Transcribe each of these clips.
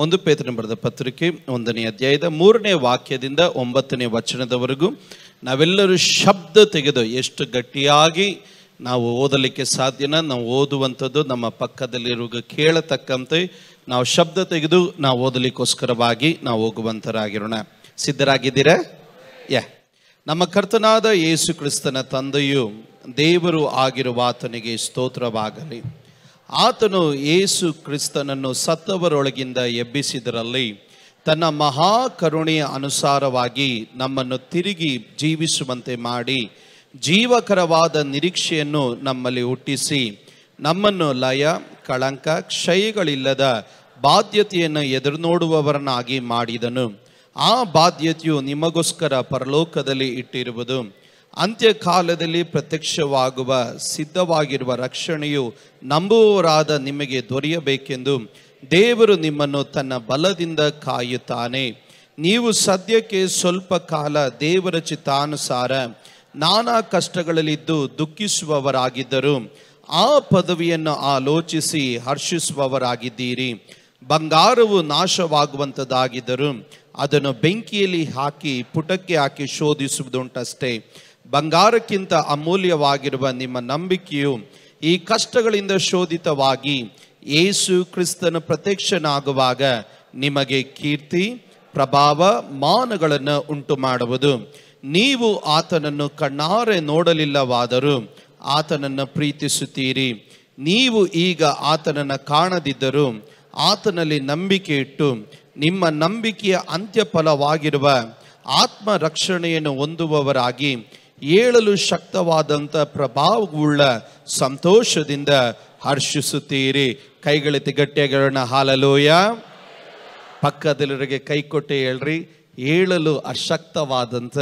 ಒಂದು ಪೇತ್ರನ ಬರೆದ ಪತ್ರಿಕೆ 1ನೇ ಅಧ್ಯಾಯದ 3ನೇ ವಾಕ್ಯದಿಂದ 9ನೇ ವಚನದವರೆಗೂ ನಾವೆಲ್ಲರೂ ಶಬ್ದ ತೆಗೆದು ಎಷ್ಟು ಗಟ್ಟಿಯಾಗಿ ನಾವು ಓದಲಿಕ್ಕೆ ಸಾಧ್ಯನ, ನಾವು ಓದುವಂಥದ್ದು ನಮ್ಮ ಪಕ್ಕದಲ್ಲಿರುವ ಕೇಳತಕ್ಕಂತೆ ನಾವು ಶಬ್ದ ತೆಗೆದು ನಾವು ಓದಲಿಕ್ಕೋಸ್ಕರವಾಗಿ ನಾವು ಹೋಗುವಂತರಾಗಿರೋಣ. ಸಿದ್ಧರಾಗಿದ್ದೀರಾ? ನಮ್ಮ ಕರ್ತನಾದ ಯೇಸು ಕ್ರಿಸ್ತನ ತಂದೆಯು ದೇವರು ಆಗಿರುವ ಆತನಿಗೆ ಸ್ತೋತ್ರವಾಗಲಿ. ಆತನು ಯೇಸು ಕ್ರಿಸ್ತನನ್ನು ಸತ್ತವರೊಳಗಿಂದ ಎಬ್ಬಿಸಿದರಲ್ಲಿ ತನ್ನ ಮಹಾ ಕರುಣೆಯ ಅನುಸಾರವಾಗಿ ನಮ್ಮನ್ನು ತಿರುಗಿ ಜೀವಿಸುವಂತೆ ಮಾಡಿ ಜೀವಕರವಾದ ನಿರೀಕ್ಷೆಯನ್ನು ನಮ್ಮಲ್ಲಿ ಹುಟ್ಟಿಸಿ ನಮ್ಮನ್ನು ಲಯ, ಕಳಂಕ, ಕ್ಷಯಗಳಿಲ್ಲದ ಬಾಧ್ಯತೆಯನ್ನು ಎದುರು ನೋಡುವವರನ್ನಾಗಿ ಮಾಡಿದನು. ಆ ಬಾಧ್ಯತೆಯು ನಿಮಗೋಸ್ಕರ ಪರಲೋಕದಲ್ಲಿ ಇಟ್ಟಿರುವುದು. ಅಂತ್ಯಕಾಲದಲ್ಲಿ ಪ್ರತ್ಯಕ್ಷವಾಗುವ ಸಿದ್ಧವಾಗಿರುವ ರಕ್ಷಣೆಯು ನಂಬುವವರಾದ ನಿಮಗೆ ದೊರೆಯಬೇಕೆಂದು ದೇವರು ನಿಮ್ಮನ್ನು ತನ್ನ ಬಲದಿಂದ ಕಾಯುತ್ತಾನೆ. ನೀವು ಸದ್ಯಕ್ಕೆ ಸ್ವಲ್ಪ ಕಾಲ ದೇವರ ಚಿತ್ತಾನುಸಾರ ನಾನಾ ಕಷ್ಟಗಳಲ್ಲಿದ್ದು ದುಃಖಿಸುವವರಾಗಿದ್ದರು ಆ ಪದವಿಯನ್ನು ಆಲೋಚಿಸಿ ಹರ್ಷಿಸುವವರಾಗಿದ್ದೀರಿ. ಬಂಗಾರವು ನಾಶವಾಗುವಂಥದ್ದಾಗಿದ್ದರು ಅದನ್ನು ಬೆಂಕಿಯಲ್ಲಿ ಹಾಕಿ ಪುಟಕ್ಕೆ ಹಾಕಿ ಶೋಧಿಸುವುದುಂಟಷ್ಟೇ. ಬಂಗಾರಕ್ಕಿಂತ ಅಮೂಲ್ಯವಾಗಿರುವ ನಿಮ್ಮ ನಂಬಿಕೆಯು ಈ ಕಷ್ಟಗಳಿಂದ ಶೋಧಿತವಾಗಿ ಯೇಸು ಕ್ರಿಸ್ತನು ಪ್ರತ್ಯಕ್ಷನಾಗುವಾಗ ನಿಮಗೆ ಕೀರ್ತಿ, ಪ್ರಭಾವ, ಮಾನಗಳನ್ನು ಉಂಟು ಮಾಡುವುದು. ನೀವು ಆತನನ್ನು ಕಣ್ಣಾರೆ ನೋಡಲಿಲ್ಲವಾದರೂ ಆತನನ್ನು ಪ್ರೀತಿಸುತ್ತೀರಿ. ನೀವು ಈಗ ಆತನನ್ನು ಕಾಣದಿದ್ದರೂ ಆತನಲ್ಲಿ ನಂಬಿಕೆ ಇಟ್ಟು ನಿಮ್ಮ ನಂಬಿಕೆಯ ಅಂತ್ಯಫಲವಾಗಿರುವ ಆತ್ಮ ರಕ್ಷಣೆಯನ್ನು ಹೊಂದುವವರಾಗಿ ಏಳಲು ಶಕ್ತವಾದಂಥ ಪ್ರಭಾವವುಳ್ಳ ಸಂತೋಷದಿಂದ ಹರ್ಷಿಸುತ್ತೀರಿ. ಕೈಗಳೆತ್ತಿ ಗಟ್ಟಿಯಾಗಿರೋಣ. ಹಾಲೆಲೂಯ. ಪಕ್ಕದಲ್ಲಿರೋರಿಗೆ ಕೈ ಕೊಟ್ಟೆ ಹೇಳ್ರಿ, ಏಳಲು ಅಶಕ್ತವಾದಂಥ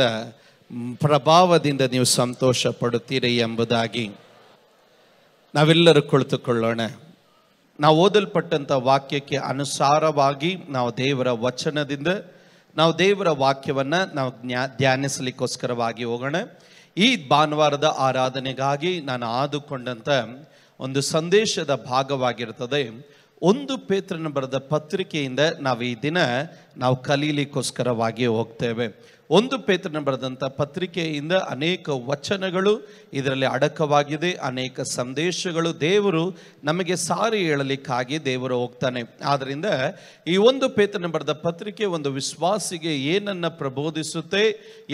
ಪ್ರಭಾವದಿಂದ ನೀವು ಸಂತೋಷ ಪಡುತ್ತೀರಿ ಎಂಬುದಾಗಿ. ನಾವೆಲ್ಲರೂ ಕುಳಿತುಕೊಳ್ಳೋಣ. ನಾವು ಓದಲ್ಪಟ್ಟಂಥ ವಾಕ್ಯಕ್ಕೆ ಅನುಸಾರವಾಗಿ ನಾವು ದೇವರ ವಚನದಿಂದ ನಾವು ದೇವರ ವಾಕ್ಯವನ್ನು ನಾವು ಧ್ಯಾನಿಸಲಿಕ್ಕೋಸ್ಕರವಾಗಿ ಹೋಗೋಣ. ಈ ಭಾನುವಾರದ ಆರಾಧನೆಗಾಗಿ ನಾನು ಆದುಕೊಂಡಂಥ ಒಂದು ಸಂದೇಶದ ಭಾಗವಾಗಿರ್ತದೆ. ಒಂದು ಪೇತ್ರನ ಬರೆದ ಪತ್ರಿಕೆಯಿಂದ ನಾವು ಈ ದಿನ ನಾವು ಕಲೀಲಿಕ್ಕೋಸ್ಕರವಾಗಿ ಹೋಗ್ತೇವೆ. ಒಂದು ಪೇತ್ರನ ಬರೆದಂಥ ಪತ್ರಿಕೆಯಿಂದ ಅನೇಕ ವಚನಗಳು ಇದರಲ್ಲಿ ಅಡಕವಾಗಿದೆ, ಅನೇಕ ಸಂದೇಶಗಳು ದೇವರು ನಮಗೆ ಸಾರಿ ಹೇಳಲಿಕ್ಕಾಗಿ ದೇವರು ಹೋಗ್ತಾನೆ. ಆದ್ದರಿಂದ ಈ ಒಂದು ಪೇತ್ರನ ಬರೆದ ಪತ್ರಿಕೆ ಒಂದು ವಿಶ್ವಾಸಿಗೆ ಏನನ್ನು ಪ್ರಬೋಧಿಸುತ್ತೆ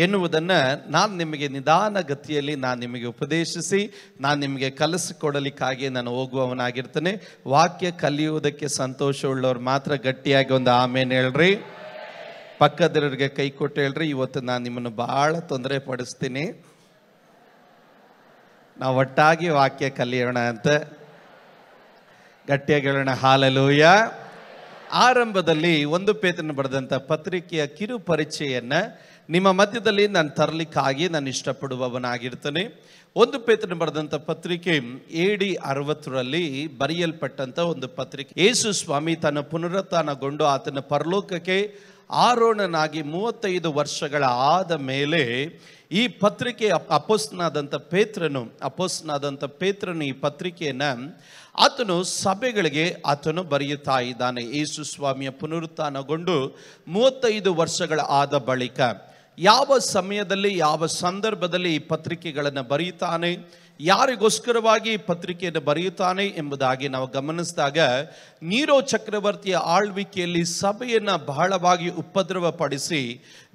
ಎನ್ನುವುದನ್ನು ನಾನು ನಿಮಗೆ ನಿಧಾನಗತಿಯಲ್ಲಿ ನಾನು ನಿಮಗೆ ಉಪದೇಶಿಸಿ ನಾನು ನಿಮಗೆ ಕಲಿಸಿಕೊಡಲಿಕ್ಕಾಗಿ ನಾನು ಹೋಗುವವನಾಗಿರ್ತೇನೆ. ವಾಕ್ಯ ಕಲಿಯುವುದಕ್ಕೆ ಸಂತೋಷವುಳ್ಳವ್ರು ಮಾತ್ರ ಗಟ್ಟಿಯಾಗಿ ಒಂದು ಆಮೇನ್ ಹೇಳ್ರಿ. ಪಕ್ಕದವರಿಗೆ ಕೈ ಕೊಟ್ಟು ಹೇಳ್ರಿ, ಇವತ್ತು ನಾನು ನಿಮ್ಮನ್ನು ಬಹಳ ತೊಂದರೆ ಪಡಿಸ್ತೀನಿ, ನಾವು ಒಟ್ಟಾಗಿ ವಾಕ್ಯ ಕಲಿಯೋಣ ಅಂತ ಗಟ್ಟಿಯಾಗಿ ಹೇಳೋಣ. ಹಾಲೆಲೂಯ. ಆರಂಭದಲ್ಲಿ ಒಂದು ಪೇತ್ರನ ಬರೆದಂಥ ಪತ್ರಿಕೆಯ ಕಿರು ಪರಿಚಯವನ್ನು ನಿಮ್ಮ ಮಧ್ಯದಲ್ಲಿ ನಾನು ತರಲಿಕ್ಕಾಗಿ ನಾನು ಇಷ್ಟಪಡುವವನಾಗಿರ್ತೇನೆ. ಒಂದು ಪೇತ್ರನ ಬರೆದಂಥ ಪತ್ರಿಕೆ AD 60ರಲ್ಲಿ ಬರೆಯಲ್ಪಟ್ಟಂಥ ಒಂದು ಪತ್ರಿಕೆ. ಯೇಸು ಸ್ವಾಮಿ ತನ್ನ ಪುನರುತ್ಥಾನಗೊಂಡು ಆತನ ಪರಲೋಕಕ್ಕೆ ಆರೋಹಣನಾಗಿ 35 ವರ್ಷಗಳ ಆದ ಮೇಲೆ ಈ ಪತ್ರಿಕೆ ಅಪೊಸ್ತಲನಾದಂಥ ಪೇತ್ರನು ಈ ಪತ್ರಿಕೆಯನ್ನು ಆತನು ಸಭೆಗಳಿಗೆ ಆತನು ಬರೆಯುತ್ತಾ ಇದ್ದಾನೆ. ಯೇಸು ಸ್ವಾಮಿಯ ಪುನರುತ್ಥಾನಗೊಂಡು 35 ವರ್ಷಗಳ ಆದ ಬಳಿಕ ಯಾವ ಸಮಯದಲ್ಲಿ ಯಾವ ಸಂದರ್ಭದಲ್ಲಿ ಈ ಪತ್ರಿಕೆಗಳನ್ನು ಬರೆಯುತ್ತಾನೆ, ಯಾರಿಗೋಸ್ಕರವಾಗಿ ಈ ಪತ್ರಿಕೆಯನ್ನು ಬರೆಯುತ್ತಾನೆ ಎಂಬುದಾಗಿ ನಾವು ಗಮನಿಸಿದಾಗ, ನೀರೋ ಚಕ್ರವರ್ತಿಯ ಆಳ್ವಿಕೆಯಲ್ಲಿ ಸಭೆಯನ್ನು ಬಹಳವಾಗಿ ಉಪದ್ರವಪಡಿಸಿ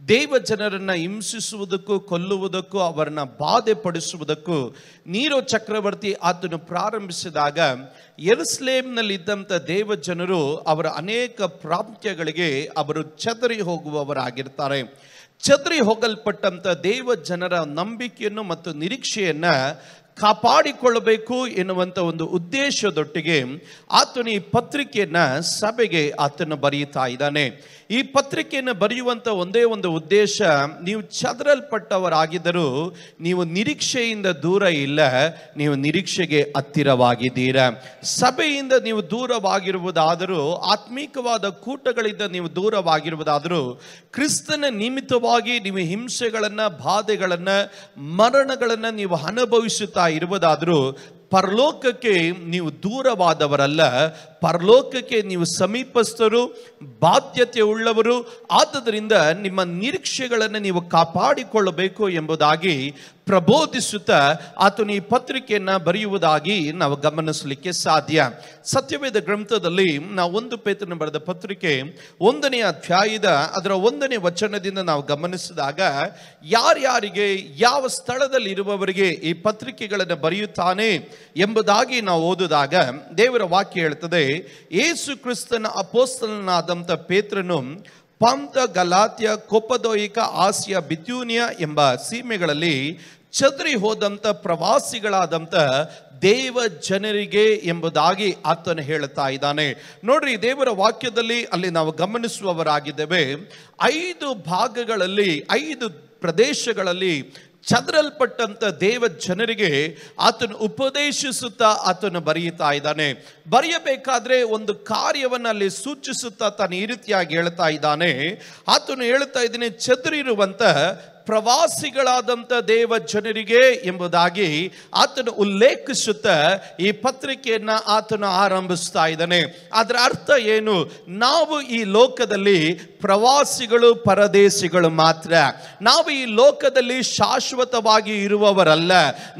ದೇವ ಜನರನ್ನು ಹಿಂಸಿಸುವುದಕ್ಕೂ ಕೊಲ್ಲುವುದಕ್ಕೂ ಅವರನ್ನು ಬಾಧೆ ಪಡಿಸುವುದಕ್ಕೂ ನೀರೋ ಚಕ್ರವರ್ತಿ ಆತನು ಪ್ರಾರಂಭಿಸಿದಾಗ ಯೆರೂಸಲೇಮಿನಲ್ಲಿದ್ದಂಥ ದೇವ ಜನರು ಅವರ ಅನೇಕ ಪ್ರಾಂತ್ಯಗಳಿಗೆ ಅವರು ಚದರಿ ಹೋಗುವವರಾಗಿರ್ತಾರೆ. ಚದರಿ ಹೋಗಲ್ಪಟ್ಟಂಥ ದೇವ ಜನರ ನಂಬಿಕೆಯನ್ನು ಮತ್ತು ನಿರೀಕ್ಷೆಯನ್ನು ಕಾಪಾಡಿಕೊಳ್ಳಬೇಕು ಎನ್ನುವಂಥ ಒಂದು ಉದ್ದೇಶದೊಟ್ಟಿಗೆ ಆತನು ಈ ಪತ್ರಿಕೆಯನ್ನು ಸಭೆಗೆ ಆತನು ಬರೆಯುತ್ತಾ ಇದ್ದಾನೆ. ಈ ಪತ್ರಿಕೆಯನ್ನು ಬರೆಯುವಂಥ ಒಂದೇ ಒಂದು ಉದ್ದೇಶ, ನೀವು ಚದರಲ್ಪಟ್ಟವರಾಗಿದ್ದರೂ ನೀವು ನಿರೀಕ್ಷೆಯಿಂದ ದೂರ ಇಲ್ಲ, ನೀವು ನಿರೀಕ್ಷೆಗೆ ಹತ್ತಿರವಾಗಿದ್ದೀರಾ. ಸಭೆಯಿಂದ ನೀವು ದೂರವಾಗಿರುವುದಾದರೂ, ಆತ್ಮೀಕವಾದ ಕೂಟಗಳಿಂದ ನೀವು ದೂರವಾಗಿರುವುದಾದರೂ, ಕ್ರಿಸ್ತನ ನಿಮಿತ್ತವಾಗಿ ನೀವು ಹಿಂಸೆಗಳನ್ನು, ಬಾಧೆಗಳನ್ನು, ಮರಣಗಳನ್ನು ನೀವು ಅನುಭವಿಸುತ್ತಾ ಇರುವುದಾದರೂ ಪರಲೋಕಕ್ಕೆ ನೀವು ದೂರವಾದವರಲ್ಲ, ಪರಲೋಕಕ್ಕೆ ನೀವು ಸಮೀಪಸ್ಥರು, ಬಾಧ್ಯತೆ ಉಳ್ಳವರು. ಆದುದರಿಂದ ನಿಮ್ಮ ನಿರೀಕ್ಷೆಗಳನ್ನು ನೀವು ಕಾಪಾಡಿಕೊಳ್ಳಬೇಕು ಎಂಬುದಾಗಿ ಪ್ರಬೋಧಿಸುತ್ತಾ ಆತನು ಈ ಪತ್ರಿಕೆಯನ್ನು ಬರೆಯುವುದಾಗಿ ನಾವು ಗಮನಿಸಲಿಕ್ಕೆ ಸಾಧ್ಯ. ಸತ್ಯವೇದ ಗ್ರಂಥದಲ್ಲಿ ನಾವು 1 ಪೇತ್ರನ ಬರೆದ ಪತ್ರಿಕೆ 1ನೇ ಅಧ್ಯಾಯದ ಅದರ 1ನೇ ವಚನದಿಂದ ನಾವು ಗಮನಿಸಿದಾಗ, ಯಾರ್ಯಾರಿಗೆ ಯಾವ ಸ್ಥಳದಲ್ಲಿ ಇರುವವರಿಗೆ ಈ ಪತ್ರಿಕೆಗಳನ್ನು ಬರೆಯುತ್ತಾನೆ ಎಂಬುದಾಗಿ ನಾವು ಓದಿದಾಗ ದೇವರ ವಾಕ್ಯ ಹೇಳ್ತದೆ, ಯೇಸು ಕ್ರಿಸ್ತನ ಅಪೊಸ್ತಲನಾದಂಥ ಪೇತ್ರನು ಪಂತ, ಗಲಾತ್ಯ, ಕೊಪ್ಪದೋಯಿಕ, ಆಸಿಯ, ಬಿಥ್ಯೂನಿಯ ಎಂಬ ಸೀಮೆಗಳಲ್ಲಿ ಚದರಿ ಹೋದಂಥ ಪ್ರವಾಸಿಗಳಾದಂಥ ದೇವ ಜನರಿಗೆ ಎಂಬುದಾಗಿ ಆತನು ಹೇಳುತ್ತಾ ಇದ್ದಾನೆ. ನೋಡ್ರಿ, ದೇವರ ವಾಕ್ಯದಲ್ಲಿ ಅಲ್ಲಿ ನಾವು ಗಮನಿಸುವವರಾಗಿದ್ದೇವೆ, 5 ಭಾಗಗಳಲ್ಲಿ 5 ಪ್ರದೇಶಗಳಲ್ಲಿ ಚದರಲ್ಪಟ್ಟಂತ ದೇವ ಜನರಿಗೆ ಆತನು ಉಪದೇಶಿಸುತ್ತಾ ಆತನು ಬರೆಯುತ್ತಾ ಇದ್ದಾನೆ. ಬರೆಯಬೇಕಾದ್ರೆ ಒಂದು ಕಾರ್ಯವನ್ನು ಅಲ್ಲಿ ಸೂಚಿಸುತ್ತಾ ತಾನು ಈ ರೀತಿಯಾಗಿ ಹೇಳ್ತಾ ಇದ್ದಾನೆ. ಆತನು ಹೇಳ್ತಾ ಇದ್ದಾನೆ, ಚದರಿರುವಂತ ಪ್ರವಾಸಿಗಳಾದಂಥ ದೇವ ಜನರಿಗೆ ಎಂಬುದಾಗಿ ಆತನು ಉಲ್ಲೇಖಿಸುತ್ತಾ ಈ ಪತ್ರಿಕೆಯನ್ನ ಆತನು ಆರಂಭಿಸ್ತಾ ಇದ್ದಾನೆ. ಅದರ ಅರ್ಥ ಏನು? ನಾವು ಈ ಲೋಕದಲ್ಲಿ ಪ್ರವಾಸಿಗಳು, ಪರದೇಶಿಗಳು ಮಾತ್ರ. ನಾವು ಈ ಲೋಕದಲ್ಲಿ ಶಾಶ್ವತವಾಗಿ ಇರುವವರಲ್ಲ.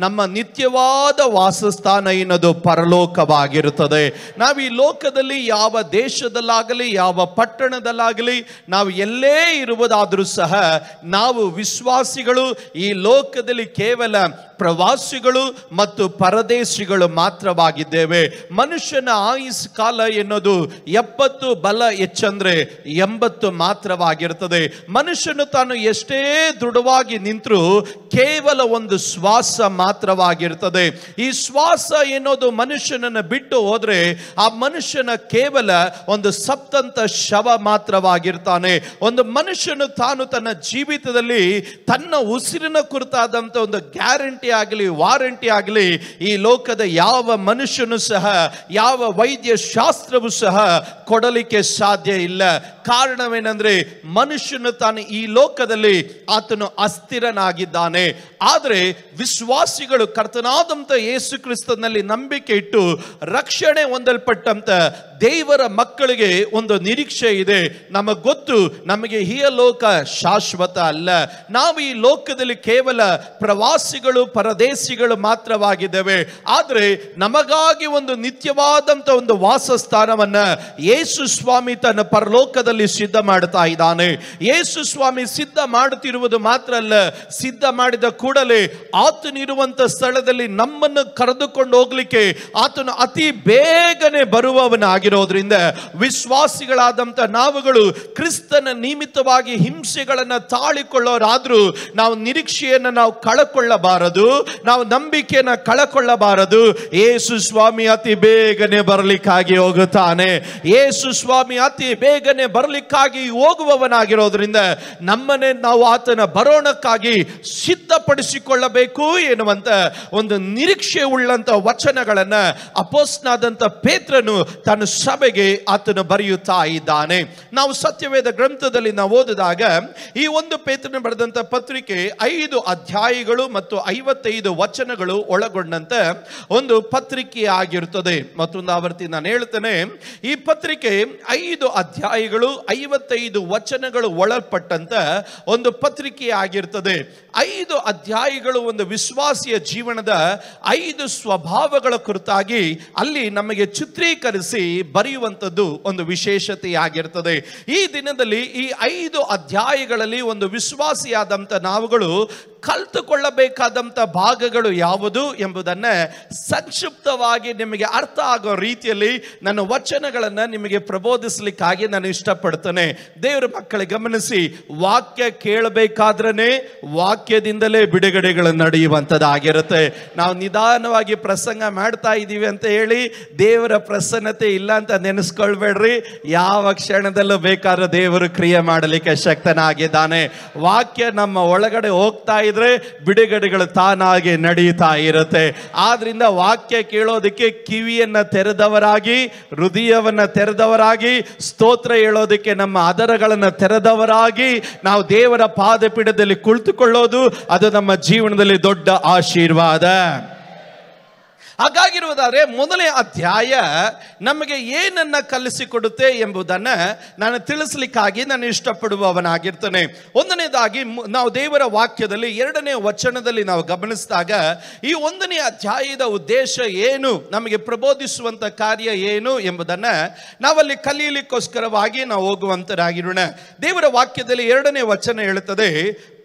ನಮ್ಮ ನಿತ್ಯವಾದ ವಾಸಸ್ಥಾನ ಎನ್ನುವುದು ಪರಲೋಕವಾಗಿರುತ್ತದೆ. ನಾವು ಈ ಲೋಕದಲ್ಲಿ ಯಾವ ದೇಶದಲ್ಲಾಗಲಿ ಯಾವ ಪಟ್ಟಣದಲ್ಲಾಗಲಿ ನಾವು ಎಲ್ಲೇ ಇರುವುದಾದರೂ ಸಹ ನಾವು ವಿಶ್ವಾಸಿಗಳು ಈ ಲೋಕದಲ್ಲಿ ಕೇವಲ ಪ್ರವಾಸಿಗಳು ಮತ್ತು ಪರದೇಶಿಗಳು ಮಾತ್ರವಾಗಿದ್ದೇವೆ. ಮನುಷ್ಯನ ಆಯುಸ್ ಕಾಲ ಎನ್ನುವುದು 70, ಬಲ ಹೆಚ್ಚಂದ್ರೆ 80 ಮಾತ್ರವಾಗಿರುತ್ತದೆ. ಮನುಷ್ಯನು ತಾನು ಎಷ್ಟೇ ದೃಢವಾಗಿ ನಿಂತರೂ ಕೇವಲ ಒಂದು ಶ್ವಾಸ ಮಾತ್ರವಾಗಿರ್ತದೆ. ಈ ಶ್ವಾಸ ಎನ್ನುವುದು ಮನುಷ್ಯನನ್ನು ಬಿಟ್ಟು ಹೋದ್ರೆ ಆ ಮನುಷ್ಯನ ಕೇವಲ ಒಂದು ಸತ್ತಂತ ಶವ ಮಾತ್ರವಾಗಿರ್ತಾನೆ. ಒಂದು ಮನುಷ್ಯನು ತಾನು ತನ್ನ ಜೀವಿತದಲ್ಲಿ ತನ್ನ ಉಸಿರಿನ ಕುರಿತಾದಂಥ ಒಂದು ಗ್ಯಾರಂಟಿ ಆಗಲಿ ವಾರಂಟಿ ಆಗಲಿ ಈ ಲೋಕದ ಯಾವ ಮನುಷ್ಯನು ಸಹ ಯಾವ ವೈದ್ಯ ಶಾಸ್ತ್ರವೂ ಸಹ ಕೊಡಲಿಕ್ಕೆ ಸಾಧ್ಯ ಇಲ್ಲ. ಕಾರಣವೇನೆಂದ್ರೆ ಮನುಷ್ಯನು ತಾನು ಈ ಲೋಕದಲ್ಲಿ ಆತನು ಅಸ್ಥಿರನಾಗಿದ್ದಾನೆ. ಆದರೆ ವಿಶ್ವಾಸಿಗಳು ಕರ್ತನಾದಂಥ ಯೇಸು ಕ್ರಿಸ್ತನಲ್ಲಿ ನಂಬಿಕೆ ಇಟ್ಟು ರಕ್ಷಣೆ ಹೊಂದಲ್ಪಟ್ಟಂತ ದೇವರ ಮಕ್ಕಳಿಗೆ ಒಂದು ನಿರೀಕ್ಷೆ ಇದೆ. ನಮಗೆ ಗೊತ್ತು, ನಮಗೆ ಈ ಲೋಕ ಶಾಶ್ವತ ಅಲ್ಲ. ನಾವು ಈ ಲೋಕದಲ್ಲಿ ಕೇವಲ ಪ್ರವಾಸಿಗಳು, ಪರದೇಶಿಗಳು ಮಾತ್ರವಾಗಿದ್ದೇವೆ. ಆದರೆ ನಮಗಾಗಿ ಒಂದು ನಿತ್ಯವಾದಂಥ ಒಂದು ವಾಸಸ್ಥಾನವನ್ನ ಯೇಸು ಸ್ವಾಮಿ ತನ್ನ ಪರಲೋಕದಲ್ಲಿ ಸಿದ್ಧ ಮಾಡುತ್ತಾ ಇದ್ದಾನೆ. ಯೇಸು ಸ್ವಾಮಿ ಸಿದ್ಧ ಮಾಡುತ್ತಿರುವುದು ಮಾತ್ರ ಅಲ್ಲ, ಸಿದ್ಧ ಮಾಡಿದ ಕೂಡಲೇ ಆತನಿರುವಂತ ಸ್ಥಳದಲ್ಲಿ ನಮ್ಮನ್ನು ಕರೆದುಕೊಂಡು ಹೋಗ್ಲಿಕ್ಕೆ ಆತನು ಅತಿ ಬೇಗನೆ ಬರುವವನಾಗಿರೋದ್ರಿಂದ ವಿಶ್ವಾಸಿಗಳಾದಂಥ ನಾವುಗಳು ಕ್ರಿಸ್ತನ ನಿಮಿತ್ತವಾಗಿ ಹಿಂಸೆಗಳನ್ನು ತಾಳಿಕೊಳ್ಳೋರಾದ್ರೂ ನಾವು ನಿರೀಕ್ಷೆಯನ್ನು ನಾವು ಕಳಕೊಳ್ಳಬಾರದು, ನಾವು ನಂಬಿಕೆಯನ್ನು ಕಳಕೊಳ್ಳಬಾರದು. ಯೇಸು ಸ್ವಾಮಿ ಅತಿ ಬೇಗನೆ ಬರಲಿಕ್ಕಾಗಿ ಹೋಗುತ್ತಾನೆ. ಯೇಸು ಸ್ವಾಮಿ ಅತಿ ಬೇಗನೆ ಬರಲಿಕ್ಕಾಗಿ ಹೋಗುವವನಾಗಿರೋದ್ರಿಂದ ನಮ್ಮನ್ನೇ ನಾವು ಆತನ ಬರೋಣಕ್ಕಾಗಿ ಸಿದ್ಧಪಡಿಸಿಕೊಳ್ಳಬೇಕು ಎನ್ನುವಂತ ಒಂದು ನಿರೀಕ್ಷೆ ಉಳ್ಳಂತ ವಚನಗಳನ್ನ ಅಪೊಸ್ತಲನಾದಂಥ ಪೇತ್ರನು ತನ್ನ ಸಭೆಗೆ ಆತನು ಬರೆಯುತ್ತಾ ಇದ್ದಾನೆ. ನಾವು ಸತ್ಯವೇದ ಗ್ರಂಥದಲ್ಲಿ ನಾವು ಓದಿದಾಗ ಈ 1 ಪೇತ್ರನ ಬರೆದಂತ ಪತ್ರಿಕೆ 5 ಅಧ್ಯಾಯಗಳು ಮತ್ತು 55 ವಚನಗಳು ಒಳಗೊಂಡಂತ ಒಂದು ಪತ್ರಿಕೆ ಆಗಿರುತ್ತದೆ. ಮತ್ತೊಂದು ಆವರ್ತಿ ನಾನು ಹೇಳ್ತೇನೆ, ಈ ಪತ್ರಿಕೆ 5 ಅಧ್ಯಾಯಗಳು 55 ವಚನಗಳು ಒಳಪಟ್ಟಂತ ಒಂದು ಪತ್ರಿಕೆ ಆಗಿರ್ತದೆ. 5 ಅಧ್ಯಾಯಗಳು ಒಂದು ವಿಶ್ವಾಸಿಯ ಜೀವನದ 5 ಸ್ವಭಾವಗಳ ಕುರಿತಾಗಿ ಅಲ್ಲಿ ನಮಗೆ ಚಿತ್ರೀಕರಿಸಿ ಬರೆಯುವಂಥದ್ದು ಒಂದು ವಿಶೇಷತೆಯಾಗಿರ್ತದೆ. ಈ ದಿನದಲ್ಲಿ ಈ 5 ಅಧ್ಯಾಯಗಳಲ್ಲಿ ಒಂದು ವಿಶ್ವಾಸಿಯಾದಂಥ ನಾವುಗಳು ಕಲಿತುಕೊಳ್ಳಬೇಕಾದಂಥ ಭಾಗಗಳು ಯಾವುದು ಎಂಬುದನ್ನು ಸಂಕ್ಷಿಪ್ತವಾಗಿ ನಿಮಗೆ ಅರ್ಥ ಆಗೋ ರೀತಿಯಲ್ಲಿ ನನ್ನ ವಚನಗಳನ್ನು ನಿಮಗೆ ಪ್ರಬೋಧಿಸಲಿಕ್ಕಾಗಿ ನಾನು ಇಷ್ಟಪಡ್ತೇನೆ. ದೇವರ ಮಕ್ಕಳೇ ಗಮನಿಸಿ, ವಾಕ್ಯ ಕೇಳಬೇಕಾದ್ರೆ ವಾಕ್ಯದಿಂದಲೇ ಬಿಡುಗಡೆಗಳು ನಡೆಯುವಂಥದ್ದಾಗಿರುತ್ತೆ. ನಾವು ನಿಧಾನವಾಗಿ ಪ್ರಸಂಗ ಮಾಡ್ತಾ ಇದ್ದೀವಿ ಅಂತ ಹೇಳಿ ದೇವರ ಪ್ರಸನ್ನತೆ ಇಲ್ಲ ಅಂತ ನೆನೆಸ್ಕೊಳ್ಬೇಡ್ರಿ. ಯಾವ ಕ್ಷಣದಲ್ಲೂ ಬೇಕಾದ್ರೂ ದೇವರು ಕ್ರಿಯೆ ಮಾಡಲಿಕ್ಕೆ ಶಕ್ತನಾಗಿದ್ದಾನೆ. ವಾಕ್ಯ ನಮ್ಮ ಒಳಗಡೆ ಹೋಗ್ತಾ ಇದ್ರೆ ಬಿಡುಗಡೆಗಳು ತಾನಾಗಿ ನಡೀತಾ ಇರುತ್ತೆ. ಆದ್ರಿಂದ ವಾಕ್ಯ ಕೇಳೋದಕ್ಕೆ ಕಿವಿಯನ್ನ ತೆರೆದವರಾಗಿ, ಹೃದಯವನ್ನ ತೆರೆದವರಾಗಿ, ಸ್ತೋತ್ರ ಹೇಳೋದಕ್ಕೆ ನಮ್ಮ ಅದರಗಳನ್ನು ತೆರೆದವರಾಗಿ ನಾವು ದೇವರ ಪಾದಪೀಠದಲ್ಲಿ ಕುಳಿತುಕೊಳ್ಳೋದು ಅದು ನಮ್ಮ ಜೀವನದಲ್ಲಿ ದೊಡ್ಡ ಆಶೀರ್ವಾದ. ಹಾಗಾಗಿರುವುದಾದ್ರೆ ಮೊದಲನೇ ಅಧ್ಯಾಯ ನಮಗೆ ಏನನ್ನ ಕಲಿಸಿಕೊಡುತ್ತೆ ಎಂಬುದನ್ನು ನಾನು ತಿಳಿಸ್ಲಿಕ್ಕಾಗಿ ನಾನು ಇಷ್ಟಪಡುವವನಾಗಿರ್ತೇನೆ. ಒಂದನೇದಾಗಿ ನಾವು ದೇವರ ವಾಕ್ಯದಲ್ಲಿ 2ನೇ ವಚನದಲ್ಲಿ ನಾವು ಗಮನಿಸಿದಾಗ ಈ 1ನೇ ಅಧ್ಯಾಯದ ಉದ್ದೇಶ ಏನು, ನಮಗೆ ಪ್ರಬೋಧಿಸುವಂತ ಕಾರ್ಯ ಏನು ಎಂಬುದನ್ನು ನಾವಲ್ಲಿ ಕಲಿಯಲಿಕ್ಕೋಸ್ಕರವಾಗಿ ನಾವು ಹೋಗುವಂತರಾಗಿರೋಣ. ದೇವರ ವಾಕ್ಯದಲ್ಲಿ 2ನೇ ವಚನ ಹೇಳುತ್ತದೆ,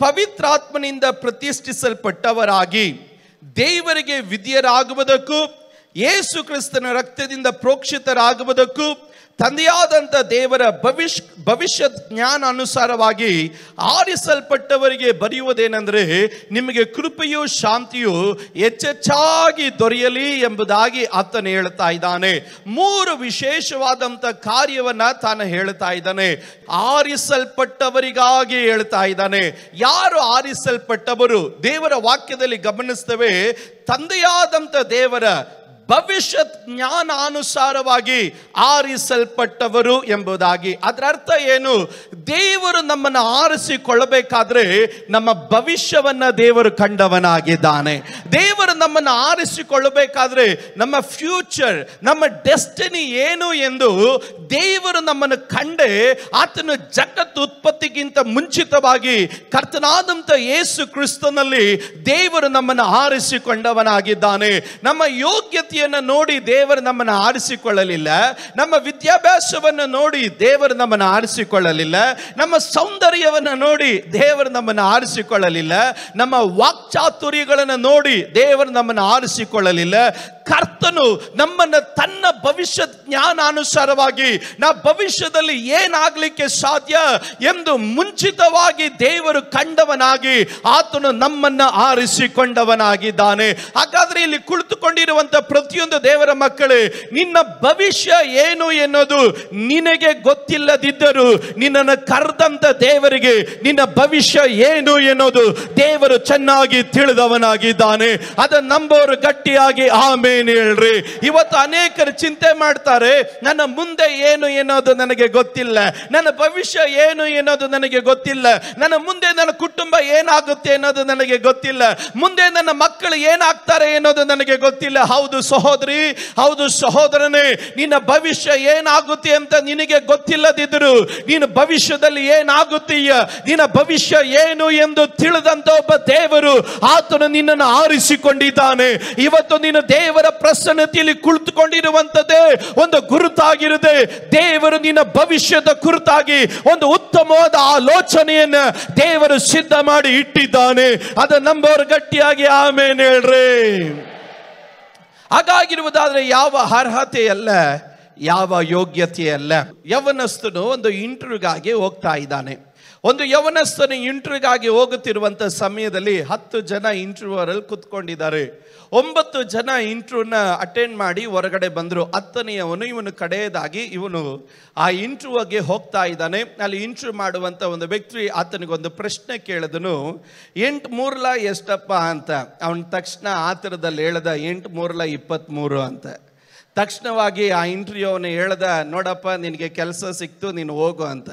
ಪವಿತ್ರಾತ್ಮನಿಂದ ಪ್ರತಿಷ್ಠಿಸಲ್ಪಟ್ಟವರಾಗಿ ದೇವರಿಗೆ ವಿಧಿಯರಾಗುವುದಕ್ಕೂ ಯೇಸು ಕ್ರಿಸ್ತನ ರಕ್ತದಿಂದ ಪ್ರೋಕ್ಷಿತರಾಗುವುದಕ್ಕೂ ತಂದೆಯಾದಂಥ ದೇವರ ಭವಿಷ್ಯ ಜ್ಞಾನ ಅನುಸಾರವಾಗಿ ಆರಿಸಲ್ಪಟ್ಟವರಿಗೆ ಬರೆಯುವುದೇನೆಂದರೆ, ನಿಮಗೆ ಕೃಪೆಯೂ ಶಾಂತಿಯು ಹೆಚ್ಚೆಚ್ಚಾಗಿ ದೊರೆಯಲಿ ಎಂಬುದಾಗಿ ಆತನು ಹೇಳ್ತಾ ಇದ್ದಾನೆ. 3 ವಿಶೇಷವಾದಂಥ ಕಾರ್ಯವನ್ನ ತಾನು ಹೇಳ್ತಾ ಇದ್ದಾನೆ. ಆರಿಸಲ್ಪಟ್ಟವರಿಗಾಗಿ ಹೇಳ್ತಾ ಇದ್ದಾನೆ. ಯಾರು ಆರಿಸಲ್ಪಟ್ಟವರು? ದೇವರ ವಾಕ್ಯದಲ್ಲಿ ಗಮನಿಸ್ತೇವೆ, ತಂದೆಯಾದಂಥ ದೇವರ ಭವಿಷ್ಯ ಜ್ಞಾನಾನುಸಾರವಾಗಿ ಆರಿಸಲ್ಪಟ್ಟವರು ಎಂಬುದಾಗಿ. ಅದರ ಅರ್ಥ ಏನು? ದೇವರು ನಮ್ಮನ್ನು ಆರಿಸಿಕೊಳ್ಳಬೇಕಾದ್ರೆ ನಮ್ಮ ಭವಿಷ್ಯವನ್ನ ದೇವರು ಕಂಡವನಾಗಿದ್ದಾನೆ. ದೇವರು ನಮ್ಮನ್ನು ಆರಿಸಿಕೊಳ್ಳಬೇಕಾದ್ರೆ ನಮ್ಮ ಫ್ಯೂಚರ್, ನಮ್ಮ ಡೆಸ್ಟಿನಿ ಏನು ಎಂದು ದೇವರು ನಮ್ಮನ್ನು ಕಂಡೇ ಆತನ ಜಗತ್ತು ಉತ್ಪತ್ತಿಗಿಂತ ಮುಂಚಿತವಾಗಿ ಕರ್ತನಾದಂಥ ಯೇಸು ಕ್ರಿಸ್ತನಲ್ಲಿ ದೇವರು ನಮ್ಮನ್ನು ಆರಿಸಿಕೊಂಡವನಾಗಿದ್ದಾನೆ. ನಮ್ಮ ಯೋಗ್ಯತೆ ನೋಡಿ ದೇವರು ನಮ್ಮನ್ನು ಆರಿಸಿಕೊಳ್ಳಲಿಲ್ಲ. ನಮ್ಮ ವಿದ್ಯಾಭ್ಯಾಸವನ್ನು ನೋಡಿ ದೇವರು ನಮ್ಮನ್ನು ಆರಿಸಿಕೊಳ್ಳಲಿಲ್ಲ. ನಮ್ಮ ಸೌಂದರ್ಯವನ್ನು ನೋಡಿ ದೇವರು ನಮ್ಮನ್ನು ಆರಿಸಿಕೊಳ್ಳಲಿಲ್ಲ. ನಮ್ಮ ವಾಕ್ಚಾತುರ್ಯಗಳನ್ನು ನೋಡಿ ದೇವರು ನಮ್ಮನ್ನು ಆರಿಸಿಕೊಳ್ಳಲಿಲ್ಲ. ಕರ್ತನು ನಮ್ಮನ್ನು ತನ್ನ ಭವಿಷ್ಯ ಜ್ಞಾನಾನುಸಾರವಾಗಿ ನಾವು ಭವಿಷ್ಯದಲ್ಲಿ ಏನಾಗಲಿಕ್ಕೆ ಸಾಧ್ಯ ಎಂದು ಮುಂಚಿತವಾಗಿ ದೇವರು ಕಂಡವನಾಗಿ ಆತನು ನಮ್ಮನ್ನು ಆರಿಸಿಕೊಂಡವನಾಗಿದ್ದಾನೆ. ಹಾಗಾದ್ರೆ ಇಲ್ಲಿ ಕುಳಿತುಕೊಂಡಿರುವಂತ ಪ್ರತಿಯೊಂದು ದೇವರ ಮಕ್ಕಳೇ, ನಿನ್ನ ಭವಿಷ್ಯ ಏನು ಎನ್ನುವುದು ನಿನಗೆ ಗೊತ್ತಿಲ್ಲದಿದ್ದರೂ ನಿನ್ನನ್ನು ಕರೆದಂತ ದೇವರಿಗೆ ನಿನ್ನ ಭವಿಷ್ಯ ಏನು ಎನ್ನುವುದು ದೇವರು ಚೆನ್ನಾಗಿ ತಿಳಿದವನಾಗಿದ್ದಾನೆ. ಅದನ್ನು ನಂಬೋರು ಗಟ್ಟಿಯಾಗಿ ಆಮೇಲೆ ಹೇಳ್ರಿ. ಇವತ್ತು ಅನೇಕರು ಚಿಂತೆ ಮಾಡ್ತಾರೆ, ನನ್ನ ಮುಂದೆ ಏನು ಎನ್ನುವುದು ನನಗೆ ಗೊತ್ತಿಲ್ಲ, ನನ್ನ ಭವಿಷ್ಯ ಏನು ಎನ್ನುವುದು ನನಗೆ ಗೊತ್ತಿಲ್ಲ, ನನ್ನ ಮುಂದೆ ನನ್ನ ಕುಟುಂಬ ಏನಾಗುತ್ತೆ ಅನ್ನೋದು ನನಗೆ ಗೊತ್ತಿಲ್ಲ, ಮುಂದೆ ನನ್ನ ಮಕ್ಕಳು ಏನಾಗ್ತಾರೆ ಅನ್ನೋದು ನನಗೆ ಗೊತ್ತಿಲ್ಲ. ಹೌದು ಸಹೋದರಿ, ಹೌದು ಸಹೋದರನೇ, ನಿನ್ನ ಭವಿಷ್ಯ ಏನಾಗುತ್ತೆ ಅಂತ ನಿನಗೆ ಗೊತ್ತಿಲ್ಲದಿದ್ದರೂ ನೀನು ಭವಿಷ್ಯದಲ್ಲಿ ಏನಾಗುತ್ತೀಯ, ನಿನ್ನ ಭವಿಷ್ಯ ಏನು ಎಂದು ತಿಳಿದಂತ ಒಬ್ಬ ದೇವರು ಆತನು ನಿನ್ನನ್ನು ಆರಿಸಿಕೊಂಡಿದ್ದಾನೆ. ಇವತ್ತು ನೀನು ದೇವರ ಪ್ರಸನ್ನತೆಯಲ್ಲಿ ಕುಳಿತುಕೊಂಡಿರುವಂತದ್ದೇ ಒಂದು ಗುರುತಾಗಿರುತ್ತೆ. ದೇವರು ನಿನ್ನ ಭವಿಷ್ಯದ ಕುರಿತಾಗಿ ಒಂದು ಉತ್ತಮವಾದ ಆಲೋಚನೆಯನ್ನ ದೇವರು ಸಿದ್ಧ ಮಾಡಿ ಇಟ್ಟಿದ್ದಾನೆ. ಅದ ನಂಬೋರು ಗಟ್ಟಿಯಾಗಿ ಆಮೇಲೆ ಹೇಳ್ರಿ. ಹಾಗಾಗಿರುವುದಾದ್ರೆ ಯಾವ ಅರ್ಹತೆ ಅಲ್ಲ, ಯಾವ ಯೋಗ್ಯತೆ ಅಲ್ಲ. ಯವನಸ್ಥನು ಒಂದು ಇಂಟರ್ವ್ಯೂಗಾಗಿ ಹೋಗ್ತಾ ಇದ್ದಾನೆ. ಒಂದು ಯವನಸ್ಥನು ಇಂಟರ್ವ್ಯೂಗಾಗಿ ಹೋಗುತ್ತಿರುವಂತ ಸಮಯದಲ್ಲಿ 10 ಜನ ಇಂಟರ್ವ್ಯೂವರಲ್ಲಿ ಕುತ್ಕೊಂಡಿದ್ದಾರೆ. 9 ಜನ ಇಂಟರ್ವ್ಯೂನ ಅಟೆಂಡ್ ಮಾಡಿ ಹೊರಗಡೆ ಬಂದರು. 10ನೇಯವನು ಇವನು ಕಡೆಯದಾಗಿ ಇವನು ಆ ಇಂಟರ್ವ್ಯೂಗೆ ಹೋಗ್ತಾ ಇದ್ದಾನೆ. ಅಲ್ಲಿ ಇಂಟರ್ವ್ಯೂ ಮಾಡುವಂತ ಒಂದು ವ್ಯಕ್ತಿ ಆತನಿಗೊಂದು ಪ್ರಶ್ನೆ ಕೇಳಿದನು, 8 3 ಎಷ್ಟಪ್ಪ ಅಂತ. ಅವನ ತಕ್ಷಣ ಆತರದಲ್ಲಿ ಹೇಳ್ದ 8 3 23 ಅಂತ. ತಕ್ಷಣವಾಗಿ ಆ ಇಂಟರ್ವ್ಯೂ ಅವನು ಹೇಳ್ದ, ನೋಡಪ್ಪ ನಿನಗೆ ಕೆಲಸ ಸಿಕ್ತು, ನೀನು ಹೋಗು ಅಂತ.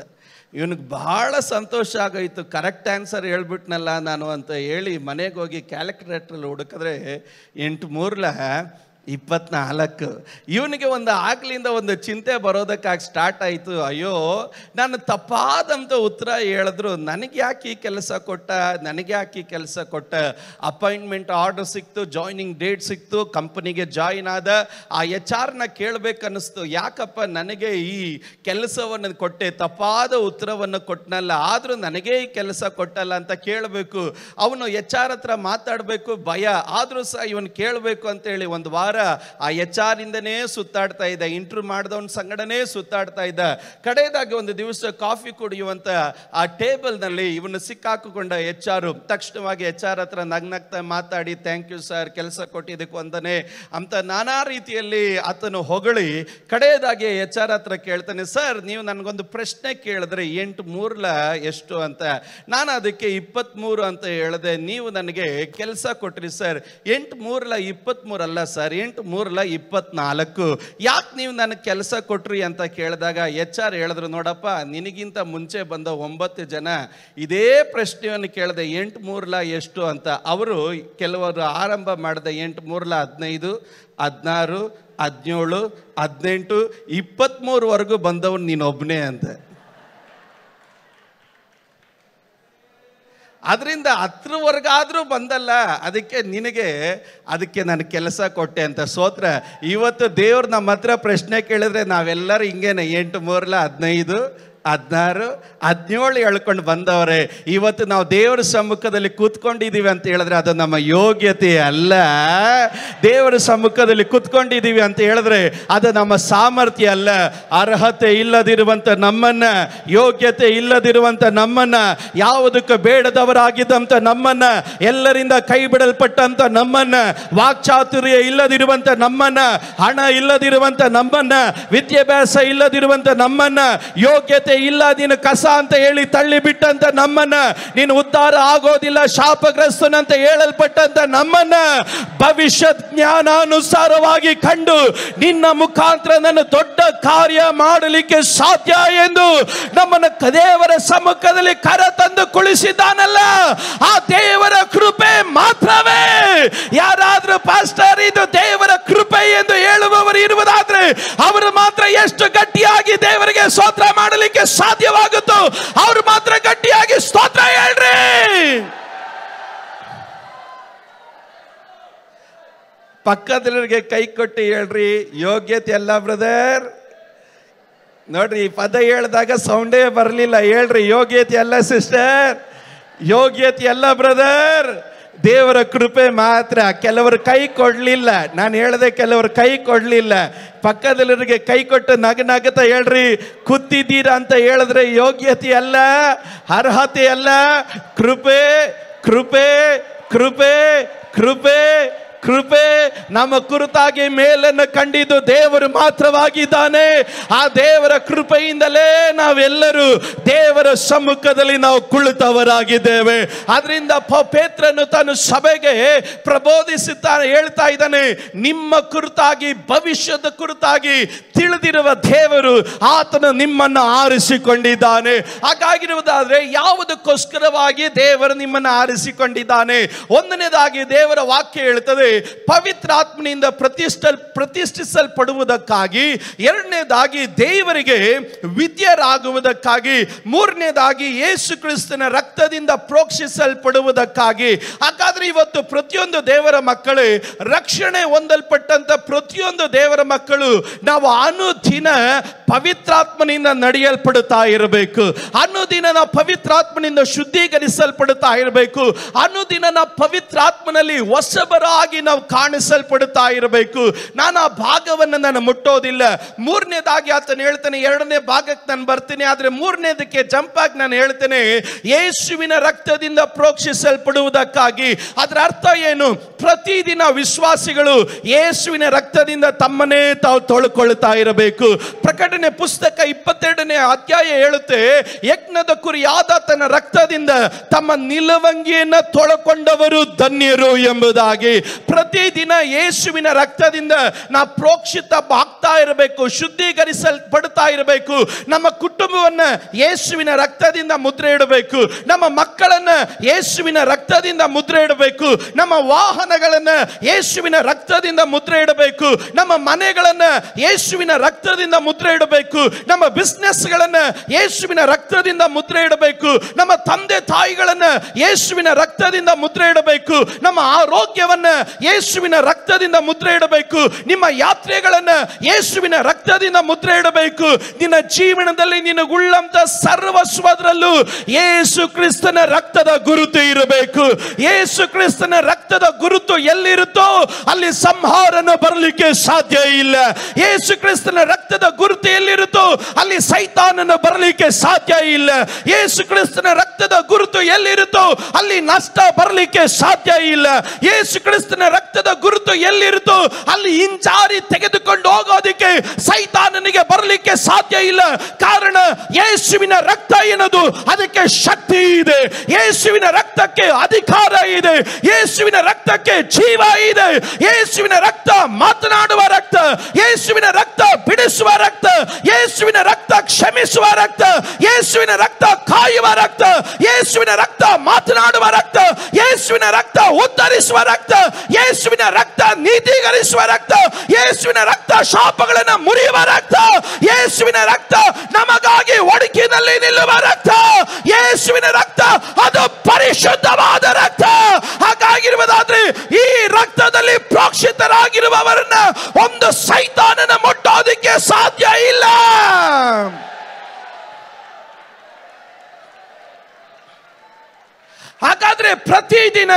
ಇವನಿಗೆ ಬಹಳ ಸಂತೋಷ ಆಗೋಯ್ತು. ಕರೆಕ್ಟ್ ಆನ್ಸರ್ ಹೇಳ್ಬಿಟ್ನಲ್ಲ ನಾನು ಅಂತ ಹೇಳಿ ಮನೆಗೆ ಹೋಗಿ ಕ್ಯಾಲ್ಕುಲೇಟ್ರಲ್ಲಿ ಹುಡುಕಿದ್ರೆ 8 3 24. ಇವನಿಗೆ ಒಂದು ಆಗ್ಲಿಂದ ಒಂದು ಚಿಂತೆ ಬರೋದಕ್ಕಾಗಿ ಸ್ಟಾರ್ಟ್ ಆಯಿತು. ಅಯ್ಯೋ, ನಾನು ತಪ್ಪಾದಂಥ ಉತ್ತರ ಹೇಳಿದ್ರು, ನನಗೆ ಯಾಕೆ ಈ ಕೆಲಸ ಕೊಟ್ಟ, ನನಗೆ ಯಾಕೆ ಈ ಕೆಲಸ ಕೊಟ್ಟ. ಅಪಾಯಿಂಟ್ಮೆಂಟ್ ಆರ್ಡರ್ ಸಿಕ್ತು, ಜಾಯ್ನಿಂಗ್ ಡೇಟ್ ಸಿಕ್ತು, ಕಂಪನಿಗೆ ಜಾಯಿನ್ ಆದ. ಆ HR ಕೇಳಬೇಕನ್ನಿಸ್ತು, ಯಾಕಪ್ಪ ನನಗೆ ಈ ಕೆಲಸವನ್ನು ಕೊಟ್ಟೆ, ತಪ್ಪಾದ ಉತ್ತರವನ್ನು ಕೊಟ್ಟನಲ್ಲ, ಆದರೂ ನನಗೆ ಈ ಕೆಲಸ ಕೊಟ್ಟಲ್ಲ ಅಂತ ಕೇಳಬೇಕು. ಅವನು HR ಹತ್ರ ಮಾತಾಡಬೇಕು ಭಯ, ಆದರೂ ಸಹ ಇವನು ಕೇಳಬೇಕು ಅಂತೇಳಿ ಒಂದು ವಾರ ಆ HR ಇಂದನೇ ಸುತ್ತಾಡ್ತಾ ಇದ್ದ, ಇಂಟರ್ವ್ಯೂ ಮಾಡಿದವನ ಸಂಗಡನೇ ಸುತ್ತಾಡ್ತಾ ಇದ್ದ. ಕಡೆಯದಾಗಿ ಒಂದು ದಿವಸ ಕಾಫಿ ಕುಡಿಯುವಂತ ಆ ಟೇಬಲ್ ನಲ್ಲಿ ಇವನು ಸಿಕ್ಕಾಕಿಕೊಂಡ HR. ತಕ್ಷಣವಾಗಿ HR ಹತ್ರ ನಗ್ನಗ್ತಾ ಮಾತಾಡಿ, ಥ್ಯಾಂಕ್ ಯು ಸರ್, ಕೆಲಸ ಕೊಟ್ಟಿದ್ದಕ್ಕೆ ವಂದನೆ ಅಂತ ನಾನಾ ರೀತಿಯಲ್ಲಿ ಆತನು ಹೊಗಳಿ ಕಡೆಯದಾಗಿ HR ಹತ್ರ ಕೇಳ್ತಾನೆ, ಸರ್ ನೀವು ನನಗೊಂದು ಪ್ರಶ್ನೆ ಕೇಳಿದ್ರೆ 8 3 ಎಷ್ಟು ಅಂತ. ನಾನು ಅದಕ್ಕೆ 23 ಅಂತ ಹೇಳಿದೆ, ನೀವು ನನಗೆ ಕೆಲಸ ಕೊಟ್ರಿ ಸರ್. 8 3 23 ಅಲ್ಲ ಸರ್, 8 3 24. ಯಾಕೆ ನೀವು ನನಗೆ ಕೆಲಸ ಕೊಟ್ರಿ ಅಂತ ಕೇಳಿದಾಗ HR ಹೇಳಿದ್ರು, ನೋಡಪ್ಪ ನಿನಗಿಂತ ಮುಂಚೆ ಬಂದ 9 ಜನ ಇದೇ ಪ್ರಶ್ನೆಯನ್ನು ಕೇಳಿದೆ, 8 3 ಎಷ್ಟು ಅಂತ. ಅವರು ಕೆಲವರು ಆರಂಭ ಮಾಡಿದ 8 3 15, 16, 17, 18, 23ವರೆಗೂ ಬಂದವನು ನೀನೊಬ್ಬನೇ ಅಂತ. ಅದರಿಂದ 10ರವರೆಗಾದರೂ ಬಂದಲ್ಲ, ಅದಕ್ಕೆ ನಾನು ಕೆಲಸ ಕೊಟ್ಟೆ ಅಂತ. ಸ್ತೋತ್ರ. ಇವತ್ತು ದೇವ್ರು ನಮ್ಮ ಹತ್ರ ಪ್ರಶ್ನೆ ಕೇಳಿದ್ರೆ ನಾವೆಲ್ಲರೂ ಹಿಂಗೇನೆ 8 3 15, 16, 17 ಹೇಳ್ಕೊಂಡು ಬಂದವರೇ. ಇವತ್ತು ನಾವು ದೇವರ ಸಮ್ಮುಖದಲ್ಲಿ ಕೂತ್ಕೊಂಡಿದ್ದೀವಿ ಅಂತ ಹೇಳಿದ್ರೆ ಅದು ನಮ್ಮ ಯೋಗ್ಯತೆ ಅಲ್ಲ. ದೇವರ ಸಮ್ಮುಖದಲ್ಲಿ ಕೂತ್ಕೊಂಡಿದ್ದೀವಿ ಅಂತ ಹೇಳಿದ್ರೆ ಅದು ನಮ್ಮ ಸಾಮರ್ಥ್ಯ ಅಲ್ಲ. ಅರ್ಹತೆ ಇಲ್ಲದಿರುವಂಥ ನಮ್ಮನ್ನ, ಯೋಗ್ಯತೆ ಇಲ್ಲದಿರುವಂಥ ನಮ್ಮನ್ನ, ಯಾವುದಕ್ಕೆ ಬೇಡದವರಾಗಿದ್ದಂಥ ನಮ್ಮನ್ನ, ಎಲ್ಲರಿಂದ ಕೈ ಬಿಡಲ್ಪಟ್ಟಂಥ ನಮ್ಮನ್ನ, ವಾಕ್ಚಾತುರ್ಯ ಇಲ್ಲದಿರುವಂಥ ನಮ್ಮನ್ನ, ಹಣ ಇಲ್ಲದಿರುವಂಥ ನಮ್ಮನ್ನ, ವಿದ್ಯಾಭ್ಯಾಸ ಇಲ್ಲದಿರುವಂಥ ನಮ್ಮನ್ನ, ಯೋಗ್ಯತೆ ಇಲ್ಲ, ನೀನು ಕಸ ಅಂತ ಹೇಳಿ ತಳ್ಳಿ ಬಿಟ್ಟಂತ ನಮ್ಮನ್ನ, ನೀನು ಉದ್ಧಾರ ಆಗೋದಿಲ್ಲ, ಶಾಪಗ್ರಸ್ತನಂತ ಹೇಳಲ್ಪಟ್ಟಂತ ನಮ್ಮನ್ನ ಭವಿಷ್ಯತ್ ಜ್ಞಾನಾನುಸಾರವಾಗಿ ಕಂಡು ನಿನ್ನ ಮುಖಾಂತರ ನನ್ನ ದೊಡ್ಡ ಕಾರ್ಯ ಮಾಡಲಿಕ್ಕೆ ಸಾಧ್ಯ ಎಂದು ನಮ್ಮನ್ನ ದೇವರ ಸಮ್ಮುಖದಲ್ಲಿ ಕರ ತಂದು ಕುಳಿಸಿದ್ದಾನಲ್ಲ, ಆ ದೇವರ ಕೃಪೆ ಮಾತ್ರವೇ. ಯಾರಾದ್ರೂ ಪಾಸ್ಟರ್ ಇದು ದೇವರ ಕೃಪೆ ಎಂದು ಹೇಳುವವರು ಇರುವುದಾದ್ರೆ ಅವರು ಮಾತ್ರ ಎಷ್ಟು ಗಟ್ಟಿಯಾಗಿ ದೇವರಿಗೆ ಸ್ತೋತ್ರ ಮಾಡಲಿಕ್ಕೆ ಸಾಧ್ಯವಾಗುತ್ತೋ ಅವರು ಮಾತ್ರ ಗಟ್ಟಿಯಾಗಿ ಸ್ತೋತ್ರ ಹೇಳ್ರಿ. ಪಕ್ಕದವರಿಗೆ ಕೈ ಕೊಟ್ಟು ಹೇಳ್ರಿ, ಯೋಗ್ಯತೆ ಅಲ್ಲ ಬ್ರದರ್. ನೋಡ್ರಿ, ಈ ಪದ ಹೇಳಿದಾಗ ಸೌಂಡೇ ಬರಲಿಲ್ಲ. ಹೇಳ್ರಿ, ಯೋಗ್ಯತೆ ಅಲ್ಲ ಸಿಸ್ಟರ್, ಯೋಗ್ಯತೆ ಅಲ್ಲ ಬ್ರದರ್, ದೇವರ ಕೃಪೆ ಮಾತ್ರ. ಕೆಲವರು ಕೈ ಕೊಡ್ಲಿಲ್ಲ, ನಾನು ಹೇಳಿದೆ ಕೆಲವರು ಕೈ ಕೊಡ್ಲಿಲ್ಲ. ಪಕ್ಕದಲ್ಲರಿಗೆ ಕೈ ಕೊಟ್ಟು ನಗನಗತ ಹೇಳ್ರಿ, ಕೂತಿದ್ದೀರಾ ಅಂತ ಹೇಳಿದ್ರೆ ಯೋಗ್ಯತೆ ಅಲ್ಲ, ಅರ್ಹತೆ ಅಲ್ಲ, ಕೃಪೆ ಕೃಪೆ ಕೃಪೆ ಕೃಪೆ ಕೃಪೆ. ನಮ್ಮ ಕುರಿತಾಗಿ ಮೇಲನ್ನು ಕಂಡಿದ್ದು ದೇವರು ಮಾತ್ರವಾಗಿದ್ದಾನೆ. ಆ ದೇವರ ಕೃಪೆಯಿಂದಲೇ ನಾವೆಲ್ಲರೂ ದೇವರ ಸಮ್ಮುಖದಲ್ಲಿ ನಾವು ಕುಳಿತವರಾಗಿದ್ದೇವೆ. ಅದರಿಂದ ಪೇತ್ರನು ತನ್ನ ಸಭೆಗೆ ಪ್ರಬೋಧಿಸುತ್ತಾನೆ, ಹೇಳ್ತಾ ಇದ್ದಾನೆ, ನಿಮ್ಮ ಕುರಿತಾಗಿ, ಭವಿಷ್ಯದ ಕುರಿತಾಗಿ ತಿಳಿದಿರುವ ದೇವರು ಆತನು ನಿಮ್ಮನ್ನು ಆರಿಸಿಕೊಂಡಿದ್ದಾನೆ. ಹಾಗಾಗಿರುವುದಾದ್ರೆ ಯಾವುದಕ್ಕೋಸ್ಕರವಾಗಿ ದೇವರು ನಿಮ್ಮನ್ನು ಆರಿಸಿಕೊಂಡಿದ್ದಾನೆ? ಒಂದನೇದಾಗಿ ದೇವರ ವಾಕ್ಯ ಹೇಳ್ತದೆ, ಪವಿತ್ರಾತ್ಮನಿಂದ ಪ್ರತಿಷ್ಠಿಸಲ್ಪಡುವುದಕ್ಕಾಗಿ. ಎರಡನೇದಾಗಿ ದೇವರಿಗೆ ವಿದ್ಯರಾಗುವುದಕ್ಕಾಗಿ. ಮೂರನೇದಾಗಿ ಯೇಸು ಕ್ರಿಸ್ತನ ರಕ್ತದಿಂದ ಪ್ರೋಕ್ಷಿಸಲ್ಪಡುವುದಕ್ಕಾಗಿ. ಹಾಗಾದ್ರೆ ಇವತ್ತು ಪ್ರತಿಯೊಂದು ದೇವರ ಮಕ್ಕಳೇ, ರಕ್ಷಣೆ ಹೊಂದಲ್ಪಟ್ಟಂತ ಪ್ರತಿಯೊಂದು ದೇವರ ಮಕ್ಕಳು ನಾವು ಅನುದಿನ ಪವಿತ್ರಾತ್ಮನಿಂದ ನಡೆಯಲ್ಪಡುತ್ತಾ ಇರಬೇಕು. ಅನುದಿನ ನಾವು ಪವಿತ್ರಾತ್ಮನಿಂದ ಶುದ್ಧೀಕರಿಸಲ್ಪಡುತ್ತಾ ಇರಬೇಕು. ಅನುದಿನ ನಾವು ಪವಿತ್ರಾತ್ಮನಲ್ಲಿ ಹೊಸಬರಾಗಿ ನಾವು ಕಾಣಿಸಲ್ಪಡುತ್ತಾ ಇರಬೇಕು. ನಾನು ಆ ಭಾಗವನ್ನು ನಾನು ಮುಟ್ಟೋದಿಲ್ಲ. ಮೂರನೇದಾಗಿ ಆತನು ಹೇಳ್ತಾನೆ, ಎರಡನೇ ಭಾಗಕ್ಕೆ ನಾನು ಬರ್ತೀನಿ, ಆದ್ರೆ ಮೂರನೇದಕ್ಕೆ ಜಂಪ್ ಆಗಿ ನಾನು ಹೇಳ್ತೇನೆ, ಯೇಸುವಿನ ರಕ್ತದಿಂದ ಪ್ರೋಕ್ಷಿಸಲ್ಪಡುವುದಕ್ಕಾಗಿ. ಅದರ ಅರ್ಥ ಏನು? ಪ್ರತಿದಿನ ವಿಶ್ವಾಸಿಗಳು ಯೇಸುವಿನ ರಕ್ತದಿಂದ ತಮ್ಮನ್ನೇ ತಾವು ತೊಳ್ಕೊಳ್ತಾ ಇರಬೇಕು. ಪ್ರಕಟಣೆ ಪುಸ್ತಕ 22ನೇ ಅಧ್ಯಾಯ ಹೇಳುತ್ತೆ, ಯಜ್ಞದ ಕುರಿಯಾದ ತನ್ನ ರಕ್ತದಿಂದ ತಮ್ಮ ನಿಲುವಂಗಿಯನ್ನ ತೊಳಕೊಂಡವರು ಧನ್ಯರು ಎಂಬುದಾಗಿ. ಪ್ರತಿದಿನ ಯೇಸುವಿನ ರಕ್ತದಿಂದ ನಾವು ಪ್ರೋಕ್ಷಿತ ಆಗ್ತಾ ಇರಬೇಕು, ಶುದ್ಧೀಕರಿಸಲ್ಪಡ್ತಾ ಇರಬೇಕು. ನಮ್ಮ ಕುಟುಂಬವನ್ನ ಯೇಸುವಿನ ರಕ್ತದಿಂದ ಮುದ್ರೆ ಇಡಬೇಕು. ನಮ್ಮ ಮಕ್ಕಳನ್ನ ಯೇಸುವಿನ ರಕ್ತದಿಂದ ಮುದ್ರೆ ಇಡಬೇಕು. ನಮ್ಮ ವಾಹನಗಳನ್ನ ಯೇಸುವಿನ ರಕ್ತದಿಂದ ಮುದ್ರೆ ಇಡಬೇಕು. ನಮ್ಮ ಮನೆಗಳನ್ನ ಯೇಸುವಿನ ರಕ್ತದಿಂದ ಮುದ್ರೆ ಇಡಬೇಕು. ನಮ್ಮ ಬಿಸ್ನೆಸ್ ಗಳನ್ನ ಯೇಸುವಿನ ರಕ್ತದಿಂದ ಮುದ್ರೆ ಇಡಬೇಕು. ನಮ್ಮ ತಂದೆ ತಾಯಿಗಳನ್ನ ಯೇಸುವಿನ ರಕ್ತದಿಂದ ಮುದ್ರೆ ಇಡಬೇಕು. ನಮ್ಮ ಆರೋಗ್ಯವನ್ನ ಯೇಸುವಿನ ರಕ್ತದಿಂದ ಮುದ್ರೆ ಇಡಬೇಕು. ನಿಮ್ಮ ಯಾತ್ರೆಗಳನ್ನ ಯೇಸುವಿನ ರಕ್ತದಿಂದ ಮುದ್ರೆ ಇಡಬೇಕು. ನಿನ್ನ ಜೀವನದಲ್ಲಿ ನಿನಗುಳ್ಳಂತ ಸರ್ವಸ್ವದರಲ್ಲೂ ಯೇಸು ಕ್ರಿಸ್ತನ ರಕ್ತದ ಗುರುತು ಇರಬೇಕು. ಯೇಸು ಕ್ರಿಸ್ತನ ರಕ್ತದ ಗುರುತು ಎಲ್ಲಿರುತ್ತೋ ಅಲ್ಲಿ ಸಂಹಾರನ ಬರಲಿಕ್ಕೆ ಸಾಧ್ಯ ಇಲ್ಲ. ಯೇಸು ಕ್ರಿಸ್ತನ ರಕ್ತದ ಗುರುತು ಎಲ್ಲಿರುತ್ತೋ ಅಲ್ಲಿ ಸೈತಾನನ ಬರಲಿಕ್ಕೆ ಸಾಧ್ಯ ಇಲ್ಲ. ಯೇಸು ಕ್ರಿಸ್ತನ ರಕ್ತದ ಗುರುತು ಎಲ್ಲಿರುತ್ತೋ ಅಲ್ಲಿ ನಷ್ಟ ಬರಲಿಕ್ಕೆ ಸಾಧ್ಯ ಇಲ್ಲ. ಯೇಸು ಕ್ರಿಸ್ತನ ರಕ್ತದ ಗುರುತು ಎಲ್ಲಿರುತ್ತೋ ಅಲ್ಲಿ ಹಿಂಜಾರಿ ತೆಗೆದುಕೊಂಡು ಹೋಗೋದಕ್ಕೆ ಸೈತಾನನಿಗೆ ಬರಲಿಕ್ಕೆ ಸಾಧ್ಯ ಇಲ್ಲ. ಕಾರಣ ಯೇಸುವಿನ ರಕ್ತ ಏನದು, ಅದಕ್ಕೆ ಶಕ್ತಿ ಇದೆ. ಯೇಸುವಿನ ರಕ್ತಕ್ಕೆ ಅಧಿಕಾರ ಇದೆ. ಯೇಸುವಿನ ರಕ್ತಕ್ಕೆ ಜೀವ ಇದೆ. ಯೇಸುವಿನ ರಕ್ತ ಮಾತನಾಡುವ ರಕ್ತ, ಯೇಸುವಿನ ರಕ್ತ ಬಿಡಿಸುವ ರಕ್ತ, ಯೇಸುವಿನ ರಕ್ತ ಕ್ಷಮಿಸುವ ರಕ್ತ, ಯೇಸುವಿನ ರಕ್ತ ಕಾಯುವ ರಕ್ತ, ಯೇಸುವಿನ ರಕ್ತ ಮಾತನಾಡುವ ರಕ್ತ, ಯೇಸುವಿನ ರಕ್ತ ಉದ್ಧರಿಸುವ ರಕ್ತ, ಯೇಸುವಿನ ರಕ್ತ ನೀತೀಕರಿಸುವ ರಕ್ತ, ಯೇಸುವಿನ ರಕ್ತ ಶಾಪಗಳನ್ನು ಮುರಿಯುವ ರಕ್ತ, ಯೇಸುವಿನ ರಕ್ತ ನಮಗಾಗಿ ಒಡಕಿನಲ್ಲಿ ನಿಲ್ಲುವ ರಕ್ತ, ಯೇಸುವಿನ ರಕ್ತ ಅದು ಪರಿಶುದ್ಧವಾದ ರಕ್ತ. ಹಾಗಾಗಿರುವುದಾದ್ರೆ ಈ ರಕ್ತದಲ್ಲಿ ಪ್ರೋಕ್ಷಿತರಾಗಿರುವವರನ್ನ ಒಂದು ಸೈತಾನನ ಮುಟ್ಟೋದಕ್ಕೆ ಸಾಧ್ಯ ಇಲ್ಲ. ಹಾಗಾದ್ರೆ ಪ್ರತಿದಿನ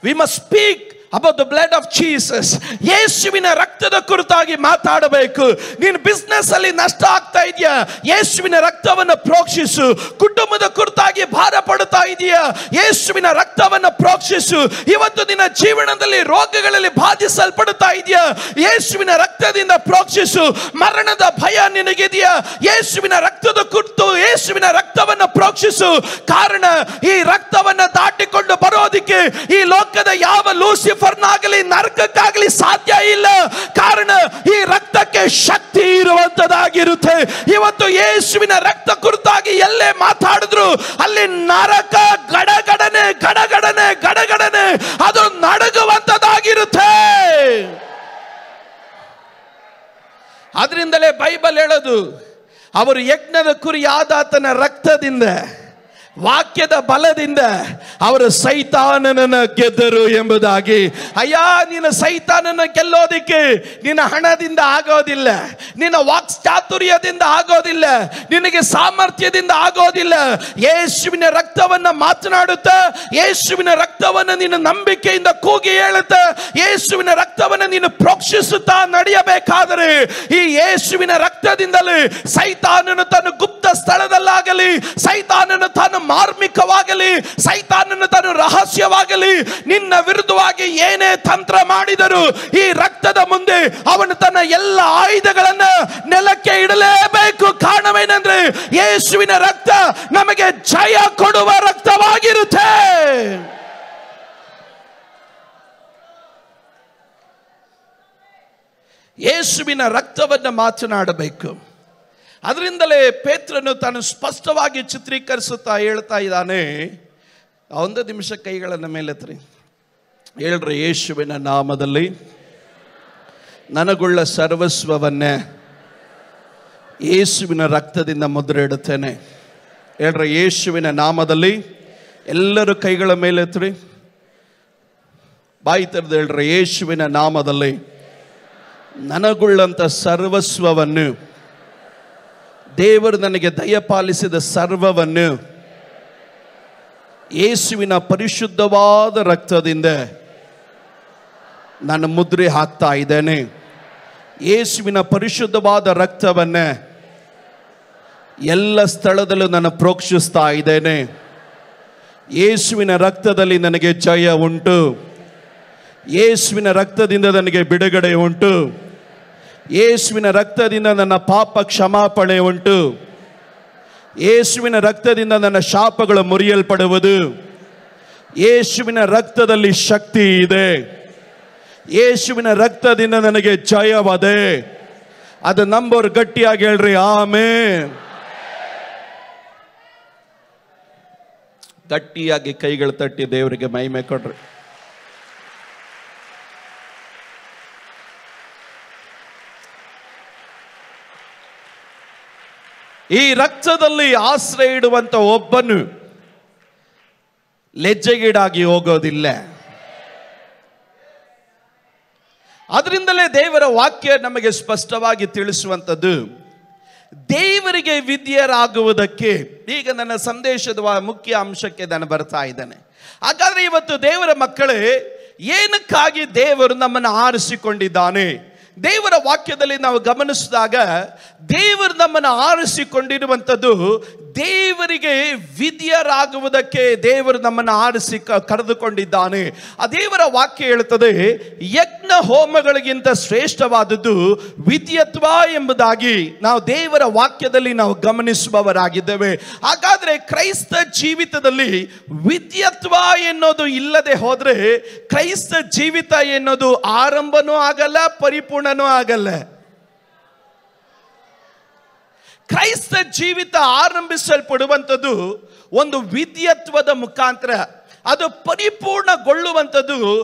we must speak about the blood of Jesus. ಯೇಸುವಿನ ರಕ್ತದ ಕುರಿತಾಗಿ ಮಾತಾಡಬೇಕು. ನೀನು ಬಿಸ್ನೆಸ್ ಅಲ್ಲಿ ನಷ್ಟ ಆಗ್ತಾ ಇದೆಯಾ, ಯೇಸುವಿನ ರಕ್ತವನ್ನು ಪ್ರೋಕ್ಷಿಸು. ಕುಟುಂಬದ ಕುರಿತಾಗಿ ಭಾರ ಪಡುತ್ತಾ ಇದೆಯಾ, ಯೇಸುವಿನ ರಕ್ತವನ್ನು ಪ್ರೋಕ್ಷಿಸು. ಇವತ್ತು ನಿನ್ನ ಜೀವನದಲ್ಲಿ ರೋಗಗಳಲ್ಲಿ ಬಾಧಿಸಲ್ಪಡುತ್ತಾ ಇದೆಯಾ, ಯೇಸುವಿನ ರಕ್ತದಿಂದ ಪ್ರೋಕ್ಷಿಸು. ಮರಣದ ಭಯ ನಿನಗಿದೆಯಾ, ಯೇಸುವಿನ ರಕ್ತದ ಕುರಿತು ಯೇಸುವಿನ ರಕ್ತವನ್ನು ಪ್ರೋಕ್ಷಿಸು. ಕಾರಣ ಈ ರಕ್ತವನ್ನು ದಾಟಿಕೊಂಡು ಬರೋದಕ್ಕೆ ಈ ಲೋಕದ ಯಾವ ಲೂಸಿಫರ್ನಾಗಲಿ ನರಕಕ್ಕಾಗಲಿ ಸಾಧ್ಯ ಇಲ್ಲ. ಕಾರಣ ಈ ರಕ್ತಕ್ಕೆ ಶಕ್ತಿ ಇರುವಂತದಾಗಿರುತ್ತೆ. ಇವತ್ತು ಯೇಸುವಿನ ರಕ್ತ ಕುರಿತಾಗಿ ಎಲ್ಲೇ ಮಾತಾಡಿದ್ರು ಅಲ್ಲಿ ನರಕ ಗಡಗಡನೆ ಗಡಗಡನೆ ಗಡಗಡನೆ ಅದು ನಡಗುವಂತದಾಗಿರುತ್ತೆ. ಅದರಿಂದಲೇ ಬೈಬಲ್ ಹೇಳೋದು, ಅವರು ಯಜ್ಞದ ಕುರಿಯಾದಾತನ ರಕ್ತದಿಂದ ವಾಕ್ಯದ ಬಲದಿಂದ ಅವರು ಸೈತಾನನನ್ನು ಗೆದ್ದರು ಎಂಬುದಾಗಿ. ಅಯ್ಯ, ನೀನು ಸೈತಾನನ ಗೆಲ್ಲೋದಿಕ್ಕೆ ನಿನ್ನ ಹಣದಿಂದ ಆಗೋದಿಲ್ಲ, ನಿನ್ನ ವಾಕ್ಚಾತುರ್ಯದಿಂದ ಆಗೋದಿಲ್ಲ, ನಿನಗೆ ಸಾಮರ್ಥ್ಯದಿಂದ ಆಗೋದಿಲ್ಲ. ಯೇಸುವಿನ ರಕ್ತವನ್ನು ಮಾತನಾಡುತ್ತಾ, ಯೇಸುವಿನ ರಕ್ತವನ್ನು ನೀನು ನಂಬಿಕೆಯಿಂದ ಕೂಗಿ ಹೇಳುತ್ತಾ, ಯೇಸುವಿನ ರಕ್ತವನ್ನು ನೀನು ಪ್ರೋಕ್ಷಿಸುತ್ತಾ ನಡೆಯಬೇಕಾದರೆ ಈ ಯೇಸುವಿನ ರಕ್ತದಿಂದಲೇ ಸೈತಾನನು ತನ್ನ ಗುಪ್ತ ಸ್ಥಳದಲ್ಲಾಗಲಿ, ಸೈತಾನನು ತನ್ನ ಮಾರ್ಮಿಕವಾಗಲಿ, ಸೈತಾನನು ತನ್ನ ರಹಸ್ಯವಾಗಲಿ ನಿನ್ನ ವಿರುದ್ಧವಾಗಿ ಏನೇ ತಂತ್ರ ಮಾಡಿದರು ಈ ರಕ್ತದ ಮುಂದೆ ಅವನು ತನ್ನ ಎಲ್ಲ ಆಯುಧಗಳನ್ನು ನೆಲಕ್ಕೆ ಇಡಲೇಬೇಕು. ಕಾರಣವೇನೆಂದ್ರೆ ಯೇಸುವಿನ ರಕ್ತ ನಮಗೆ ಜಯ ಕೊಡುವ ರಕ್ತವಾಗಿರುತ್ತೆ. ಯೇಸುವಿನ ರಕ್ತವನ್ನು ಮಾತನಾಡಬೇಕು. ಅದರಿಂದಲೇ ಪೇತ್ರನು ತಾನು ಸ್ಪಷ್ಟವಾಗಿ ಚಿತ್ರೀಕರಿಸುತ್ತಾ ಹೇಳ್ತಾ ಇದ್ದಾನೆ. ಒಂದು ನಿಮಿಷ ಕೈಗಳನ್ನು ಮೇಲೆತ್ರಿ, ಹೇಳ್ರಿ, ಯೇಸುವಿನ ನಾಮದಲ್ಲಿ ನನಗುಳ್ಳ ಸರ್ವಸ್ವವನ್ನೇ ಯೇಸುವಿನ ರಕ್ತದಿಂದ ಮುದ್ರೆ ಇಡುತ್ತೇನೆ. ಹೇಳ್ರಿ, ಯೇಸುವಿನ ನಾಮದಲ್ಲಿ. ಎಲ್ಲರೂ ಕೈಗಳ ಮೇಲೆತ್ರಿ, ಬಾಯಿ ತೆರೆದು ಹೇಳ್ರಿ, ಯೇಸುವಿನ ನಾಮದಲ್ಲಿ ನನಗುಳ್ಳಂತ ಸರ್ವಸ್ವವನ್ನು, ದೇವರು ನನಗೆ ದಯಪಾಲಿಸಿದ ಸರ್ವವನ್ನು ಯೇಸುವಿನ ಪರಿಶುದ್ಧವಾದ ರಕ್ತದಿಂದ ನಾನು ಮುದ್ರೆ ಹಾಕ್ತಾ ಇದ್ದೇನೆ. ಯೇಸುವಿನ ಪರಿಶುದ್ಧವಾದ ರಕ್ತವನ್ನು ಎಲ್ಲ ಸ್ಥಳದಲ್ಲೂ ನಾನು ಪ್ರೋಕ್ಷಿಸ್ತಾ ಇದ್ದೇನೆ. ಯೇಸುವಿನ ರಕ್ತದಲ್ಲಿ ನನಗೆ ಜಯ ಉಂಟು. ಯೇಸುವಿನ ರಕ್ತದಿಂದ ನನಗೆ ಬಿಡುಗಡೆ ಉಂಟು. ಯೇಸುವಿನ ರಕ್ತದಿಂದ ನನ್ನ ಪಾಪ ಕ್ಷಮಾಪಣೆ ಉಂಟು. ಯೇಸುವಿನ ರಕ್ತದಿಂದ ನನ್ನ ಶಾಪಗಳು ಮುರಿಯಲ್ಪಡುವುದು. ಯೇಸುವಿನ ರಕ್ತದಲ್ಲಿ ಶಕ್ತಿ ಇದೆ. ಯೇಸುವಿನ ರಕ್ತದಿಂದ ನನಗೆ ಜಯವದೆ. ಅದು ನಂಬೋರು ಗಟ್ಟಿಯಾಗಿ ಹೇಳ್ರಿ, ಆಮೆನ್. ಗಟ್ಟಿಯಾಗಿ ಕೈಗಳು ತಟ್ಟಿ ದೇವರಿಗೆ ಮಹಿಮೆ ಕೊಡ್ರಿ. ಈ ರಕ್ತದಲ್ಲಿ ಆಶ್ರಯ ಇಡುವಂತ ಒಬ್ಬನು ಲಜ್ಜೆಗೀಡಾಗಿ ಹೋಗೋದಿಲ್ಲ. ಅದರಿಂದಲೇ ದೇವರ ವಾಕ್ಯ ನಮಗೆ ಸ್ಪಷ್ಟವಾಗಿ ತಿಳಿಸುವಂಥದ್ದು, ದೇವರಿಗೆ ವಿಧೇಯರಾಗುವುದಕ್ಕೆ. ಈಗ ನನ್ನ ಸಂದೇಶದ ಮುಖ್ಯ ಅಂಶಕ್ಕೆ ನಾನು ಬರ್ತಾ ಇದ್ದೇನೆ. ಹಾಗಾದ್ರೆ ಇವತ್ತು ದೇವರ ಮಕ್ಕಳೇ, ಏನಕ್ಕಾಗಿ ದೇವರು ನಮ್ಮನ್ನು ಆರಿಸಿಕೊಂಡಿದ್ದಾನೆ? ದೇವರ ವಾಕ್ಯದಲ್ಲಿ ನಾವು ಗಮನಿಸಿದಾಗ ದೇವರು ನಮ್ಮನ್ನು ಆರಿಸಿಕೊಂಡಿರುವಂಥದ್ದು ದೇವರಿಗೆ ವಿಧಿಯರಾಗುವುದಕ್ಕೆ ದೇವರು ನಮ್ಮನ್ನು ಆರಿಸಿ ಕರೆದುಕೊಂಡಿದ್ದಾನೆ. ಆ ದೇವರ ವಾಕ್ಯ ಹೇಳುತ್ತದೆ, ಯಜ್ಞ ಹೋಮಗಳಿಗಿಂತ ಶ್ರೇಷ್ಠವಾದದ್ದು ವಿಧಿಯತ್ವ ಎಂಬುದಾಗಿ ನಾವು ದೇವರ ವಾಕ್ಯದಲ್ಲಿ ನಾವು ಗಮನಿಸುವವರಾಗಿದ್ದೇವೆ. ಹಾಗಾದ್ರೆ ಕ್ರೈಸ್ತ ಜೀವಿತದಲ್ಲಿ ವಿಧಿಯತ್ವ ಎನ್ನೋದು ಇಲ್ಲದೆ ಹೋದ್ರೆ ಕ್ರೈಸ್ತ ಜೀವಿತ ಎನ್ನೋದು ಆರಂಭನೂ ಆಗಲ್ಲ, ಪರಿಪೂರ್ಣನೂ ಆಗಲ್ಲ. ಕ್ರೈಸ್ತ ಜೀವಿತ ಆರಂಭಿಸಲ್ಪಡುವಂಥದ್ದು ಒಂದು ವಿಧಿಯತ್ವದ ಮುಖಾಂತರ, ಅದು ಪರಿಪೂರ್ಣಗೊಳ್ಳುವಂಥದ್ದು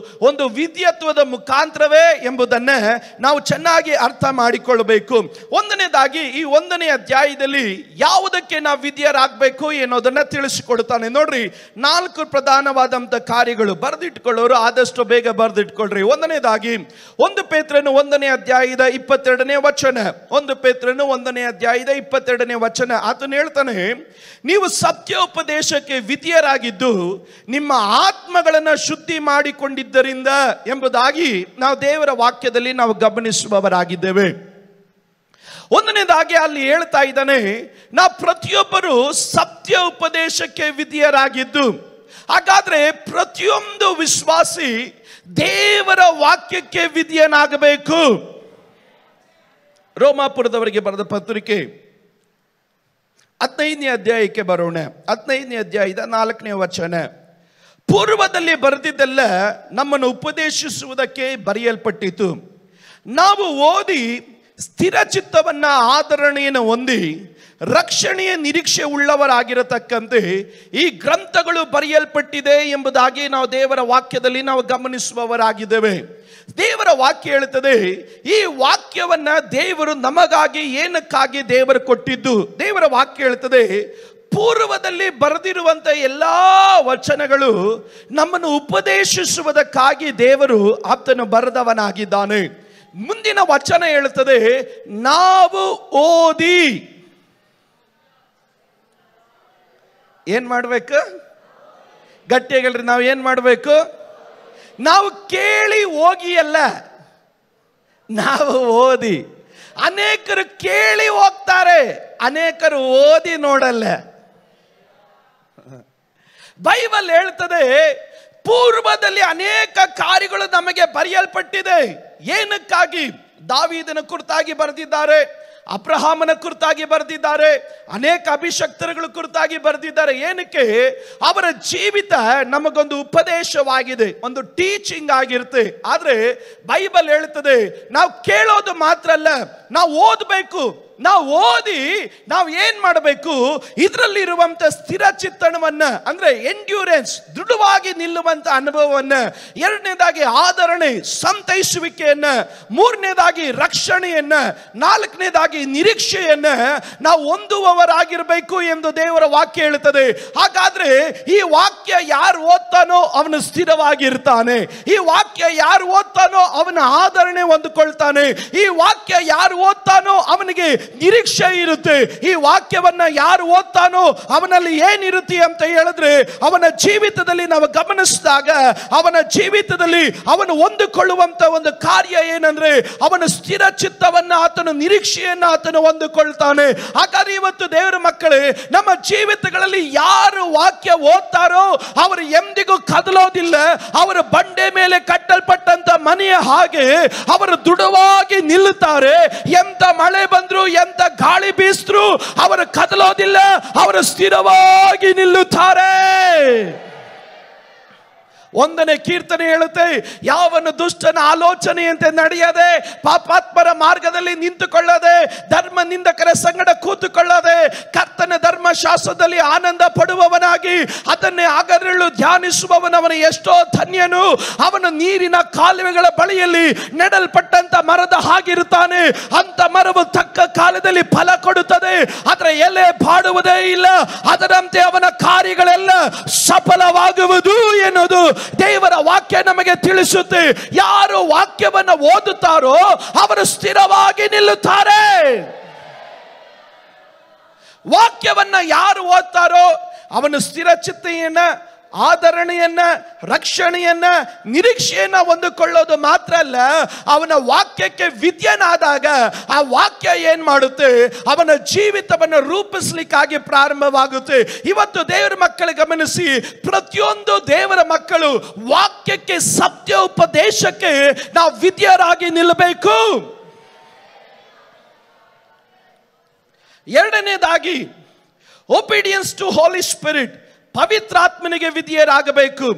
ಒಂದು ವಿಧಿಯತ್ವದ ಮುಖಾಂತರವೇ ಎಂಬುದನ್ನು ನಾವು ಚೆನ್ನಾಗಿ ಅರ್ಥ ಮಾಡಿಕೊಳ್ಳಬೇಕು. ಒಂದನೇದಾಗಿ ಈ 1ನೇ ಅಧ್ಯಾಯದಲ್ಲಿ ಯಾವುದಕ್ಕೆ ನಾವು ವಿಧಿಯರಾಗಬೇಕು ಎನ್ನುವುದನ್ನು ತಿಳಿಸಿಕೊಡ್ತಾನೆ. ನೋಡ್ರಿ, 4 ಪ್ರಧಾನವಾದಂಥ ಕಾರ್ಯಗಳು. ಬರೆದಿಟ್ಕೊಳ್ಳೋರು ಆದಷ್ಟು ಬೇಗ ಬರೆದಿಟ್ಕೊಳ್ರಿ. ಒಂದನೇದಾಗಿ 1 ಪೇತ್ರನು 1ನೇ ಅಧ್ಯಾಯದ 22ನೇ ವಚನ. 1 ಪೇತ್ರನು 1ನೇ ಅಧ್ಯಾಯದ 22ನೇ ವಚನ. ಆತನು ಹೇಳ್ತಾನೆ, ನೀವು ಸತ್ಯೋಪದೇಶಕ್ಕೆ ವಿಧಿಯರಾಗಿದ್ದು ನಿಮ್ಮ ಆತ್ಮಗಳನ್ನು ಶುದ್ಧಿ ಮಾಡಿಕೊಂಡಿದ್ದರಿಂದ ಎಂಬುದಾಗಿ ನಾವು ದೇವರ ವಾಕ್ಯದಲ್ಲಿ ನಾವು ಗಮನಿಸುವವರಾಗಿದ್ದೇವೆ. ಒಂದನೇದಾಗಿ ಅಲ್ಲಿ ಹೇಳ್ತಾ ಇದ್ದಾನೆ, ನಾವು ಪ್ರತಿಯೊಬ್ಬರು ಸತ್ಯ ಉಪದೇಶಕ್ಕೆ ವಿಧಿಯರಾಗಿದ್ದು. ಹಾಗಾದ್ರೆ ಪ್ರತಿಯೊಂದು ವಿಶ್ವಾಸಿ ದೇವರ ವಾಕ್ಯಕ್ಕೆ ವಿಧಿಯನಾಗಬೇಕು. ರೋಮಾಪುರದವರಿಗೆ ಬರೆದ ಪತ್ರಿಕೆ 15ನೇ ಅಧ್ಯಾಯಕ್ಕೆ ಬರೋಣ. 15ನೇ ಅಧ್ಯಾಯದ 4ನೇ ವಚನ. ಪೂರ್ವದಲ್ಲಿ ಬರೆದಿದ್ದೆಲ್ಲ ನಮ್ಮನ್ನು ಉಪದೇಶಿಸುವುದಕ್ಕೆ ಬರೆಯಲ್ಪಟ್ಟಿತು. ನಾವು ಓದಿ ಸ್ಥಿರ ಚಿತ್ತವನ್ನ ಆಧರಣೆಯನ್ನು ಹೊಂದಿ ರಕ್ಷಣೆಯ ನಿರೀಕ್ಷೆ ಉಳ್ಳವರಾಗಿರತಕ್ಕಂತೆ ಈ ಗ್ರಂಥಗಳು ಬರೆಯಲ್ಪಟ್ಟಿದೆ ಎಂಬುದಾಗಿ ನಾವು ದೇವರ ವಾಕ್ಯದಲ್ಲಿ ನಾವು ಗಮನಿಸುವವರಾಗಿದ್ದೇವೆ. ದೇವರ ವಾಕ್ಯ ಹೇಳುತ್ತದೆ, ಈ ವಾಕ್ಯವನ್ನ ದೇವರು ನಮಗಾಗಿ ಏನಕ್ಕಾಗಿ ದೇವರು ಕೊಟ್ಟಿದ್ದು. ದೇವರ ವಾಕ್ಯ ಹೇಳುತ್ತದೆ, ಪೂರ್ವದಲ್ಲಿ ಬರೆದಿರುವಂತ ಎಲ್ಲಾ ವಚನಗಳು ನಮ್ಮನ್ನು ಉಪದೇಶಿಸುವುದಕ್ಕಾಗಿ ದೇವರು ಆತನು ಬರೆದವನಾಗಿದ್ದಾನೆ. ಮುಂದಿನ ವಚನ ಹೇಳುತ್ತದೆ, ನಾವು ಓದಿ ಏನ್ ಮಾಡ್ಬೇಕು? ಗಟ್ಟಿಯಾಗಿ ಹೇಳ್ರಿ, ನಾವು ಏನ್ ಮಾಡ್ಬೇಕು? ನಾವು ಕೇಳಿ ಹೋಗಿ ಅಲ್ಲ, ನಾವು ಓದಿ. ಅನೇಕರು ಕೇಳಿ ಹೋಗ್ತಾರೆ, ಅನೇಕರು ಓದಿ ನೋಡಲ್ಲ. ಬೈಬಲ್ ಹೇಳ್ತದೆ, ಪೂರ್ವದಲ್ಲಿ ಅನೇಕ ಕಾರ್ಯಗಳು ನಮಗೆ ಬರೆಯಲ್ಪಟ್ಟಿದೆ. ಏನಕ್ಕಾಗಿ? ದಾವೀದನ ಕುರಿತಾಗಿ ಬರೆದಿದ್ದಾರೆ, ಅಬ್ರಹಾಮನ ಕುರಿತಾಗಿ ಬರೆದಿದ್ದಾರೆ, ಅನೇಕ ಅಭಿಷಕ್ತರುಗಳ ಕುರಿತಾಗಿ ಬರೆದಿದ್ದಾರೆ. ಏನಕ್ಕೆ? ಅವರ ಜೀವಿತ ನಮಗೊಂದು ಉಪದೇಶವಾಗಿದೆ, ಒಂದು ಟೀಚಿಂಗ್ ಆಗಿರುತ್ತೆ. ಆದ್ರೆ ಬೈಬಲ್ ಹೇಳುತ್ತದೆ, ನಾವು ಕೇಳೋದು ಮಾತ್ರ ಅಲ್ಲ, ನಾವು ಓದಬೇಕು. ನಾವು ಓದಿ ನಾವು ಏನ್ ಮಾಡಬೇಕು? ಇದರಲ್ಲಿರುವಂತ ಸ್ಥಿರ ಚಿತ್ತನವನ್ನ, ಅಂದ್ರೆ ಎಂಡ್ಯೂರೆನ್ಸ್, ದೃಢವಾಗಿ ನಿಲ್ಲುವಂತ ಅನುಭವವನ್ನ, ಎರಡನೇದಾಗಿ ಆಧರಣೆ, ಸಂತೈಸುವಿಕೆಯನ್ನ, ಮೂರನೇದಾಗಿ ರಕ್ಷಣೆಯನ್ನ, ನಾಲ್ಕನೇದಾಗಿ ನಿರೀಕ್ಷೆಯನ್ನ ನಾವು ಹೊಂದುವವರಾಗಿರಬೇಕು ಎಂದು ದೇವರ ವಾಕ್ಯ ಹೇಳುತ್ತದೆ. ಹಾಗಾದ್ರೆ ಈ ವಾಕ್ಯ ಯಾರು ಓದ್ತಾನೋ ಅವನು ಸ್ಥಿರವಾಗಿರ್ತಾನೆ. ಈ ವಾಕ್ಯ ಯಾರು ಓದ್ತಾನೋ ಅವನ ಆಧರಣೆ ಹೊಂದಿಕೊಳ್ತಾನೆ. ಈ ವಾಕ್ಯ ಯಾರು ಓದ್ತಾನೋ ಅವನಿಗೆ ನಿರೀಕ್ಷೆ ಇರುತ್ತೆ. ಈ ವಾಕ್ಯವನ್ನ ಯಾರು ಓದ್ತಾನೋ ಅವನಲ್ಲಿ ಏನಿರುತ್ತೆ ಅಂತ ಹೇಳಿದ್ರೆ, ಅವನ ಜೀವಿತದಲ್ಲಿ ನಾವು ಗಮನಿಸಿದಾಗ ಅವನ ಜೀವಿತದಲ್ಲಿ ಅವನು ಹೊಂದಿಕೊಳ್ಳುವಂತ ಒಂದು ಕಾರ್ಯ ಏನಂದ್ರೆ, ಅವನ ಸ್ಥಿರ ಚಿತ್ತವನ್ನ, ಆತನ ನಿರೀಕ್ಷೆಯನ್ನ ಆತನು ಹೊಂದಿಕೊಳ್ತಾನೆ. ಹಾಗಾದ್ರೆ ಇವತ್ತು ದೇವರ ಮಕ್ಕಳೇ, ನಮ್ಮ ಜೀವಿತಗಳಲ್ಲಿ ಯಾರು ವಾಕ್ಯ ಓದ್ತಾರೋ ಅವರು ಎಂದಿಗೂ ಕದಲೋದಿಲ್ಲ. ಅವರು ಬಂಡೆ ಮೇಲೆ ಕಟ್ಟಲ್ಪಟ್ಟಂತ ಮನೆಯ ಹಾಗೆ ಅವರು ದೃಢವಾಗಿ ನಿಲ್ಲುತ್ತಾರೆ. ಎಂತ ಮಳೆ ಬಂದ್ರು, ಎಂತ ಗಾಳಿ ಬೀಸಿದ್ರು ಅವರು ಕದಲೋದಿಲ್ಲ, ಅವರು ಸ್ಥಿರವಾಗಿ ನಿಲ್ಲುತ್ತಾರೆ. ಒಂದನೇ ಕೀರ್ತನೆ ಹೇಳುತ್ತೆ, ಯಾವನು ದುಷ್ಟನ ಆಲೋಚನೆಯಂತೆ ನಡೆಯದೆ, ಪಾಪಾತ್ಮರ ಮಾರ್ಗದಲ್ಲಿ ನಿಂತುಕೊಳ್ಳದೆ, ಧರ್ಮ ನಿಂದಕರ ಸಂಗಡ ಕೂತುಕೊಳ್ಳದೆ, ಕರ್ತನ ಧರ್ಮಶಾಸ್ತ್ರದಲ್ಲಿ ಆನಂದ ಪಡುವವನಾಗಿ ಅದನ್ನೇ ಹಗಲಿರುಳು ಧ್ಯಾನಿಸುವವನವನು ಎಷ್ಟೋ ಧನ್ಯನು. ಅವನು ನೀರಿನ ಕಾಲುವೆಗಳ ಬಳಿಯಲ್ಲಿ ನೆಡಲ್ಪಟ್ಟಂತ ಮರದ ಹಾಗಿರುತ್ತಾನೆ. ಅಂತ ಮರವು ತಕ್ಕ ಕಾಲದಲ್ಲಿ ಫಲ ಕೊಡುತ್ತದೆ, ಅದರ ಎಲೆ ಬಾಡುವುದೇ ಇಲ್ಲ. ಅದರಂತೆ ಅವನ ಕಾರ್ಯಗಳೆಲ್ಲ ಸಫಲವಾಗುವುದು ಎನ್ನುವುದು ದೇವರ ವಾಕ್ಯ ನಮಗೆ ತಿಳಿಸುತ್ತೆ. ಯಾರು ವಾಕ್ಯವನ್ನು ಓದುತ್ತಾರೋ ಅವರು ಸ್ಥಿರವಾಗಿ ನಿಲ್ಲುತ್ತಾರೆ. ವಾಕ್ಯವನ್ನ ಯಾರು ಓದ್ತಾರೋ ಅವನು ಸ್ಥಿರ ಚಿತ್ತೆಯನ್ನ ಆದರಣೆಯನ್ನ, ರಕ್ಷಣೆಯನ್ನ, ನಿರೀಕ್ಷೆಯನ್ನ ಹೊಂದಿಕೊಳ್ಳೋದು ಮಾತ್ರ ಅಲ್ಲ, ಅವನ ವಾಕ್ಯಕ್ಕೆ ವಿದ್ಯನಾದಾಗ ಆ ವಾಕ್ಯ ಏನ್ ಮಾಡುತ್ತೆ, ಅವನ ಜೀವಿತವನ್ನು ರೂಪಿಸ್ಲಿಕ್ಕಾಗಿ ಪ್ರಾರಂಭವಾಗುತ್ತೆ. ಇವತ್ತು ದೇವರ ಮಕ್ಕಳು ಗಮನಿಸಿ, ಪ್ರತಿಯೊಂದು ದೇವರ ಮಕ್ಕಳು ವಾಕ್ಯಕ್ಕೆ, ಸತ್ಯ ಉಪದೇಶಕ್ಕೆ ನಾವು ವಿದ್ಯರಾಗಿ ನಿಲ್ಲಬೇಕು. ಎರಡನೇದಾಗಿ ಒಬಿಡಿಯನ್ಸ್ ಟು ಹೋಲಿ ಸ್ಪಿರಿಟ್, ಪವಿತ್ರಾತ್ಮನಿಗೆ ವಿಧೇಯರಾಗಬೇಕು.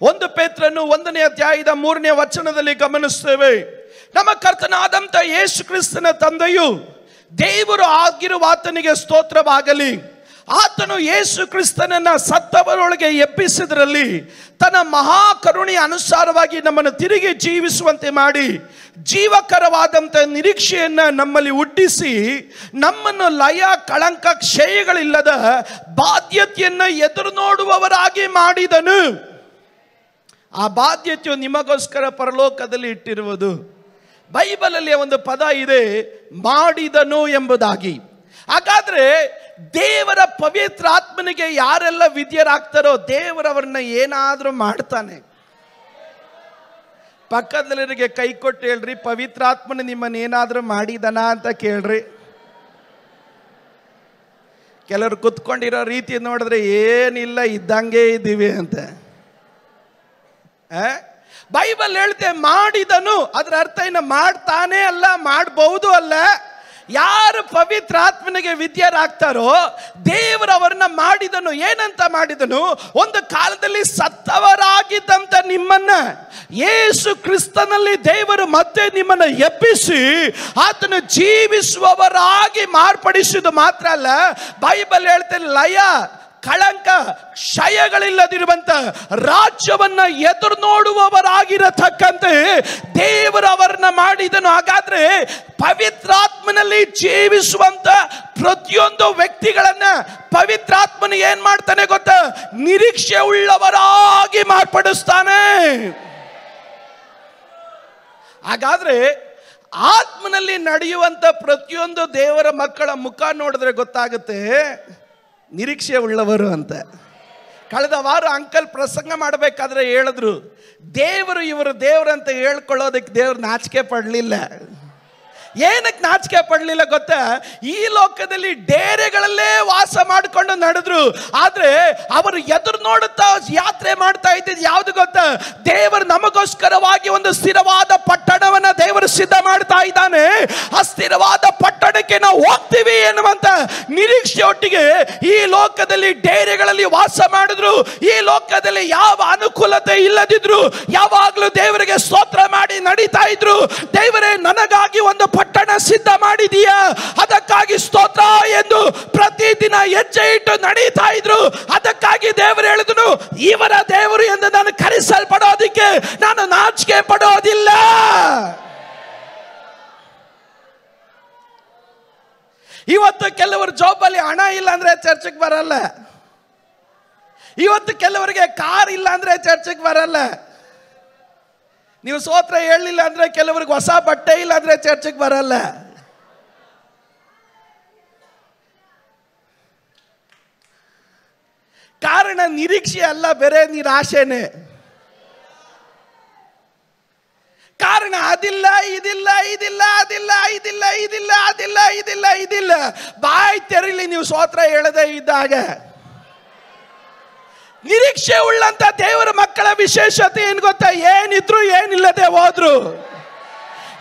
1 ಪೇತ್ರನು 1ನೇ ಅಧ್ಯಾಯದ 3ನೇ ವಚನದಲ್ಲಿ ಗಮನಿಸ್ತೇವೆ, ನಮ್ಮ ಕರ್ತನಾದಂಥ ಯೇಸು ಕ್ರಿಸ್ತನ ತಂದೆಯು ದೇವರು ಆಗಿರುವ ಆತನಿಗೆ ಸ್ತೋತ್ರವಾಗಲಿ. ಆತನು ಯೇಸು ಕ್ರಿಸ್ತನನ್ನ ಸತ್ತವರೊಳಗೆ ಎಬ್ಬಿಸಿದ್ರಲ್ಲಿ ತನ್ನ ಮಹಾ ಕರುಣೆಯ ಅನುಸಾರವಾಗಿ ನಮ್ಮನ್ನು ತಿರುಗಿ ಜೀವಿಸುವಂತೆ ಮಾಡಿ ಜೀವಕರವಾದಂಥ ನಿರೀಕ್ಷೆಯನ್ನ ನಮ್ಮಲ್ಲಿ ಹುಟ್ಟಿಸಿ ನಮ್ಮನ್ನು ಲಯ, ಕಳಂಕ, ಕ್ಷಯಗಳಿಲ್ಲದ ಬಾಧ್ಯತೆಯನ್ನ ಎದುರು ನೋಡುವವರಾಗಿ ಮಾಡಿದನು. ಆ ಬಾಧ್ಯತೆಯು ನಿಮಗೋಸ್ಕರ ಪರಲೋಕದಲ್ಲಿ ಇಟ್ಟಿರುವುದು. ಬೈಬಲಲ್ಲಿ ಒಂದು ಪದ ಇದೆ, ಮಾಡಿದನು ಎಂಬುದಾಗಿ. ಹಾಗಾದ್ರೆ ದೇವರ ಪವಿತ್ರ ಆತ್ಮನಿಗೆ ಯಾರೆಲ್ಲ ವಿಧೇಯರಾಗ್ತಾರೋ ದೇವರವರನ್ನ ಏನಾದ್ರೂ ಮಾಡ್ತಾನೆ. ಪಕ್ಕದಲ್ಲಿರಿಗೆ ಕೈ ಕೊಟ್ಟು ಹೇಳ್ರಿ, ಪವಿತ್ರಾತ್ಮನ ನಿಮ್ಮನ್ನ ಏನಾದ್ರೂ ಮಾಡಿದನ ಅಂತ ಕೇಳ್ರಿ. ಕೆಲವರು ಕುತ್ಕೊಂಡಿರೋ ರೀತಿ ನೋಡಿದ್ರೆ ಏನಿಲ್ಲ, ಇದ್ದಂಗೆ ಇದ್ದೀವಿ ಅಂತ. ಬೈಬಲ್ ಹೇಳ್ತೆ ಮಾಡಿದನು, ಅದರ ಅರ್ಥ ಇನ್ನು ಮಾಡ್ತಾನೆ ಅಲ್ಲ, ಮಾಡಬಹುದು ಅಲ್ಲ. ಯಾರು ಪವಿತ್ರಾತ್ಮನಿಗೆ ವಿಧೇಯರಾಗ್ತಾರೋ ದೇವರವರನ್ನ ಮಾಡಿದನು. ಏನಂತ ಮಾಡಿದನು? ಒಂದು ಕಾಲದಲ್ಲಿ ಸತ್ತವರಾಗಿದ್ದಂತ ನಿಮ್ಮನ್ನ ಯೇಸು ಕ್ರಿಸ್ತನಲ್ಲಿ ದೇವರು ಮತ್ತೆ ನಿಮ್ಮನ್ನ ಎಬ್ಬಿಸಿ ಆತನು ಜೀವಿಸುವವರಾಗಿ ಮಾರ್ಪಡಿಸುವುದು ಮಾತ್ರ ಅಲ್ಲ, ಬೈಬಲ್ ಹೇಳ್ತೇನೆ ಲಯ, ಕಳಂಕ, ಕ್ಷಯಗಳಿಲ್ಲದಿರುವಂತ ರಾಜ್ಯವನ್ನ ಎದುರು ನೋಡುವವರಾಗಿರತಕ್ಕಂತೆ ದೇವರವರನ್ನ ಮಾಡಿದನು. ಹಾಗಾದ್ರೆ ಪವಿತ್ರಾತ್ಮನಲ್ಲಿ ಜೀವಿಸುವಂತ ಪ್ರತಿಯೊಂದು ವ್ಯಕ್ತಿಗಳನ್ನ ಪವಿತ್ರಾತ್ಮನ ಏನ್ ಮಾಡ್ತಾನೆ ಗೊತ್ತಾ? ನಿರೀಕ್ಷೆ ಉಳ್ಳವರಾಗಿ ಮಾರ್ಪಡಿಸ್ತಾನೆ. ಹಾಗಾದ್ರೆ ಆತ್ಮನಲ್ಲಿ ನಡೆಯುವಂತ ಪ್ರತಿಯೊಂದು ದೇವರ ಮಕ್ಕಳ ಮುಖ ನೋಡಿದ್ರೆ ಗೊತ್ತಾಗುತ್ತೆ ನಿರೀಕ್ಷೆ ಉಳ್ಳವರು ಅಂತ. ಕಳೆದ ವಾರ ಅಂಕಲ್ ಪ್ರಸಂಗ ಮಾಡಬೇಕಾದ್ರೆ ಹೇಳಿದ್ರು, ದೇವರು ಇವರು ದೇವರು ಅಂತ ಹೇಳ್ಕೊಳ್ಳೋದಕ್ಕೆ ದೇವರು ನಾಚಿಕೆ ಪಡಲಿಲ್ಲ. ಏನಕ್ಕೆ ನಾಚಿಕೆ ಪಡಲಿಲ್ಲ ಗೊತ್ತಾ? ಈ ಲೋಕದಲ್ಲಿ ಡೇರೆಗಳಲ್ಲೇ ವಾಸ ಮಾಡಿಕೊಂಡು ನಡೆದ್ರು, ಆದ್ರೆ ಅವರು ಎದುರು ನೋಡುತ್ತಾ ಯಾತ್ರೆ ಮಾಡ್ತಾ ಇದ್ದಿದ್ದು ಯಾವುದು ಗೊತ್ತಾ? ದೇವರು ನಮಗೋಸ್ಕರವಾಗಿ ಒಂದು ಸ್ಥಿರವಾದ ಪಟ್ಟಣವನ್ನ ದೇವರು ಸಿದ್ಧ ಮಾಡ್ತಾ ಇದ್ದಾನೆ. ಆ ಸ್ಥಿರವಾದ ಪಟ್ಟಣಕ್ಕೆ ನಾವು ಹೋಗ್ತೀವಿ ಎನ್ನುವಂತ ನಿರೀಕ್ಷೆಯೊಟ್ಟಿಗೆ ಈ ಲೋಕದಲ್ಲಿ ಡೇರೆಗಳಲ್ಲಿ ವಾಸ ಮಾಡಿದ್ರು. ಈ ಲೋಕದಲ್ಲಿ ಯಾವ ಅನುಕೂಲತೆ ಇಲ್ಲದಿದ್ರು ಯಾವಾಗಲೂ ದೇವರಿಗೆ ಸ್ತೋತ್ರ ಮಾಡಿ ನಡೀತಾ ಇದ್ರು. ದೇವರೇ ನನಗಾಗಿ ಒಂದು ಪಟ್ಟಣ ಸಿದ್ಧ ಮಾಡಿದೀಯಾ, ಅದಕ್ಕಾಗಿ ಸ್ತೋತ್ರ ಎಂದು ಪ್ರತಿದಿನ ಹೆಜ್ಜೆ ಇಟ್ಟು ನಡೀತಾ ಇದ್ರು. ಅದಕ್ಕಾಗಿ ದೇವರು ಹೇಳಿದನು, ಇವರ ದೇವರು ಎಂದು ನಾನು ಕರೆಸಲ್ಪಡೋದಿಕ್ಕೆ ನಾನು ನಾಚಿಕೆ ಪಡೋದಿಲ್ಲ. ಇವತ್ತು ಕೆಲವರು ಜಾಬಲ್ಲಿ ಹಣ ಇಲ್ಲ ಅಂದ್ರೆ ಚರ್ಚೆಗೆ ಬರಲ್ಲ. ಇವತ್ತು ಕೆಲವರಿಗೆ ಕಾರ್ ಇಲ್ಲ ಅಂದ್ರೆ ಚರ್ಚೆಗೆ ಬರಲ್ಲ. ನೀವು ಸ್ತೋತ್ರ ಹೇಳಲಿಲ್ಲ ಅಂದ್ರೆ ಕೆಲವರಿಗೆ ಹೊಸ ಬಟ್ಟೆ ಇಲ್ಲ ಅಂದ್ರೆ ಚರ್ಚೆಗೆ ಬರಲ್ಲ. ಕಾರಣ ನಿರೀಕ್ಷೆ ಅಲ್ಲ, ಬೇರೆ ನಿರಾಶೆನೆ. ಕಾರಣ ಅದಿಲ್ಲ, ಇದಿಲ್ಲ, ಇದಿಲ್ಲ, ಅದಿಲ್ಲ, ಇದಿಲ್ಲ, ಇದಿಲ್ಲ, ಅದಿಲ್ಲ, ಇದಿಲ್ಲ, ಇದಿಲ್ಲ. ಬಾಯಿ ತೆರೀಲಿ ನೀವು ಸ್ತೋತ್ರ ಹೇಳದೇ ಇದ್ದಾಗ. ನಿರೀಕ್ಷೆ ಉಳ್ಳಂತ ದೇವರ ಮಕ್ಕಳ ವಿಶೇಷತೆ ಏನ್ ಗೊತ್ತಾ? ಏನಿದ್ರು ಏನಿಲ್ಲದೆ ಹೋದ್ರು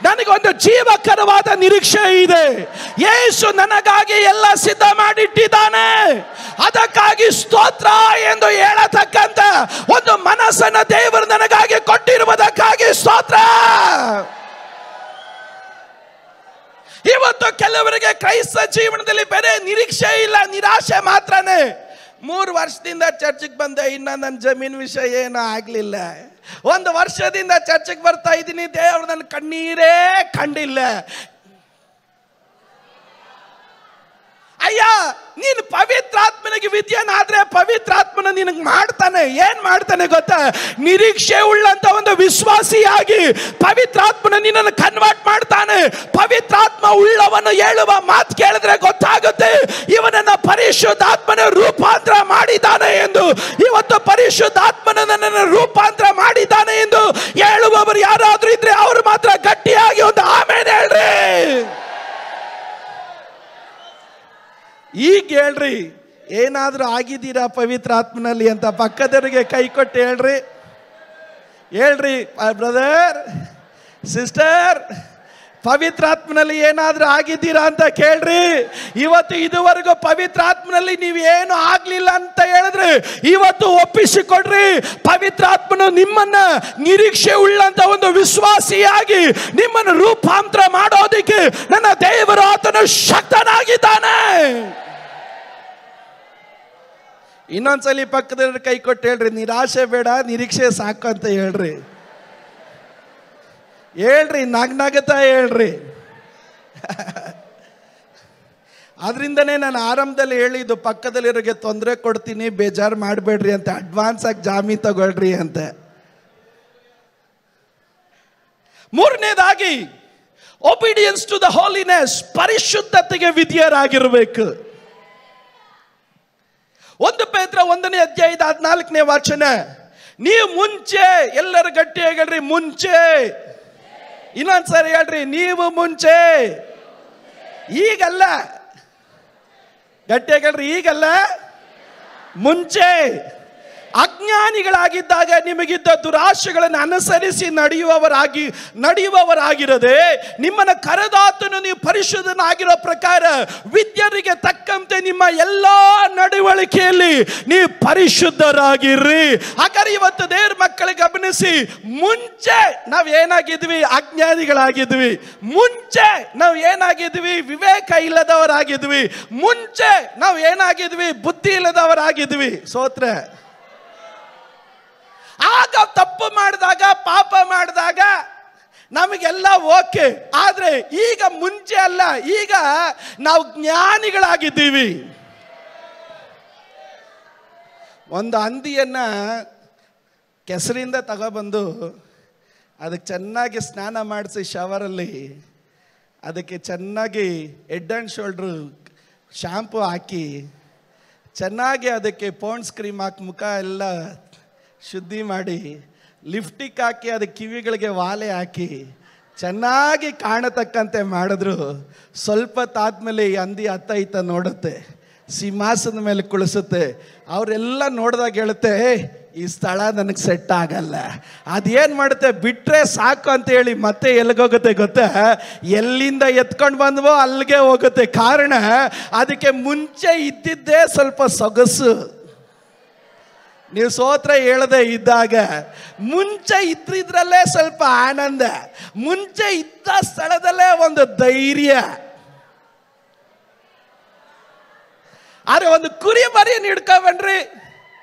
ನನಗೊಂದು ಜೀವಕರವಾದ ನಿರೀಕ್ಷೆ ಇದೆ. ಯೇಸು ನನಗಾಗಿ ಎಲ್ಲ ಸಿದ್ಧ ಮಾಡಿಟ್ಟಿದ್ದಾನೆ, ಅದಕ್ಕಾಗಿ ಸ್ತೋತ್ರ ಎಂದು ಹೇಳತಕ್ಕಂತ ಒಂದು ಮನಸ್ಸನ್ನ ದೇವರು ನನಗಾಗಿ ಕೊಟ್ಟಿರುವುದಕ್ಕಾಗಿ ಸ್ತೋತ್ರ. ಇವತ್ತು ಕೆಲವರಿಗೆ ಕ್ರೈಸ್ತ ಜೀವನದಲ್ಲಿ ಬೇರೆ ನಿರೀಕ್ಷೆ ಇಲ್ಲ, ನಿರಾಶೆ ಮಾತ್ರನೇ. 3 ವರ್ಷದಿಂದ ಚರ್ಚಿಗೆ ಬಂದೆ, ಇನ್ನ ನನ್ನ ಜಮೀನು ವಿಷಯ ಏನೂ ಆಗ್ಲಿಲ್ಲ. 1 ವರ್ಷದಿಂದ ಚರ್ಚಿಗೆ ಬರ್ತಾ ಇದ್ದೀನಿ, ದೇವರು ನನ್ನ ಕಣ್ಣೀರೇ ಕಂಡಿಲ್ಲ. ಅಯ್ಯ, ನೀನು ಪವಿತ್ರಾತ್ಮನಿಗೆ ವಿದ್ಯನಾದ್ರೆ ಪವಿತ್ರಾತ್ಮನ ನಿನಗೆ ಮಾಡ್ತಾನೆ. ಏನ್ ಮಾಡ್ತಾನೆ ಗೊತ್ತಾ? ನಿರೀಕ್ಷೆ ಉಳ್ಳಂತ ಒಂದು ವಿಶ್ವಾಸಿಯಾಗಿ ಪವಿತ್ರಾತ್ಮನ ನಿನ್ನನ್ನು ಕನ್ವರ್ಟ್ ಮಾಡ್ತಾನೆ. ಪವಿತ್ರಾತ್ಮ ಉಳ್ಳವನು ಹೇಳುವ ಮಾತು ಕೇಳಿದ್ರೆ ಗೊತ್ತಾಗುತ್ತೆ ಇವನನ್ನ ಪರಿಶುದ್ಧಾತ್ಮನ ರೂಪಾಂತರ ಮಾಡಿದ್ದಾನೆ ಎಂದು. ಇವತ್ತು ಪರಿಶುದ್ಧಾತ್ಮನ ನನ್ನನ್ನು ರೂಪಾಂತರ ಮಾಡಿದ್ದಾನೆ ಎಂದು ಹೇಳುವವರು ಯಾರಾದ್ರೂ ಇದ್ರೆ ಅವರು ಮಾತ್ರ ಗಟ್ಟಿಯಾಗಿ ಒಂದು ಆಮೇಲೆ ಹೇಳ್ರಿ. ಈಗ ಹೇಳ್ರಿ, ಏನಾದ್ರೂ ಆಗಿದ್ದೀರಾ ಪವಿತ್ರಾತ್ಮನಲ್ಲಿ ಅಂತ ಪಕ್ಕದವರಿಗೆ ಕೈ ಕೊಟ್ಟು ಹೇಳ್ರಿ. ಹೇಳ್ರಿ ಬ್ರದರ್, ಸಿಸ್ಟರ್, ಪವಿತ್ರಾತ್ಮನಲ್ಲಿ ಏನಾದ್ರೂ ಆಗಿದ್ದೀರಾ ಅಂತ ಕೇಳ್ರಿ. ಇವತ್ತು ಇದುವರೆಗೂ ಪವಿತ್ರಾತ್ಮನಲ್ಲಿ ನೀವೇನು ಆಗ್ಲಿಲ್ಲ ಅಂತ ಹೇಳಿದ್ರೆ ಇವತ್ತು ಒಪ್ಪಿಸಿಕೊಡ್ರಿ. ಪವಿತ್ರಾತ್ಮನು ನಿಮ್ಮನ್ನ ನಿರೀಕ್ಷೆ ಉಳ್ಳಂತ ಒಂದು ವಿಶ್ವಾಸಿಯಾಗಿ ನಿಮ್ಮನ್ನು ರೂಪಾಂತರ ಮಾಡೋದಿಕ್ಕೆ ನನ್ನ ದೇವರು ಆತನು ಶಕ್ತನಾಗಿದ್ದಾನೆ. ಇನ್ನೊಂದ್ಸಲಿ ಪಕ್ಕದಲ್ಲಿ ಕೈ ಕೊಟ್ಟು ಹೇಳ್ರಿ, ನಿರಾಶೆ ಬೇಡ, ನಿರೀಕ್ಷೆ ಸಾಕು ಅಂತ ಹೇಳ್ರಿ. ಹೇಳ್ರಿ, ನಗ್ನಗತಾ ಹೇಳ್ರಿ. ಆದ್ರಿಂದನೇ ನಾನು ಆರಂಭದಲ್ಲಿ ಹೇಳಿದ್ದು, ಪಕ್ಕದಲ್ಲಿರೋರಿಗೆ ತೊಂದರೆ ಕೊಡ್ತೀನಿ, ಬೇಜಾರು ಮಾಡಬೇಡ್ರಿ ಅಂತ, ಅಡ್ವಾನ್ಸ್ ಆಗಿ ಜಾಮೀನು ತಗೊಳ್ರಿ ಅಂತ. ಮೂರನೇದಾಗಿ ಒಬಿಡಿಯನ್ಸ್ ಟು ದ ಹೋಲಿನೆಸ್, ಪರಿಶುದ್ಧತೆಗೆ ವಿಧೇಯರಾಗಿರಬೇಕು. 1 ಪೇತ್ರ 1ನೇ ಅಧ್ಯಾಯದ 14ನೇ ವಚನ, ನೀವು ಮುಂಚೆ, ಎಲ್ಲರೂ ಗಟ್ಟಿಯಾಗಿ ಹೇಳ್ರಿ, ಮುಂಚೆ. ಇನ್ನೊಂದ್ಸರಿ ಹೇಳ್ರಿ, ನೀವು ಮುಂಚೆ. ಈಗಲ್ಲ, ಗಟ್ಟಿಯಾಗಿ ಹೇಳ್ರಿ, ಈಗಲ್ಲ, ಮುಂಚೆ ಅಜ್ಞಾನಿಗಳಾಗಿದ್ದಾಗ ನಿಮಗಿದ್ದ ದುರಾಶೆಗಳನ್ನು ಅನುಸರಿಸಿ ನಡೆಯುವವರಾಗಿರದೆ ನಿಮ್ಮನ್ನ ಕರೆದಾತನು ನೀವು ಪರಿಶುದ್ಧನಾಗಿರೋ ಪ್ರಕಾರ ವಿದ್ಯರಿಗೆ ತಕ್ಕಂತೆ ನಿಮ್ಮ ಎಲ್ಲಾ ನಡವಳಿಕೆಯಲ್ಲಿ ನೀವು ಪರಿಶುದ್ಧರಾಗಿರ್ರಿ. ಹಾಗಾದ್ರೆ ಇವತ್ತು ದೇವ್ರ ಮಕ್ಕಳಿಗೆ ಗಮನಿಸಿ, ಮುಂಚೆ ನಾವ್ ಏನಾಗಿದ್ವಿ? ಅಜ್ಞಾನಿಗಳಾಗಿದ್ವಿ. ಮುಂಚೆ ನಾವ್ ಏನಾಗಿದ್ವಿ? ವಿವೇಕ ಇಲ್ಲದವರಾಗಿದ್ವಿ. ಮುಂಚೆ ನಾವ್ ಏನಾಗಿದ್ವಿ? ಬುದ್ಧಿ ಇಲ್ಲದವರಾಗಿದ್ವಿ. ಸ್ತೋತ್ರ. ಆಗ ತಪ್ಪು ಮಾಡಿದಾಗ, ಪಾಪ ಮಾಡಿದಾಗ ನಮಗೆಲ್ಲ ಓಕೆ. ಆದ್ರೆ ಈಗ ಮುಂಚೆ ಅಲ್ಲ, ಈಗ ನಾವು ಜ್ಞಾನಿಗಳಾಗಿದ್ದೀವಿ. ಒಂದು ಹಂದಿಯನ್ನ ಕೆಸರಿಂದ ತಗೊಬಂದು ಅದಕ್ಕೆ ಚೆನ್ನಾಗಿ ಸ್ನಾನ ಮಾಡಿಸಿ ಶವರಲ್ಲಿ ಅದಕ್ಕೆ ಚೆನ್ನಾಗಿ ಹೆಡ್ ಆ್ಯಂಡ್ ಶೋಲ್ಡ್ರು ಶಾಂಪು ಹಾಕಿ ಚೆನ್ನಾಗಿ ಅದಕ್ಕೆ ಪೌಂಡ್ಸ್ ಕ್ರೀಮ್ ಹಾಕಿ ಮುಖ ಎಲ್ಲ ಶುದ್ಧಿ ಮಾಡಿ ಲಿಫ್ಟಿಕ್ ಹಾಕಿ ಅದಕ್ಕೆ ಕಿವಿಗಳಿಗೆ ವಾಲೆ ಹಾಕಿ ಚೆನ್ನಾಗಿ ಕಾಣತಕ್ಕಂತೆ ಮಾಡಿದ್ರು. ಸ್ವಲ್ಪ ತಾದ್ಮೇಲೆ ಈ ಹಂದಿ ಅತ್ತ ಇತ್ತ ನೋಡುತ್ತೆ, ಸಿಂಹಾಸನದ ಮೇಲೆ ಕುಳಿಸುತ್ತೆ. ಅವರೆಲ್ಲ ನೋಡಿದಾಗ ಹೇಳುತ್ತೆ, ಈ ಸ್ಥಳ ನನಗೆ ಸೆಟ್ ಆಗಲ್ಲ. ಅದೇನು ಮಾಡುತ್ತೆ? ಬಿಟ್ಟರೆ ಸಾಕು ಅಂತ ಹೇಳಿ ಮತ್ತೆ ಎಲ್ಲಿಗೋಗುತ್ತೆ ಗೊತ್ತಾ? ಎಲ್ಲಿಂದ ಎತ್ಕೊಂಡು ಬಂದ್ವೋ ಅಲ್ಲಿಗೆ ಹೋಗುತ್ತೆ. ಕಾರಣ ಅದಕ್ಕೆ ಮುಂಚೆ ಇದ್ದಿದ್ದೇ ಸ್ವಲ್ಪ ಸೊಗಸು. ನೀವು ಸ್ತೋತ್ರ ಹೇಳದೆ ಇದ್ದಾಗ ಮುಂಚೆ ಇದ್ರಲ್ಲೇ ಸ್ವಲ್ಪ ಆನಂದ, ಮುಂಚೆ ಇದ್ದ ಸ್ಥಳದಲ್ಲೇ ಒಂದು ಧೈರ್ಯ. ಆದ್ರೆ ಒಂದು ಕುರಿ ಮರಿಯನ್ನು ಹಿಡ್ಕೊಂಡ್ಬನ್ರಿ,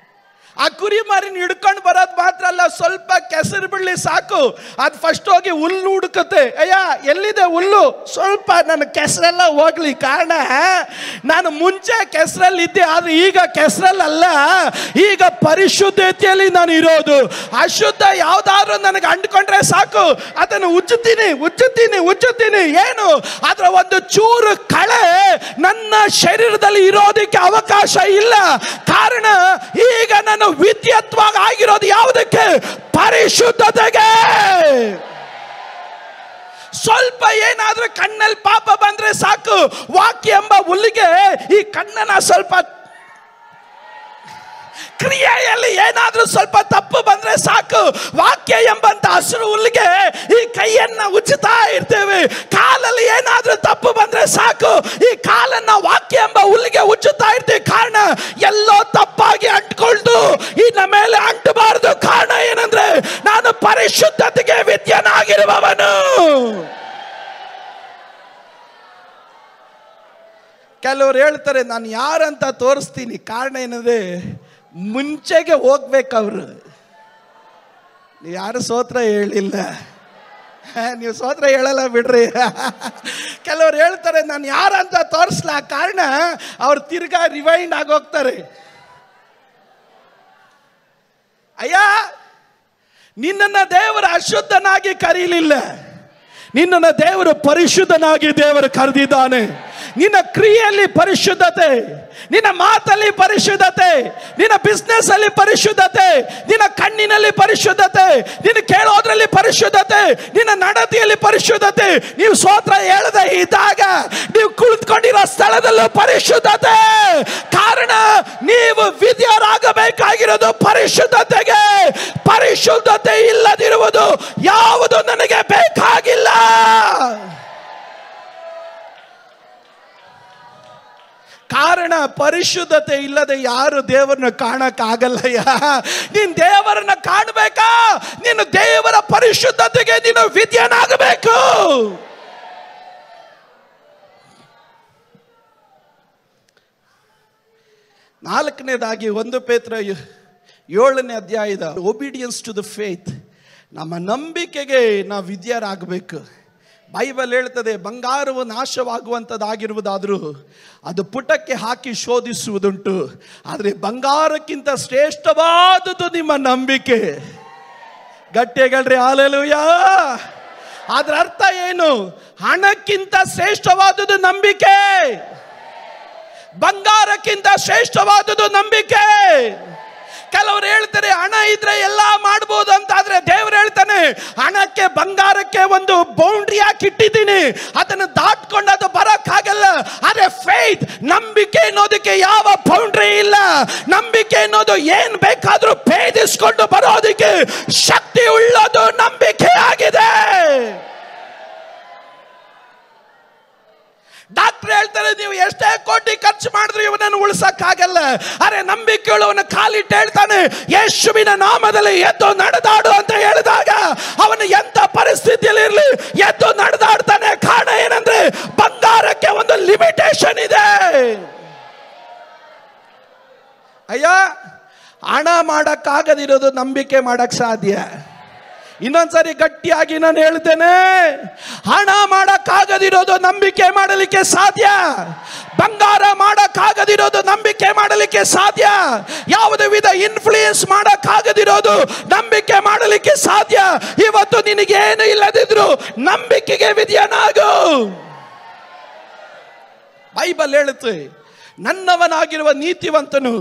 ಆ ಕುರಿ ಮರಿನ ಹಿಡ್ಕೊಂಡು ಬರೋದು ಮಾತ್ರ ಅಲ್ಲ, ಸ್ವಲ್ಪ ಕೆಸರು ಬಿಡ್ಲಿ ಸಾಕು, ಅದು ಫಸ್ಟ್ ಹೋಗಿ ಹುಲ್ಲು ಹುಡುಕುತ್ತೆ. ಅಯ್ಯ ಎಲ್ಲಿದೆ ಹುಲ್ಲು? ಸ್ವಲ್ಪ ನನ್ನ ಕೆಸರೆಲ್ಲ ಹೋಗ್ಲಿ. ಕಾರಣ ನಾನು ಮುಂಚೆ ಕೆಸರಲ್ಲಿದ್ದೆ, ಆದ್ರೆ ಈಗ ಕೆಸರಲ್ಲ, ಈಗ ಪರಿಶುದ್ಧತೆಯಲ್ಲಿ ನಾನು ಇರೋದು. ಅಶುದ್ಧ ಯಾವ್ದಾದ್ರು ನನಗೆ ಅಂಡ್ಕೊಂಡ್ರೆ ಸಾಕು, ಅದನ್ನು ಉಜ್ಜುತ್ತೀನಿ. ಏನು? ಅದರ ಒಂದು ಚೂರು ಕಳೆ ನನ್ನ ಶರೀರದಲ್ಲಿ ಇರೋದಕ್ಕೆ ಅವಕಾಶ ಇಲ್ಲ. ಕಾರಣ ಈಗ ನಾನು ವಿದ್ಯತ್ವಾಗಿ ಆಗಿರೋದು ಯಾವುದಕ್ಕೆ? ಪರಿಶುದ್ಧತೆಗೆ. ಸ್ವಲ್ಪ ಏನಾದ್ರೂ ಕಣ್ಣಲ್ಲಿ ಪಾಪ ಬಂದ್ರೆ ಸಾಕು, ವಾಕ್ಯ ಎಂಬ ಹುಲ್ಲಿಗೆ ಈ ಕಣ್ಣನ್ನ ಸ್ವಲ್ಪ, ಕ್ರಿಯೆಯಲ್ಲಿ ಏನಾದ್ರೂ ಸ್ವಲ್ಪ ತಪ್ಪು ಬಂದ್ರೆ ಸಾಕು, ವಾಕ್ಯ ಎಂಬಂತ ಹಸಿರು ಹುಲ್ಲಿಗೆ ಈ ಕೈಯನ್ನ ಉಜ್ಜುತ್ತಾ ಇರ್ತೇವೆ. ಕಾಲಲ್ಲಿ ಏನಾದ್ರೂ ತಪ್ಪು ಬಂದ್ರೆ ಸಾಕು, ಈ ಕಾಲನ್ನ ವಾಕ್ಯ ಎಂಬ ಹುಲ್ಲಿಗೆ ಉಜ್ಜುತ್ತಾ ಇರ್ತೀವಿ. ಕಾರಣ ಎಲ್ಲೋ ತಪ್ಪಾಗಿ ಅಂಟ್ಕೊಳ್ತು ಇನ್ನ ಮೇಲೆ ಅಂಟಬಾರದು. ಕಾರಣ ಏನಂದ್ರೆ ನಾನು ಪರಿಶುದ್ಧತೆಗೆ ವಿದ್ಯನಾಗಿರುವವನು. ಕೆಲವರು ಹೇಳ್ತಾರೆ ನಾನು ಯಾರಂತ ತೋರಿಸ್ತೀನಿ. ಕಾರಣ ಏನಂದ್ರೆ ಮುಂಚೆಗೆ ಹೋಗ್ಬೇಕವ್ರು. ಯಾರು ಸ್ತೋತ್ರ ಹೇಳಿಲ್ಲ. ನೀವು ಸ್ತೋತ್ರ ಹೇಳಲ್ಲ ಬಿಡ್ರಿ. ಕೆಲವ್ರು ಹೇಳ್ತಾರೆ ನಾನು ಯಾರಂತ ತೋರಿಸ್ಲ, ಕಾರಣ ಅವ್ರು ತಿರ್ಗಾ ರಿವೈಂಡ್ ಆಗೋಗ್ತಾರೆ. ಅಯ್ಯ, ನಿನ್ನನ್ನು ದೇವರು ಅಶುದ್ಧನಾಗಿ ಕರೀಲಿಲ್ಲ, ನಿನ್ನನ್ನು ದೇವರು ಪರಿಶುದ್ಧನಾಗಿ ದೇವರು ಕರೆದಿದ್ದಾನೆ. ನಿನ್ನ ಕ್ರಿಯೆಯಲ್ಲಿ ಪರಿಶುದ್ಧತೆ, ನಿನ್ನ ಮಾತಲ್ಲಿ ಪರಿಶುದ್ಧತೆ, ನಿನ್ನ ಬಿಸ್ನೆಸ್ ಅಲ್ಲಿ ಪರಿಶುದ್ಧತೆ, ನಿನ್ನ ಕಣ್ಣಿನಲ್ಲಿ ಪರಿಶುದ್ಧತೆ, ನಿನ್ನ ಕೇಳೋದ್ರಲ್ಲಿ ಪರಿಶುದ್ಧತೆ, ನಿನ್ನ ನಡತೆಯಲ್ಲಿ ಪರಿಶುದ್ಧತೆ. ನೀವು ಸ್ತೋತ್ರ ಹೇಳದೆ ಇದ್ದಾಗ ನೀವು ಕುಳಿತುಕೊಂಡಿರೋ ಸ್ಥಳದಲ್ಲೂ ಪರಿಶುದ್ಧತೆ. ಕಾರಣ ನೀವು ವಿದ್ಯರಾಗಬೇಕಾಗಿರೋದು ಪರಿಶುದ್ಧತೆಗೆ. ಪರಿಶುದ್ಧತೆ ಇಲ್ಲದಿರುವುದು ಯಾವುದು ನನಗೆ ಬೇಕಾಗಿಲ್ಲ. ಕಾರಣ ಪರಿಶುದ್ಧತೆ ಇಲ್ಲದೆ ಯಾರು ದೇವರನ್ನ ಕಾಣಕ್ಕಾಗಲ್ಲಯ್ಯ. ನೀನ್ ದೇವರನ್ನ ಕಾಣಬೇಕಾ, ನೀನು ದೇವರ ಪರಿಶುದ್ಧತೆಗೆ ನೀನು ವಿದ್ಯನಾಗಬೇಕು. ನಾಲ್ಕನೇದಾಗಿ 1 ಪೇತ್ರ 7ನೇ ಅಧ್ಯಾಯದ ಒಬಿಡಿಯನ್ಸ್ ಟು ದ ಫೇತ್, ನಮ್ಮ ನಂಬಿಕೆಗೆ ನಾವು ವಿದ್ಯರಾಗಬೇಕು. ಬೈಬಲ್ ಹೇಳ್ತದೆ, ಬಂಗಾರವು ನಾಶವಾಗುವಂಥದ್ದಾಗಿರುವುದಾದರೂ ಅದು ಪುಟಕ್ಕೆ ಹಾಕಿ ಶೋಧಿಸುವುದುಂಟು, ಆದರೆ ಬಂಗಾರಕ್ಕಿಂತ ಶ್ರೇಷ್ಠವಾದುದು ನಿಮ್ಮ ನಂಬಿಕೆ. ಗಟ್ಟಿಗಳ್ರಿ ಹಲ್ಲೆಲೂಯಾ. ಅದರ ಅರ್ಥ ಏನು? ಹಣಕ್ಕಿಂತ ಶ್ರೇಷ್ಠವಾದುದು ನಂಬಿಕೆ, ಬಂಗಾರಕ್ಕಿಂತ ಶ್ರೇಷ್ಠವಾದುದು ನಂಬಿಕೆ. ಕೆಲವರು ಹೇಳ್ತಾರೆ ಹಣ ಇದ್ರೆ ಎಲ್ಲ ಮಾಡ್ಬೋದು ಅಂತ, ಆದ್ರೆ ದೇವರು ಹೇಳ್ತಾನೆ ಹಣಕ್ಕೆ ಬಂಗಾರಕ್ಕೆ ಒಂದು ಬೌಂಡ್ರಿ ಹಾಕಿಟ್ಟಿದ್ದೀನಿ, ಅದನ್ನು ದಾಟ್ಕೊಂಡು ಅದು ಬರಕ್ಕಾಗಲ್ಲ. ಆದ್ರೆ ಫೇತ್, ನಂಬಿಕೆ ಅನ್ನೋದಕ್ಕೆ ಯಾವ ಬೌಂಡ್ರಿ ಇಲ್ಲ. ನಂಬಿಕೆ ಅನ್ನೋದು ಏನ್ ಬೇಕಾದ್ರೂ ಭೇದಿಸ್ಕೊಂಡು ಬರೋದಕ್ಕೆ ಶಕ್ತಿ ಉಳ್ಳದು ನಂಬಿಕೆ ಆಗಿದೆ. ಡಾಕ್ಟರ್ ಹೇಳ್ತಾರೆ ನೀವು ಎಷ್ಟೇ ಕೋಟಿ ಖರ್ಚು ಮಾಡಿದ್ರು ಇವನನ್ನು ಉಳಿಸಕ್ಕಾಗಲ್ಲ. ಅರೆ ನಂಬಿಕೆಯುಳ್ಳವನ ಕಾಲಿಟ್ಟು ಹೇಳ್ತಾನೆ ಯೇಸುವಿನ ನಾಮದಲ್ಲಿ ಎದ್ದು ನಡೆದಾಡು ಅಂತ ಹೇಳಿದಾಗ ಅವನು ಎಂತ ಪರಿಸ್ಥಿತಿಯಲ್ಲಿ ಇರಲಿ ಎದ್ದು ನಡೆದಾಡ್ತಾನೆ. ಕಾರಣ ಏನಂದ್ರೆ ಬಂಗಾರಕ್ಕೆ ಒಂದು ಲಿಮಿಟೇಷನ್ ಇದೆ. ಅಯ್ಯ, ಹಣ ಮಾಡಕ್ಕಾಗದಿರೋದು ನಂಬಿಕೆ ಮಾಡಕ್ ಸಾಧ್ಯ. ಇನ್ನೊಂದ್ಸರಿ ಗಟ್ಟಿಯಾಗಿ ನಾನು ಹೇಳ್ತೇನೆ, ಹಣ ಮಾಡಕ್ಕಾಗದಿರೋದು ನಂಬಿಕೆ ಮಾಡಲಿಕ್ಕೆ ಸಾಧ್ಯ. ಬಂಗಾರ ಮಾಡಕ್ಕಾಗದಿರೋದು ನಂಬಿಕೆ ಮಾಡಲಿಕ್ಕೆ ಸಾಧ್ಯ. ಯಾವುದೇ ವಿಧ ಇನ್ಫ್ಲೂಯೆನ್ಸ್ ಮಾಡಕ್ಕಾಗದಿರೋದು ನಂಬಿಕೆ ಮಾಡಲಿಕ್ಕೆ ಸಾಧ್ಯ. ಇವತ್ತು ನಿನಗೇನು ಇಲ್ಲದಿದ್ರು ನಂಬಿಕೆಗೆ ವಿಧೇಯನಾಗು. ಬೈಬಲ್ ಹೇಳುತ್ತೆ, ನನ್ನವನಾಗಿರುವ ನೀತಿವಂತನು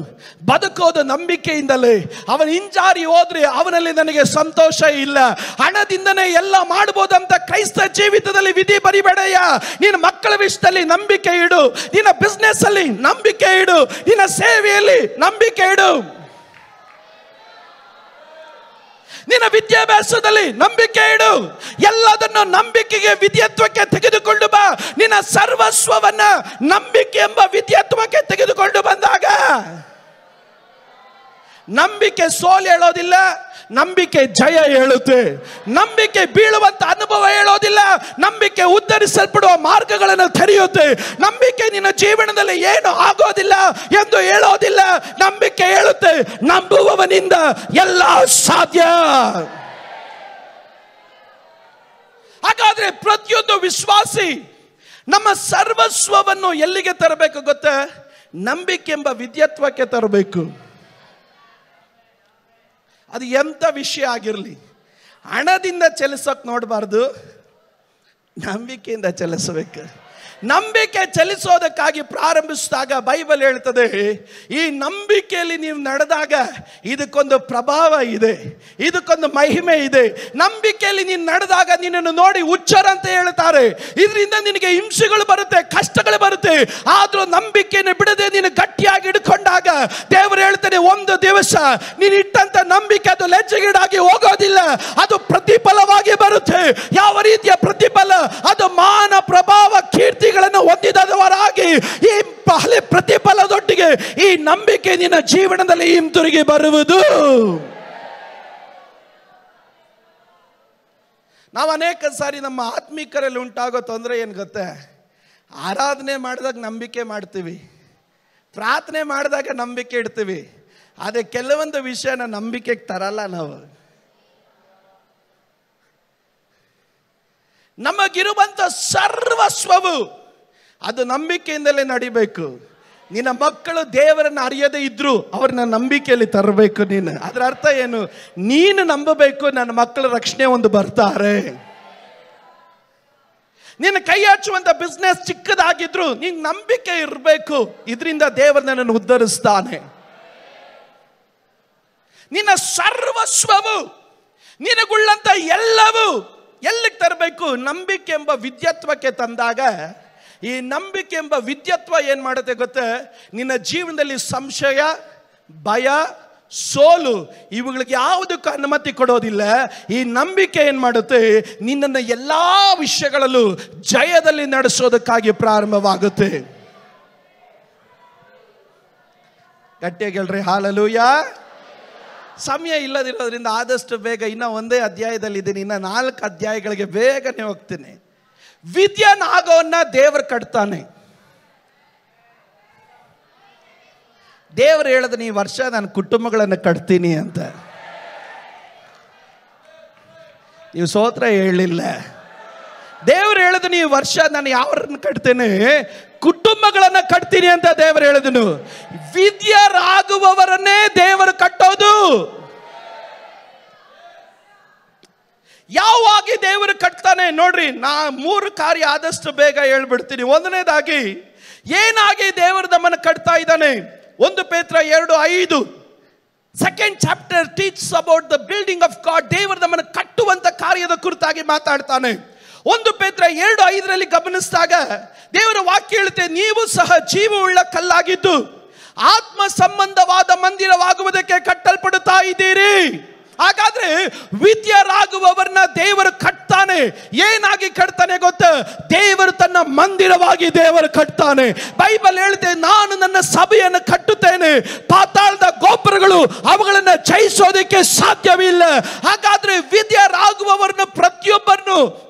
ಬದುಕೋದು ನಂಬಿಕೆಯಿಂದಲೇ. ಅವನು ಹಿಂಜಾರಿ ಹೋದ್ರೆ ಅವನಲ್ಲಿ ನನಗೆ ಸಂತೋಷ ಇಲ್ಲ. ಹಣದಿಂದನೇ ಎಲ್ಲ ಮಾಡಬಹುದಂತ ಕ್ರೈಸ್ತ ಜೀವಿತದಲ್ಲಿ ವಿಧಿ ಬರಿಬೇಡಯ್ಯ. ನಿನ್ನ ಮಕ್ಕಳ ವಿಷಯದಲ್ಲಿ ನಂಬಿಕೆ ಇಡು, ನಿನ್ನ ಬಿಸ್ನೆಸ್ ಅಲ್ಲಿ ನಂಬಿಕೆ ಇಡು, ನಿನ್ನ ಸೇವೆಯಲ್ಲಿ ನಂಬಿಕೆ ಇಡು, ನಿನ್ನ ವಿದ್ಯಾಭ್ಯಾಸದಲ್ಲಿ ನಂಬಿಕೆ ಇಡು. ಎಲ್ಲದನ್ನು ನಂಬಿಕೆಗೆ ವಿದ್ಯತ್ವಕ್ಕೆ ತೆಗೆದುಕೊಂಡು ಬಾ. ನಿನ್ನ ಸರ್ವಸ್ವವನ್ನ ನಂಬಿಕೆ ಎಂಬ ವಿದ್ಯತ್ವಕ್ಕೆ ತೆಗೆದುಕೊಂಡು ಬಂದಾಗ ನಂಬಿಕೆ ಸೋಲು ಹೇಳೋದಿಲ್ಲ, ನಂಬಿಕೆ ಜಯ ಹೇಳುತ್ತೆ. ನಂಬಿಕೆ ಬೀಳುವಂತ ಅನುಭವ ಹೇಳೋದಿಲ್ಲ, ನಂಬಿಕೆ ಉದ್ಧರಿಸಲ್ಪಡುವ ಮಾರ್ಗಗಳನ್ನು ತೆರೆಯುತ್ತೆ. ನಂಬಿಕೆ ನಿನ್ನ ಜೀವನದಲ್ಲಿ ಏನು ಆಗೋದಿಲ್ಲ ಎಂದು ಹೇಳೋದಿಲ್ಲ, ನಂಬಿಕೆ ಹೇಳುತ್ತೆ ನಂಬುವವನಿಂದ ಎಲ್ಲ ಸಾಧ್ಯ. ಹಾಗಾದ್ರೆ ಪ್ರತಿಯೊಂದು ವಿಶ್ವಾಸಿ ನಮ್ಮ ಸರ್ವಸ್ವವನ್ನು ಎಲ್ಲಿಗೆ ತರಬೇಕು ಗೊತ್ತಾ? ನಂಬಿಕೆ ಎಂಬ ವಿದ್ಯತ್ವಕ್ಕೆ ತರಬೇಕು. ಅದು ಎಂಥ ವಿಷಯ ಆಗಿರಲಿ, ಹಣದಿಂದ ಚಲಿಸೋಕೆ ನೋಡಬಾರ್ದು, ನಂಬಿಕೆಯಿಂದ ಚಲಿಸಬೇಕು. ನಂಬಿಕೆ ಚಲಿಸೋದಕ್ಕಾಗಿ ಪ್ರಾರಂಭಿಸಿದಾಗ ಬೈಬಲ್ ಹೇಳ್ತದೆ, ಈ ನಂಬಿಕೆಯಲ್ಲಿ ನೀವು ನಡೆದಾಗ ಇದಕ್ಕೊಂದು ಪ್ರಭಾವ ಇದೆ, ಇದಕ್ಕೊಂದು ಮಹಿಮೆ ಇದೆ. ನಂಬಿಕೆಯಲ್ಲಿ ನೀನು ನಡೆದಾಗ ನಿನ್ನನ್ನು ನೋಡಿ ಹುಚ್ಚರ ಅಂತ ಹೇಳ್ತಾರೆ. ಇದರಿಂದ ನಿನಗೆ ಹಿಂಸೆಗಳು ಬರುತ್ತೆ, ಕಷ್ಟಗಳು ಬರುತ್ತೆ. ಆದ್ರೂ ನಂಬಿಕೆಯನ್ನು ಬಿಡದೆ ನೀನು ಗಟ್ಟಿಯಾಗಿ ಹಿಡ್ಕೊಂಡಾಗ ದೇವರು ಹೇಳ್ತಾನೆ, ಒಂದು ದಿವಸ ನೀನು ಇಟ್ಟಂತ ನಂಬಿಕೆ ಅದು ಲಜ್ಜೆಗೀಡಾಗಿ ಹೋಗೋದಿಲ್ಲ, ಅದು ಪ್ರತಿಫಲವಾಗಿ ಬರುತ್ತೆ. ಯಾವ ರೀತಿಯ ಪ್ರತಿಫಲ? ಅದು ಮಾನ ಪ್ರಭಾವ ಕೀರ್ತಿ ಹೊಂದಿದವರಾಗಿ ಈ ಪ್ರತಿಫಲದೊಟ್ಟಿಗೆ ಈ ನಂಬಿಕೆ ನಿನ್ನ ಜೀವನದಲ್ಲಿ ಹಿಂತಿರುಗಿ ಬರುವುದು. ನಾವು ಅನೇಕ ಸಾರಿ ನಮ್ಮ ಆತ್ಮಿಕರಲ್ಲಿ ಉಂಟಾಗೋ ತೊಂದರೆ ಏನು ಗೊತ್ತಾ? ಆರಾಧನೆ ಮಾಡಿದಾಗ ನಂಬಿಕೆ ಮಾಡ್ತೀವಿ, ಪ್ರಾರ್ಥನೆ ಮಾಡಿದಾಗ ನಂಬಿಕೆ ಇಡ್ತೀವಿ, ಆದರೆ ಕೆಲವೊಂದು ವಿಷಯನ ನಂಬಿಕೆಗೆ ತರಲ್ಲ ನಾವು. ನಮಗಿರುವಂತ ಸರ್ವಸ್ವವು ಅದು ನಂಬಿಕೆಯಿಂದಲೇ ನಡಿಬೇಕು. ನಿನ್ನ ಮಕ್ಕಳು ದೇವರನ್ನ ಅರಿಯದೇ ಇದ್ರು ಅವ್ರನ್ನ ನಂಬಿಕೆಯಲ್ಲಿ ತರಬೇಕು ನೀನು. ಅದರ ಅರ್ಥ ಏನು? ನೀನು ನಂಬಬೇಕು ನನ್ನ ಮಕ್ಕಳ ರಕ್ಷಣೆ ಒಂದು ಬರ್ತಾರೆ. ನಿನ್ನ ಕೈ ಹಚ್ಚುವಂತ ಬಿಸ್ನೆಸ್ ಚಿಕ್ಕದಾಗಿದ್ರು ನಿನ್ ನಂಬಿಕೆ ಇರಬೇಕು, ಇದರಿಂದ ದೇವರು ನನ್ನನ್ನು ಉದ್ಧರಿಸ್ತಾನೆ. ನಿನ್ನ ಸರ್ವಸ್ವವು, ನಿನಗುಳ್ಳಂತ ಎಲ್ಲವೂ ಎಲ್ಲಿಗೆ ತರಬೇಕು? ನಂಬಿಕೆ ಎಂಬ ವಿದ್ಯತ್ವಕ್ಕೆ ತಂದಾಗ, ಈ ನಂಬಿಕೆ ಎಂಬ ವಿದ್ಯತ್ವ ಏನ್ ಮಾಡುತ್ತೆ ಗೊತ್ತೇ? ನಿನ್ನ ಜೀವನದಲ್ಲಿ ಸಂಶಯ, ಭಯ, ಸೋಲು ಇವುಗಳಿಗೆ ಯಾವುದಕ್ಕೂ ಅನುಮತಿ ಕೊಡೋದಿಲ್ಲ. ಈ ನಂಬಿಕೆ ಏನ್ ಮಾಡುತ್ತೆ? ನಿನ್ನನ್ನು ಎಲ್ಲಾ ವಿಷಯಗಳಲ್ಲೂ ಜಯದಲ್ಲಿ ನಡೆಸೋದಕ್ಕಾಗಿ ಪ್ರಾರಂಭವಾಗುತ್ತೆ. ಗಟ್ಟಿಯಾಗಿ ಹೇಳ್ರಿ ಹಲ್ಲೆಲೂಯಾ. ಸಮಯ ಇಲ್ಲದಿರೋದ್ರಿಂದ ಆದಷ್ಟು ಬೇಗ, ಇನ್ನ ಒಂದೇ ಅಧ್ಯಾಯದಲ್ಲಿ ಇದ್ದೀನಿ, ಇನ್ನ 4 ಅಧ್ಯಾಯಗಳಿಗೆ ಬೇಗನೆ ಹೋಗ್ತೀನಿ. ವಿದ್ಯಾನಾಗೋನ್ನ ದೇವರು ಕಟ್ತಾನೆ. ದೇವರು ಹೇಳಿದ ಈ ವರ್ಷ ನಾನು ಕುಟುಂಬಗಳನ್ನು ಕಟ್ತೀನಿ ಅಂತ. ನೀವು ಸ್ತೋತ್ರ ಹೇಳಲಿಲ್ಲ. ದೇವರು ಹೇಳಿದನು ಈ ವರ್ಷ ನಾನು ಯಾವರನ್ನು ಕಟ್ತೇನೆ? ಕುಟುಂಬಗಳನ್ನ ಕಟ್ತೀನಿ ಅಂತ ದೇವರು ಹೇಳಿದನು. ವಿದ್ಯರಾಗುವವರನ್ನೇ ದೇವರು ಕಟ್ಟೋದು. ಯಾವಾಗಿ ದೇವರು ಕಟ್ತಾನೆ ನೋಡ್ರಿ, ನಾ 3 ಕಾರ್ಯ ಆದಷ್ಟು ಬೇಗ ಹೇಳ್ಬಿಡ್ತೀನಿ. ಒಂದನೇದಾಗಿ ಏನಾಗಿ ದೇವರು ನಮ್ಮನ್ನು ಕಟ್ತಾ ಇದ್ದಾನೆ? 1 ಪೇತ್ರ 2:5 second chapter teaches about the building of God. ದೇವರು ನಮ್ಮನ್ನು ಕಟ್ಟುವಂತ ಕಾರ್ಯದ ಕುರಿತಾಗಿ ಮಾತಾಡ್ತಾನೆ. 1 ಪೇತ್ರ 2:5 ಗಮನಿಸಿದಾಗ ದೇವರ ವಾಕ್ಯ ಹೇಳುತ್ತೆ, ನೀವು ಸಹ ಜೀವವುಳ್ಳ ಕಲ್ಲಾಗಿದ್ದು ಆತ್ಮ ಸಂಬಂಧವಾದ ಮಂದಿರವಾಗುವುದಕ್ಕೆ ಕಟ್ಟಲ್ಪಡುತ್ತಾ ಇದ್ದೀರಿ. ಹಾಗಾದ್ರೆ ವಿದ್ಯರಾಗುವವರನ್ನ ದೇವರು ಕಟ್ತಾನೆ. ಏನಾಗಿ ಕಟ್ತಾನೆ ಗೊತ್ತ? ದೇವರು ತನ್ನ ಮಂದಿರವಾಗಿ ದೇವರು ಕಟ್ತಾನೆ. ಬೈಬಲ್ ಹೇಳುತ್ತೆ, ನಾನು ನನ್ನ ಸಭೆಯನ್ನು ಕಟ್ಟುತ್ತೇನೆ, ಪಾತಾಳದ ಗೋಪುರಗಳು ಅವುಗಳನ್ನು ಜಯಿಸೋದಕ್ಕೆ ಸಾಧ್ಯವಿಲ್ಲ. ಹಾಗಾದ್ರೆ ವಿದ್ಯರಾಗುವವರನ್ನು ಪ್ರತಿಯೊಬ್ಬರನ್ನು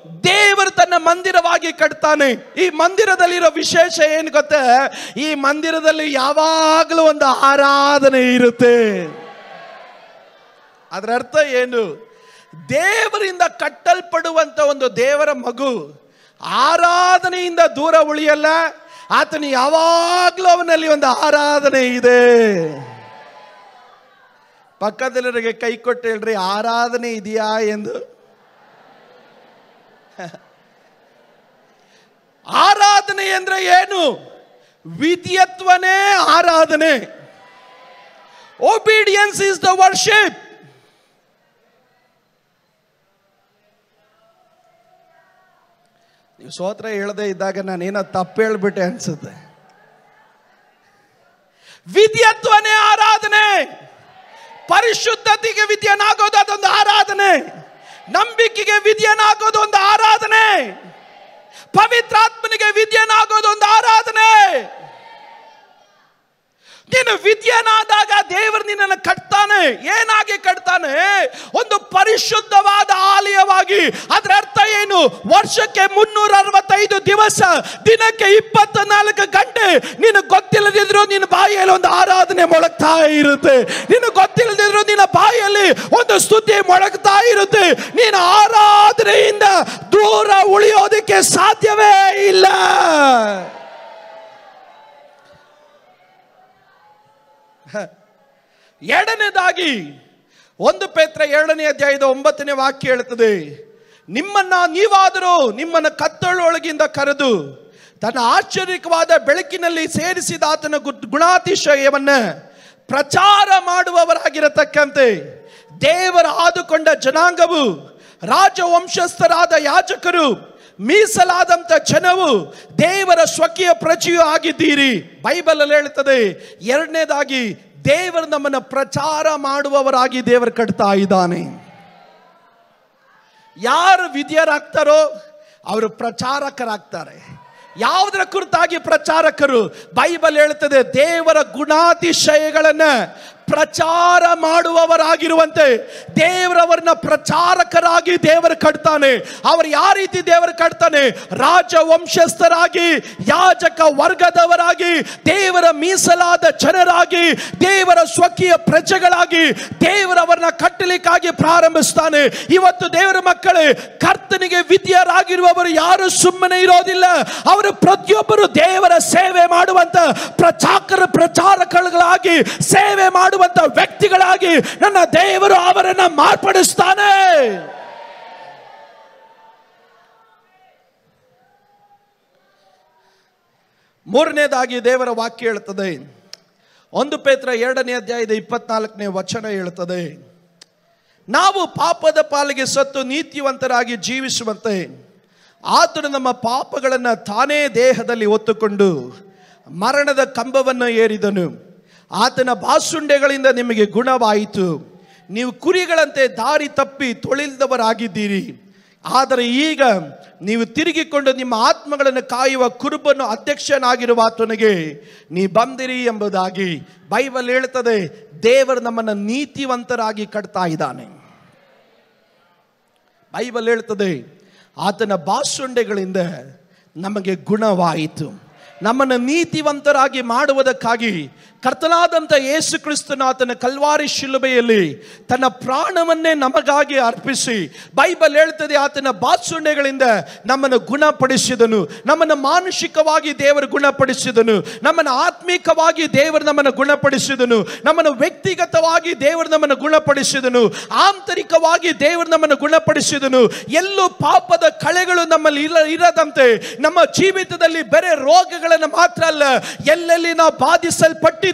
ದೇವರು ತನ್ನ ಮಂದಿರವಾಗಿ ಕಟ್ತಾನೆ. ಈ ಮಂದಿರದಲ್ಲಿರೋ ವಿಶೇಷ ಏನು ಗೊತ್ತ? ಈ ಮಂದಿರದಲ್ಲಿ ಯಾವಾಗಲೂ ಒಂದು ಆರಾಧನೆ ಇರುತ್ತೆ. ಅದರ ಅರ್ಥ ಏನು? ದೇವರಿಂದ ಕಟ್ಟಲ್ಪಡುವಂತ ಒಂದು ದೇವರ ಮಗು ಆರಾಧನೆಯಿಂದ ದೂರ ಉಳಿಯಲ್ಲ. ಆತನು ಯಾವಾಗಲೂ ಅವನಲ್ಲಿ ಒಂದು ಆರಾಧನೆ ಇದೆ. ಪಕ್ಕದಲ್ಲಿರೋರಿಗೆ ಕೈ ಕೊಟ್ಟು ಹೇಳ್ರಿ, ಆರಾಧನೆ ಇದೆಯಾ ಎಂದು. ಆರಾಧನೆ ಅಂದ್ರೆ ಏನು? ವಿದ್ಯತ್ವನೇ ಆರಾಧನೆ. Obedience is the worship. ನೀವು ಸ್ತೋತ್ರ ಹೇಳದೇ ಇದ್ದಾಗ ನಾನೇನೋ ತಪ್ಪು ಹೇಳ್ಬಿಟ್ಟೆ ಅನ್ಸುತ್ತೆ. ವಿದ್ಯತ್ವನೇ ಆರಾಧನೆ. ಪರಿಶುದ್ಧತೆಗೆ ವಿದ್ಯನಾಗೋದು ಅದೊಂದು ಆರಾಧನೆ. ನಂಬಿಕೆಗೆ ವಿದ್ಯನಾಗೋದು ಒಂದು ಆರಾಧನೆ. ಪವಿತ್ರಾತ್ಮನಿಗೆ ವಿದ್ಯನಾಗೋದು ಒಂದು ಆರಾಧನೆ. ನೀನು ವಿದ್ಯನಾದಾಗ ದೇವರು ನಿನ್ನನ್ನು ಕಟ್ತಾನೆ. ಏನಾಗಿ ಕಟ್ತಾನೆ? ಒಂದು ಪರಿಶುದ್ಧವಾದ ಆಲಯವಾಗಿ. ಅದರ ಅರ್ಥ ಏನು? ವರ್ಷಕ್ಕೆ 365 ದಿವಸ, ದಿನಕ್ಕೆ 24 ಗಂಟೆ ನೀನು ಗೊತ್ತಿಲ್ಲದಿದ್ರು ನಿನ್ನ ಬಾಯಿಯಲ್ಲಿ ಒಂದು ಆರಾಧನೆ ಮೊಳಗ್ತಾ ಇರುತ್ತೆ. ನೀನು ಗೊತ್ತಿಲ್ಲದಿದ್ರು ನಿನ್ನ ಬಾಯಿಯಲ್ಲಿ ಒಂದು ಸ್ತುತಿ ಮೊಳಗ್ತಾ ಇರುತ್ತೆ. ನೀನು ಆರಾಧನೆಯಿಂದ ದೂರ ಉಳಿಯೋದಕ್ಕೆ ಸಾಧ್ಯವೇ ಇಲ್ಲ. ಎರಡನೇದಾಗಿ 1 ಪೇತ್ರ 2:9 ವಾಕ್ಯ ಹೇಳುತ್ತದೆ, ನೀವಾದರೂ ನಿಮ್ಮನ್ನು ಕತ್ತಲೊಳಗಿಂದ ಕರೆದು ತನ್ನ ಆಶ್ಚರ್ಯಕವಾದ ಬೆಳಕಿನಲ್ಲಿ ಸೇರಿಸಿದ ಆತನ ಗುಣಾತಿಶಯವನ್ನ ಪ್ರಚಾರ ಮಾಡುವವರಾಗಿರತಕ್ಕಂತೆ ದೇವರ ಆದುಕೊಂಡ ಜನಾಂಗವು, ರಾಜವಂಶಸ್ಥರಾದ ಯಾಜಕರು, ಮೀಸಲಾದಂತ ಜನವು, ದೇವರ ಸ್ವಕೀಯ ಪ್ರಜೆಯೂ ಆಗಿದ್ದೀರಿ. ಬೈಬಲ್ ಅಲ್ಲಿ ಹೇಳುತ್ತದೆ. ಎರಡನೇದಾಗಿ ದೇವರು ನಮ್ಮನ್ನು ಪ್ರಚಾರ ಮಾಡುವವರಾಗಿ ದೇವರು ಕಟ್ತಾ ಇದ್ದಾನೆ. ಯಾರು ವಿದ್ಯರಾಗ್ತಾರೋ ಅವರು ಪ್ರಚಾರಕರಾಗ್ತಾರೆ. ಯಾವುದರ ಕುರಿತಾಗಿ ಪ್ರಚಾರಕರು? ಬೈಬಲ್ ಹೇಳುತ್ತದೆ, ದೇವರ ಗುಣಾತಿಶಯಗಳನ್ನ ಪ್ರಚಾರ ಮಾಡುವವರಾಗಿರುವಂತೆ ದೇವರವರನ್ನ ಪ್ರಚಾರಕರಾಗಿ ದೇವರು ಕಟ್ತಾನೆ. ಅವರು ಯಾವ ರೀತಿ ದೇವರು ಕಟ್ತಾನೆ? ರಾಜ ವಂಶಸ್ಥರಾಗಿ, ಯಾಜಕ ವರ್ಗದವರಾಗಿ, ದೇವರ ಮೀಸಲಾದ ಜನರಾಗಿ, ದೇವರ ಸ್ವಕೀಯ ಪ್ರಜೆಗಳಾಗಿ ದೇವರವರನ್ನ ಕಟ್ಟಲಿಕ್ಕಾಗಿ ಪ್ರಾರಂಭಿಸ್ತಾನೆ. ಇವತ್ತು ದೇವರ ಮಕ್ಕಳೇ, ಕರ್ತನಿಗೆ ವಿದ್ಯರಾಗಿರುವವರು ಯಾರು ಸುಮ್ಮನೆ ಇರೋದಿಲ್ಲ. ಅವರು ಪ್ರತಿಯೊಬ್ಬರು ದೇವರ ಸೇವೆ ಮಾಡುವಂತ ಪ್ರಚಾರಕಗಳಾಗಿ, ಸೇವೆ ಮಾಡುವಂತ ವ್ಯಕ್ತಿಗಳಾಗಿ ನನ್ನ ದೇವರು ಅವರನ್ನು ಮಾರ್ಪಡಿಸ್ತಾನೆ. ಮೂರನೇದಾಗಿ ದೇವರ ವಾಕ್ಯ ಹೇಳುತ್ತದೆ, 1 ಪೇತ್ರ 2ನೇ ಅಧ್ಯಾಯದ 24ನೇ ವಚನ ಹೇಳುತ್ತದೆ, ನಾವು ಪಾಪದ ಪಾಲಿಗೆ ಸತ್ತು ನೀತಿವಂತರಾಗಿ ಜೀವಿಸುವಂತೆ ಆತನು ನಮ್ಮ ಪಾಪಗಳನ್ನು ತಾನೇ ದೇಹದಲ್ಲಿ ಹೊತ್ತುಕೊಂಡು ಮರಣದ ಕಂಬವನ್ನು ಏರಿದನು. ಆತನ ಬಾಸುಂಡೆಗಳಿಂದ ನಿಮಗೆ ಗುಣವಾಯಿತು. ನೀವು ಕುರಿಗಳಂತೆ ದಾರಿ ತಪ್ಪಿ ತೊಳಿಲ್ದವರಾಗಿದ್ದೀರಿ. ಆದರೆ ಈಗ ನೀವು ತಿರುಗಿಕೊಂಡು ನಿಮ್ಮ ಆತ್ಮಗಳನ್ನು ಕಾಯುವ ಕುರುಬನು ಅಧ್ಯಕ್ಷನಾಗಿರುವ ಆತನಿಗೆ ನೀ ಬಂದಿರಿ ಎಂಬುದಾಗಿ ಬೈಬಲ್ ಹೇಳುತ್ತದೆ. ದೇವರು ನಮ್ಮನ್ನು ನೀತಿವಂತರಾಗಿ ಕಟ್ತಾ ಇದ್ದಾನೆ. ಬೈಬಲ್ ಹೇಳ್ತದೆ, ಆತನ ಬಾಸುಂಡೆಗಳಿಂದ ನಮಗೆ ಗುಣವಾಯಿತು. ನಮ್ಮನ್ನು ನೀತಿವಂತರಾಗಿ ಮಾಡುವುದಕ್ಕಾಗಿ ಕರ್ತನಾದಂಥ ಯೇಸು ಕ್ರಿಸ್ತನು ಆತನ ಕಲ್ವಾರಿ ಶಿಲುಬೆಯಲ್ಲಿ ತನ್ನ ಪ್ರಾಣವನ್ನೇ ನಮಗಾಗಿ ಅರ್ಪಿಸಿ, ಬೈಬಲ್ ಹೇಳ್ತದೆ, ಆತನ ಬಾಸುಂಡೆಗಳಿಂದ ನಮ್ಮನ್ನು ಗುಣಪಡಿಸಿದನು. ನಮ್ಮನ್ನು ಮಾನಸಿಕವಾಗಿ ದೇವರು ಗುಣಪಡಿಸಿದನು. ನಮ್ಮನ್ನು ಆತ್ಮಿಕವಾಗಿ ದೇವರು ನಮ್ಮನ್ನು ಗುಣಪಡಿಸಿದನು. ನಮ್ಮನ್ನು ವ್ಯಕ್ತಿಗತವಾಗಿ ದೇವರು ನಮ್ಮನ್ನು ಗುಣಪಡಿಸಿದನು. ಆಂತರಿಕವಾಗಿ ದೇವರು ನಮ್ಮನ್ನು ಗುಣಪಡಿಸಿದನು. ಎಲ್ಲೂ ಪಾಪದ ಕಳೆಗಳು ನಮ್ಮಲ್ಲಿ ಇರದಂತೆ, ನಮ್ಮ ಜೀವಿತದಲ್ಲಿ ಬೇರೆ ರೋಗಗಳನ್ನು ಮಾತ್ರ ಅಲ್ಲ, ಎಲ್ಲೆಲ್ಲಿ ನಾವು ಬಾಧಿಸಲ್ಪಟ್ಟಿದ್ದೀವೋ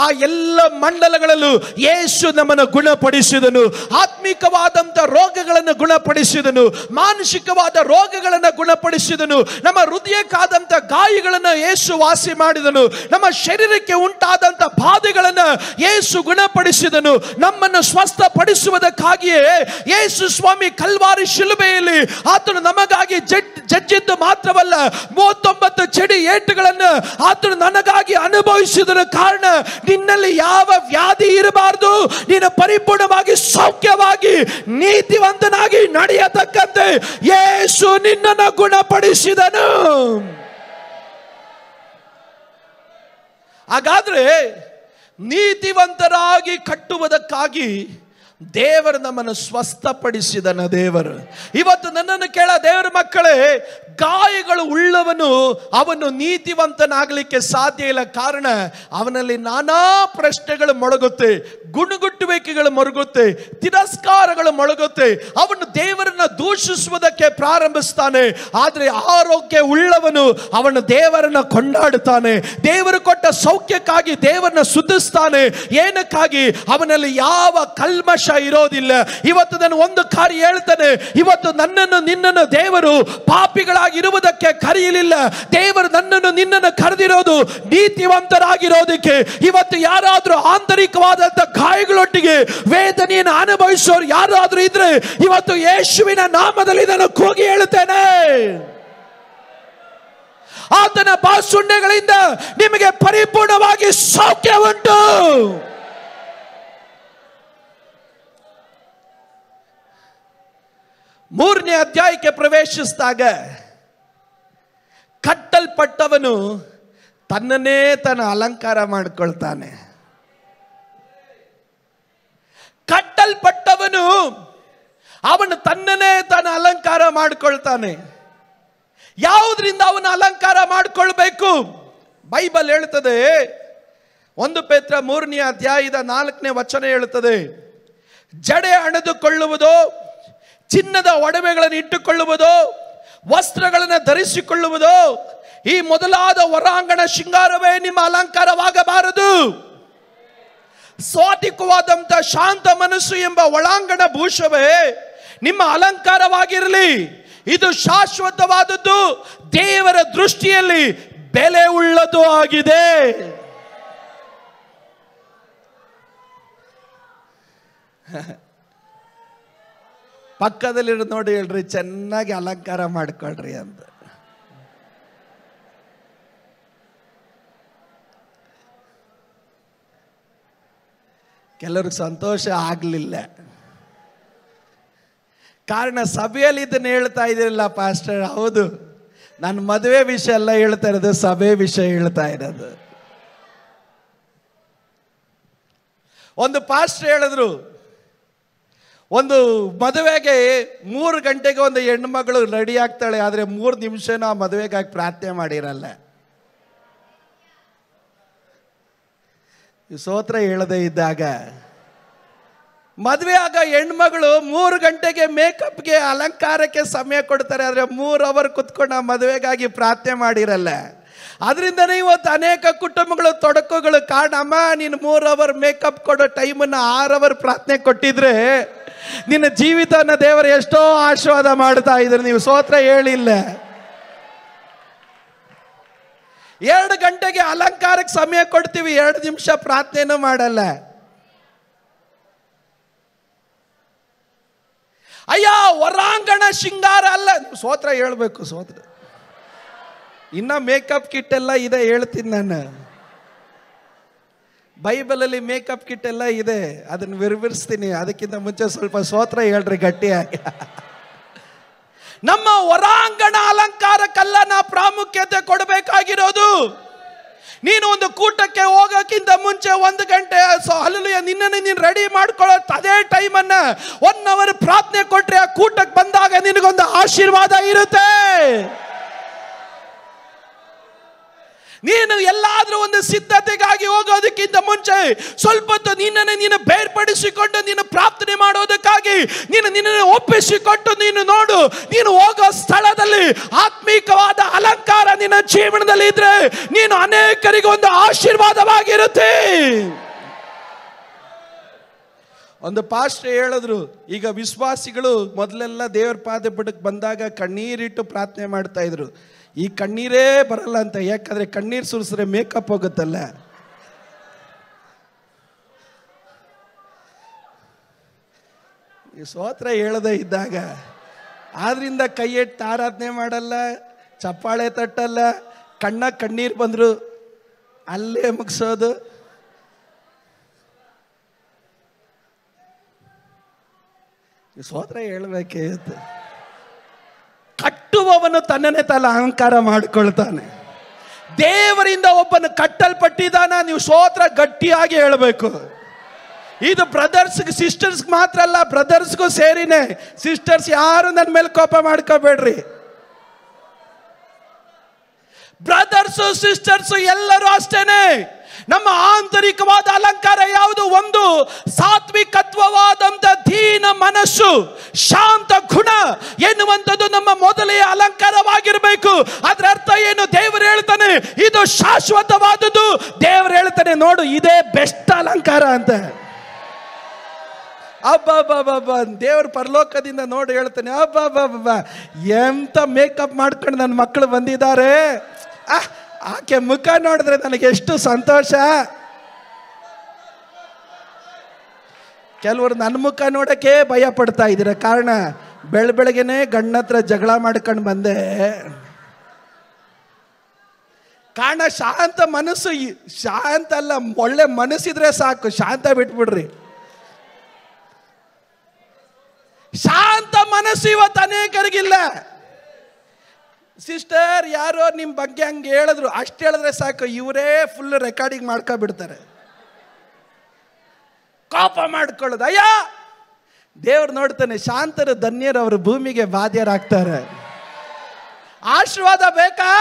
ಆ ಎಲ್ಲ ಮಂಡಲಗಳಲ್ಲೂ ಯೇಸು ನಮ್ಮನ್ನು ಗುಣಪಡಿಸಿದನು. ಆತ್ಮಿಕವಾದಂಥ ರೋಗಗಳನ್ನು ಗುಣಪಡಿಸಿದನು. ಮಾನಸಿಕವಾದ ರೋಗಗಳನ್ನು ಗುಣಪಡಿಸಿದನು. ನಮ್ಮ ಹೃದಯಕ್ಕಾದಂಥ ಗಾಯಗಳನ್ನು ಯೇಸು ವಾಸಿ ಮಾಡಿದನು. ನಮ್ಮ ಶರೀರಕ್ಕೆ ಉಂಟಾದಂಥ ಬಾಧೆಗಳನ್ನು ಯೇಸು ಗುಣಪಡಿಸಿದನು. ನಮ್ಮನ್ನು ಸ್ವಸ್ಥಪಡಿಸುವುದಕ್ಕಾಗಿಯೇ ಯೇಸು ಸ್ವಾಮಿ ಕಲ್ವಾರಿ ಶಿಲುಬೆಯಲ್ಲಿ ಆತನು ನಮಗಾಗಿ ಜಜ್ಜಿದ್ದು ಮಾತ್ರವಲ್ಲ, 39 ಚಡಿ ಏಟುಗಳನ್ನು ಆತನು ನನಗಾಗಿ ಅನುಭವಿಸಿದರ ಕಾರಣ ನಿನ್ನಲ್ಲಿ ಯಾವ ವ್ಯಾಧಿ ಇರಬಾರದು. ನೀನು ಪರಿಪೂರ್ಣವಾಗಿ ಸೌಖ್ಯವಾಗಿ ನೀತಿವಂತನಾಗಿ ನಡೆಯತಕ್ಕಂತೆ ಯೇಸು ನಿನ್ನನ್ನು ಗುಣಪಡಿಸಿದನು. ಹಾಗಾದ್ರೆ ನೀತಿವಂತರಾಗಿ ಕಟ್ಟುವುದಕ್ಕಾಗಿ ದೇವರು ನಮ್ಮನ್ನು ಸ್ವಸ್ಥಪಡಿಸಿದನ. ದೇವರು ಇವತ್ತು ನನ್ನನ್ನು ಕೇಳ ದೇವರ ಮಕ್ಕಳೇ, ಗಾಯಗಳು ಉಳ್ಳವನು ಅವನು ನೀತಿವಂತನಾಗಲಿಕ್ಕೆ ಸಾಧ್ಯ ಇಲ್ಲ. ಕಾರಣ ಅವನಲ್ಲಿ ನಾನಾ ಪ್ರಶ್ನೆಗಳು ಮೊಳಗುತ್ತೆ, ಗುಣಗುಟ್ಟುವಿಕೆಗಳು ಮೊಳಗುತ್ತೆ, ತಿರಸ್ಕಾರಗಳು ಮೊಳಗುತ್ತೆ. ಅವನು ದೇವರನ್ನ ದೂಷಿಸುವುದಕ್ಕೆ ಪ್ರಾರಂಭಿಸ್ತಾನೆ. ಆದರೆ ಆರೋಗ್ಯ ಉಳ್ಳವನು ಅವನು ದೇವರನ್ನ ಕೊಂಡಾಡುತ್ತಾನೆ. ದೇವರು ಕೊಟ್ಟ ಸೌಖ್ಯಕ್ಕಾಗಿ ದೇವರನ್ನ ಸ್ತುತಿಸ್ತಾನೆ. ಏನಕ್ಕಾಗಿ? ಅವನಲ್ಲಿ ಯಾವ ಕಲ್ಮಶ ಇರೋದಿಲ್ಲ. ಇವತ್ತು ನಾನು ಒಂದು ಕಾರ್ಯ ಹೇಳ್ತಾನೆ, ಇವತ್ತು ನನ್ನನ್ನು ನಿನ್ನನ್ನು ದೇವರು ಪಾಪಿಗಳಾಗಿರುವುದಕ್ಕೆ ಕರೆಯಲಿಲ್ಲ. ದೇವರು ನನ್ನನ್ನು ನಿನ್ನನ್ನು ಕರೆದಿರೋದು ನೀತಿವಂತರಾಗಿರೋದಕ್ಕೆ. ಇವತ್ತು ಯಾರಾದ್ರೂ ಆಂತರಿಕವಾದಂಥ ಗಾಯಗಳೊಟ್ಟಿಗೆ ವೇದನೆಯನ್ನು ಅನುಭವಿಸೋರು ಯಾರಾದ್ರೂ ಇದ್ರೆ ಇವತ್ತು ಯೇಸುವಿನ ನಾಮದಲ್ಲಿ ನಾನು ಕೂಗಿ ಹೇಳುತ್ತೇನೆ, ಆತನ ಬಾಸುಂಡೆಗಳಿಂದ ನಿಮಗೆ ಪರಿಪೂರ್ಣವಾಗಿ ಸೌಖ್ಯ ಉಂಟು. ಮೂರನೇ ಅಧ್ಯಾಯಕ್ಕೆ ಪ್ರವೇಶಿಸಿದಾಗ ಕಟ್ಟಲ್ಪಟ್ಟವನು ತನ್ನನ್ನೇ ತನ್ನ ಅಲಂಕಾರ ಮಾಡಿಕೊಳ್ತಾನೆ. ಕಟ್ಟಲ್ಪಟ್ಟವನು ಅವನು ತನ್ನನ್ನೇ ತನ್ನ ಅಲಂಕಾರ ಮಾಡಿಕೊಳ್ತಾನೆ. ಯಾವುದರಿಂದ ಅವನ ಅಲಂಕಾರ ಮಾಡಿಕೊಳ್ಬೇಕು? ಬೈಬಲ್ ಹೇಳ್ತದೆ, 1 ಪೇತ್ರ 3ನೇ ಅಧ್ಯಾಯದ 4ನೇ ವಚನ ಹೇಳುತ್ತದೆ, ಜಡೆ ಅಣೆದುಕೊಳ್ಳುವುದು, ಚಿನ್ನದ ಒಡವೆಗಳನ್ನು ಇಟ್ಟುಕೊಳ್ಳುವುದು, ವಸ್ತ್ರಗಳನ್ನು ಧರಿಸಿಕೊಳ್ಳುವುದು, ಈ ಮೊದಲಾದ ಹೊರಾಂಗಣ ಶೃಂಗಾರವೇ ನಿಮ್ಮ ಅಲಂಕಾರವಾಗಬಾರದು. ಸಾತ್ವಿಕವಾದಂಥ ಶಾಂತ ಮನಸ್ಸು ಎಂಬ ಒಳಾಂಗಣ ಭೂಷವೇ ನಿಮ್ಮ ಅಲಂಕಾರವಾಗಿರಲಿ. ಇದು ಶಾಶ್ವತವಾದದ್ದು, ದೇವರ ದೃಷ್ಟಿಯಲ್ಲಿ ಬೆಲೆ ಉಳ್ಳದು ಆಗಿದೆ. ಪಕ್ಕದಲ್ಲಿರೋ ನೋಡಿ ಹೇಳ್ರಿ, ಚೆನ್ನಾಗಿ ಅಲಂಕಾರ ಮಾಡ್ಕೊಳ್ರಿ ಅಂತ. ಕೆಲವ್ರಿಗೆ ಸಂತೋಷ ಆಗಲಿಲ್ಲ. ಕಾರಣ ಸಭೆಯಲ್ಲಿ ಇದನ್ನು ಹೇಳ್ತಾ ಇದ್ದೀರಲ್ಲ ಪಾಸ್ಟರ್. ಹೌದು, ನಾನು ಮದುವೆ ವಿಷಯ ಎಲ್ಲ ಹೇಳ್ತಾ ಇರೋದು, ಸಭೆ ವಿಷಯ ಹೇಳ್ತಾ ಇರೋದು. ಒಂದು ಪಾಸ್ಟರ್ ಹೇಳಿದ್ರು, ಒಂದು ಮದುವೆಗೆ 3 ಗಂಟೆಗೆ ಒಂದು ಹೆಣ್ಮಗಳು ರೆಡಿ ಆಗ್ತಾಳೆ, ಆದರೆ 3 ನಿಮಿಷನೂ ಆ ಮದುವೆಗಾಗಿ ಪ್ರಾರ್ಥನೆ ಮಾಡಿರಲ್ಲ. ಸ್ತೋತ್ರ ಹೇಳದೇ ಇದ್ದಾಗ ಮದುವೆ ಆಗ ಹೆಣ್ಮಗಳು 3 ಗಂಟೆಗೆ ಮೇಕಪ್ಗೆ ಅಲಂಕಾರಕ್ಕೆ ಸಮಯ ಕೊಡ್ತಾರೆ, ಆದರೆ 3 ಅವರ್ ಕುತ್ಕೊಂಡು ಆ ಮದುವೆಗಾಗಿ ಪ್ರಾರ್ಥನೆ ಮಾಡಿರಲ್ಲ. ಅದರಿಂದನೇ ಇವತ್ತು ಅನೇಕ ಕುಟುಂಬಗಳು ತೊಡಕುಗಳು ಕಾರಣ. ಅಮ್ಮ, ನೀನು 3 ಅವರ್ ಮೇಕಪ್ ಕೊಡೋ ಟೈಮನ್ನು 6 ಅವರ್ ಪ್ರಾರ್ಥನೆ ಕೊಟ್ಟಿದ್ರೆ ನಿನ್ನ ಜೀವಿತನ ದೇವರು ಎಷ್ಟೋ ಆಶೀರ್ವಾದ ಮಾಡ್ತಾ ಇದ್ರು. ನೀವು ಸ್ತೋತ್ರ ಹೇಳಿಲ್ಲ. 2 ಗಂಟೆಗೆ ಅಲಂಕಾರಕ್ಕೆ ಸಮಯ ಕೊಡ್ತೀವಿ, 2 ನಿಮಿಷ ಪ್ರಾರ್ಥನೆನೂ ಮಾಡಲ್ಲ. ಅಯ್ಯ, ಹೊರಾಂಗಣ ಶೃಂಗಾರ ಅಲ್ಲ. ನೀವು ಸ್ತೋತ್ರ ಹೇಳ್ಬೇಕು. ಸ್ತೋತ್ರ. ಇನ್ನ ಮೇಕಪ್ ಕಿಟ್ ಎಲ್ಲ ಇದೆ, ಹೇಳ್ತೀನಿ ನಾನು. ಬೈಬಲಲ್ಲಿ ಮೇಕಪ್ ಕಿಟ್ ಎಲ್ಲ ಇದೆ, ಅದನ್ನು ವಿವರಿಸ್ತೀನಿ. ಅದಕ್ಕಿಂತ ಮುಂಚೆ ಸ್ವಲ್ಪ ಸ್ತೋತ್ರ ಹೇಳ್ರಿ ಗಟ್ಟಿಯಾಗಿ. ನಮ್ಮ ಹೊರಾಂಗಣ ಅಲಂಕಾರಕ್ಕೆಲ್ಲ ನಾವು ಪ್ರಾಮುಖ್ಯತೆ ಕೊಡಬೇಕಾಗಿರೋದು. ನೀನು ಒಂದು ಕೂಟಕ್ಕೆ ಹೋಗೋಕ್ಕಿಂತ ಮುಂಚೆ 1 ಗಂಟೆ ಹಲ್ಲೆಲೂಯಾ ನಿನ್ನನ್ನು ನೀನು ರೆಡಿ ಮಾಡ್ಕೊಳ್ಳೋ ಅದೇ ಟೈಮನ್ನ 1 ಅವರ್ ಪ್ರಾರ್ಥನೆ ಕೊಟ್ರೆ ಆ ಕೂಟಕ್ಕೆ ಬಂದಾಗ ನಿನಗೊಂದು ಆಶೀರ್ವಾದ ಇರುತ್ತೆ. ನೀನು ಎಲ್ಲಾದ್ರೂ ಒಂದು ಸಿದ್ಧತೆಗಾಗಿ ಹೋಗೋದಕ್ಕಿಂತ ಮುಂಚೆ ಸ್ವಲ್ಪ ಹೊತ್ತು ನಿನ್ನನ್ನು ನೀನು ಬೇರ್ಪಡಿಸಿಕೊಂಡು ನೀನು ಪ್ರಾರ್ಥನೆ ಮಾಡೋದಕ್ಕಾಗಿ ನಿನ್ನನ್ನು ಒಪ್ಪಿಸಿಕೊಟ್ಟು ನೀನು ನೋಡು. ನೀನು ಹೋಗೋ ಸ್ಥಳದಲ್ಲಿ ಆತ್ಮೀಕವಾದ ಅಲಂಕಾರ ನಿನ್ನ ಜೀವನದಲ್ಲಿ ಇದ್ರೆ ನೀನು ಅನೇಕರಿಗೆ ಒಂದು ಆಶೀರ್ವಾದವಾಗಿರುತ್ತೆ. ಒಂದು ಪಾಸ್ಟರ್ ಹೇಳಿದ್ರು, ಈಗ ವಿಶ್ವಾಸಿಗಳು ಮೊದಲೆಲ್ಲ ದೇವರ ಪಾದಪೀಠಕ್ಕೆ ಬಂದಾಗ ಕಣ್ಣೀರಿಟ್ಟು ಪ್ರಾರ್ಥನೆ ಮಾಡ್ತಾ ಇದ್ರು. ಈ ಕಣ್ಣೀರೇ ಬರಲ್ಲ ಅಂತ. ಯಾಕಂದ್ರೆ ಕಣ್ಣೀರು ಸುರಿಸಿದ್ರೆ ಮೇಕಪ್ ಹೋಗುತ್ತಲ್ಲ. ಈ ಸ್ತೋತ್ರ ಹೇಳದೇ ಇದ್ದಾಗ ಆದ್ರಿಂದ ಕೈ ಎಟ್ಟು ಆರಾಧನೆ ಮಾಡಲ್ಲ, ಚಪ್ಪಾಳೆ ತಟ್ಟಲ್ಲ, ಕಣ್ಣೀರು ಬಂದ್ರು ಅಲ್ಲೇ ಮುಗಿಸೋದು. ಈ ಸ್ತೋತ್ರ ಹೇಳಬೇಕೇ. ಕಟ್ಟುವವನು ತನ್ನನ್ನೇ ತಲೆ ಅಹಂಕಾರ ಮಾಡಿಕೊಳ್ತಾನೆ. ದೇವರಿಂದ ಒಬ್ಬನು ಕಟ್ಟಲ್ಪಟ್ಟಿದ್ದಾನ. ನೀವು ಸ್ತೋತ್ರ ಗಟ್ಟಿಯಾಗಿ ಹೇಳಬೇಕು. ಇದು ಬ್ರದರ್ಸ್ಗೆ ಸಿಸ್ಟರ್ಸ್ಗೆ ಮಾತ್ರ ಅಲ್ಲ, ಬ್ರದರ್ಸ್ಗೂ ಸೇರಿನೇ. ಸಿಸ್ಟರ್ಸ್ ಯಾರು ನನ್ನ ಮೇಲೆ ಕೋಪ ಮಾಡ್ಕೋಬೇಡ್ರಿ. ಬ್ರದರ್ಸು ಸಿಸ್ಟರ್ಸು ಎಲ್ಲರೂ ಅಷ್ಟೇನೆ. ನಮ್ಮ ಆಂತರಿಕವಾದ ಅಲಂಕಾರ ಯಾವುದು? ಒಂದು ಸಾತ್ವಿಕತ್ವವಾದಂತ ದೀನ ಮನಸ್ಸು, ಶಾಂತ ಗುಣ ಎನ್ನುವಂಥದ್ದು ನಮ್ಮ ಮೊದಲೇ ಅಲಂಕಾರವಾಗಿರಬೇಕು. ಅದರ ಅರ್ಥ ಏನು? ದೇವರು ಹೇಳ್ತಾನೆ ಇದು ಶಾಶ್ವತವಾದದ್ದು. ದೇವರು ಹೇಳ್ತಾನೆ ನೋಡು ಇದೇ ಬೆಸ್ಟ್ ಅಲಂಕಾರ ಅಂತ. ಅಬ್ಬಬ್ಬಬ್ಬ, ದೇವ್ರ ಪರಲೋಕದಿಂದ ನೋಡಿ ಹೇಳ್ತಾನೆ ಅಬ್ಬಬ್ಬಬ್ಬ, ಎಂತ ಮೇಕಪ್ ಮಾಡ್ಕೊಂಡು ನನ್ನ ಮಕ್ಕಳು ಬಂದಿದ್ದಾರೆ. ಆಕೆ ಮುಖ ನೋಡಿದ್ರೆ ನನಗೆ ಎಷ್ಟು ಸಂತೋಷ. ಕೆಲವರು ನನ್ನ ಮುಖ ನೋಡಕ್ಕೆ ಭಯ ಪಡ್ತಾ ಇದ್ದೀರ. ಕಾರಣ ಬೆಳಬೆಳಗ್ಗೆನೆ ಗಂಡತ್ರ ಜಗಳ ಮಾಡ್ಕೊಂಡು ಬಂದೆ. ಕಾರಣ ಶಾಂತ ಮನಸ್ಸು, ಶಾಂತ ಅಲ್ಲ, ಒಳ್ಳೆ ಮನಸ್ಸಿದ್ರೆ ಸಾಕು, ಶಾಂತ ಬಿಟ್ಬಿಡ್ರಿ. ಶಾಂತ ಮನಸ್ಸು ಇವತ್ತು ಅನೇಕರಿಗಿಲ್ಲ. ಸಿಸ್ಟರ್ ಯಾರೋ ನಿಮ್ಮ ಬಗ್ಗೆ ಹಂಗೆ ಹೇಳಿದ್ರು, ಅಷ್ಟು ಹೇಳಿದ್ರೆ ಸಾಕು, ಇವರೇ ಫುಲ್ ರೆಕಾರ್ಡಿಂಗ್ ಮಾಡ್ಕೊಬಿಡ್ತಾರೆ. ಕೋಪ ಮಾಡ್ಕೊಳ್ಳೋದು. ಅಯ್ಯ, ದೇವ್ರು ನೋಡ್ತಾನೆ ಶಾಂತರು ಧನ್ಯರು, ಅವರು ಭೂಮಿಗೆ ಬಾಧ್ಯರಾಗ್ತಾರೆ. ಆಶೀರ್ವಾದ ಬೇಕಾ?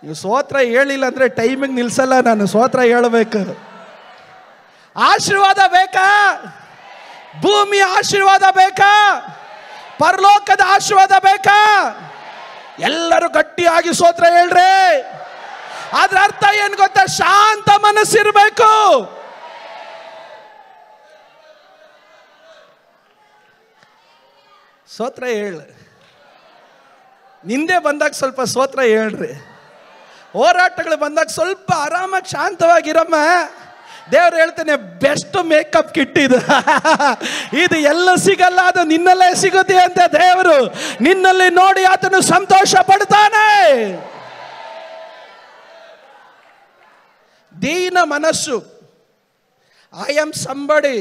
ನೀವು ಸ್ತೋತ್ರ ಹೇಳಿಲ್ಲ ಅಂದ್ರೆ ಟೈಮಿಂಗ್ ನಿಲ್ಸಲ್ಲ ನಾನು. ಸ್ತೋತ್ರ ಹೇಳಬೇಕು. ಆಶೀರ್ವಾದ ಬೇಕಾ? ಭೂಮಿಯ ಆಶೀರ್ವಾದ ಬೇಕಾ? ಪರಲೋಕದ ಆಶೀರ್ವಾದ ಬೇಕಾ? ಎಲ್ಲರೂ ಗಟ್ಟಿಯಾಗಿ ಸ್ತೋತ್ರ ಹೇಳ್ರಿ. ಅದ್ರ ಅರ್ಥ ಏನು ಗೊತ್ತಾ? ಶಾಂತ ಮನಸ್ಸಿರ್ಬೇಕು. ಸ್ತೋತ್ರ ಹೇಳ. ನಿಂದೆ ಬಂದಾಗ ಸ್ವಲ್ಪ ಸ್ತೋತ್ರ ಹೇಳ್ರಿ. ಹೋರಾಟಗಳು ಬಂದಾಗ ಸ್ವಲ್ಪ ಆರಾಮಾಗಿ ಶಾಂತವಾಗಿರಮ್ಮ. ದೇವ್ರು ಹೇಳ್ತಾನೆ ಬೆಸ್ಟ್ ಮೇಕಪ್ ಕಿಟ್ ಇದು. ಇದು ಎಲ್ಲ ಸಿಗಲ್ಲ, ಅದು ನಿನ್ನಲ್ಲೇ ಸಿಗುತ್ತೆ ಅಂತ ದೇವರು ನಿನ್ನಲ್ಲಿ ನೋಡಿ ಆತನು ಸಂತೋಷ ಪಡ್ತಾನೆ. ದೀನ ಮನಸ್ಸು. I am somebody.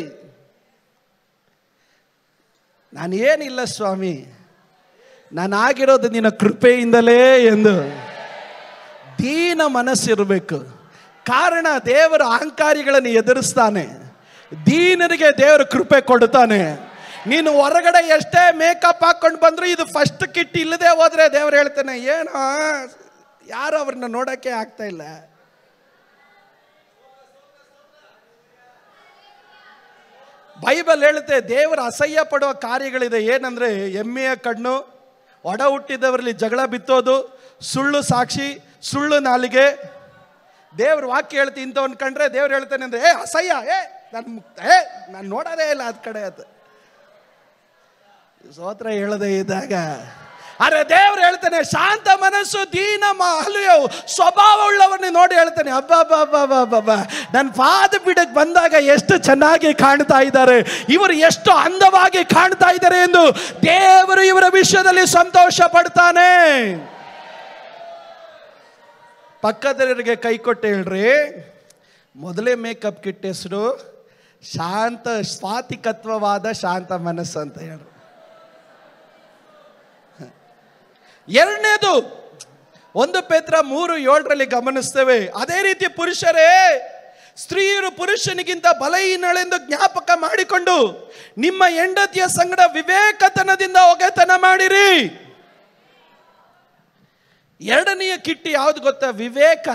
ನಾನೇನಿಲ್ಲ ಸ್ವಾಮಿ, ನಾನಾಗಿರೋದು ನಿನ್ನ ಕೃಪೆಯಿಂದಲೇ ಎಂದು ದೀನ ಮನಸ್ಸಿರಬೇಕು. ಕಾರಣ ದೇವರು ಅಹಂಕಾರಿಗಳನ್ನು ಎದುರಿಸ್ತಾನೆ, ದೀನರಿಗೆ ದೇವರು ಕೃಪೆ ಕೊಡ್ತಾನೆ. ನೀನು ಹೊರಗಡೆ ಎಷ್ಟೇ ಮೇಕಪ್ ಹಾಕೊಂಡು ಬಂದ್ರು ಇದು ಫಸ್ಟ್ ಕಿಟ್ ಇಲ್ಲದೆ ಹೋದ್ರೆ ದೇವರು ಹೇಳ್ತಾನೆ, ಏನೋ ಯಾರು ಅವ್ರನ್ನ ನೋಡಕ್ಕೆ ಆಗ್ತಾ ಇಲ್ಲ. ಬೈಬಲ್ ಹೇಳುತ್ತೆ ದೇವರು ಅಸಹ್ಯ ಪಡುವ ಕಾರ್ಯಗಳಿದೆ. ಏನಂದ್ರೆ ಎಮ್ಮೆಯ ಕಣ್ಣು, ಒಡ ಹುಟ್ಟಿದವರಲ್ಲಿ ಜಗಳ ಬಿತ್ತೋದು, ಸುಳ್ಳು ಸಾಕ್ಷಿ, ಸುಳ್ಳು ನಾಲಿಗೆ. ದೇವ್ರ ವಾಕ್ಯ ಹೇಳ್ತಿ ಇಂಥವನ್ ಕಂಡ್ರೆ ದೇವ್ರು ಹೇಳ್ತಾನೆ ಅಂದ್ರೆ ಅಸಹ್ಯ, ನಾನು ನೋಡೋದೇ ಇಲ್ಲ ಅದ್ ಕಡೆ. ಅದು ಸ್ತೋತ್ರ ಹೇಳದೆ ಇದ್ದಾಗ ಅರೆ ದೇವ್ರು ಹೇಳ್ತಾನೆ ಶಾಂತ ಮನಸ್ಸು, ದೀನ ಸ್ವಭಾವ ಉಳ್ಳವರನ್ನ ನೋಡಿ ಹೇಳ್ತಾನೆ, ಅಬ್ಬಾ ನನ್ನ ಪಾದ ಪೀಠಕ್ಕೆ ಬಂದಾಗ ಎಷ್ಟು ಚೆನ್ನಾಗಿ ಕಾಣ್ತಾ ಇದ್ದಾರೆ, ಇವರು ಎಷ್ಟು ಅಂದವಾಗಿ ಕಾಣ್ತಾ ಇದ್ದಾರೆ ಎಂದು ದೇವರು ಇವರ ವಿಷಯದಲ್ಲಿ ಸಂತೋಷ ಪಡ್ತಾನೆ. ಪಕ್ಕದವರಿಗೆ ಕೈ ಕೊಟ್ಟು ಹೇಳ್ರಿ, ಮೊದಲೇ ಮೇಕಪ್ ಕಿಟ್ ಹೆಸರು ಶಾಂತ ಸ್ವಾತಿಕತ್ವವಾದ ಶಾಂತ ಮನಸ್ಸು ಅಂತ ಹೇಳ್ರಿ. ಎರಡನೇದು 1 ಪೇತ್ರ 3:7 ಗಮನಿಸ್ತೇವೆ. ಅದೇ ರೀತಿ ಪುರುಷರೇ, ಸ್ತ್ರೀಯರು ಪುರುಷನಿಗಿಂತ ಬಲಹೀನಳೆಂದು ಜ್ಞಾಪಕ ಮಾಡಿಕೊಂಡು ನಿಮ್ಮ ಹೆಂಡತಿಯ ಸಂಗಡ ವಿವೇಕತನದಿಂದ ಒಗೆತನ ಮಾಡಿರಿ. ಎರಡನೆಯ ಕಿಟ್ಟಿ ಯಾವ್ದು ಗೊತ್ತಾ? ವಿವೇಕ.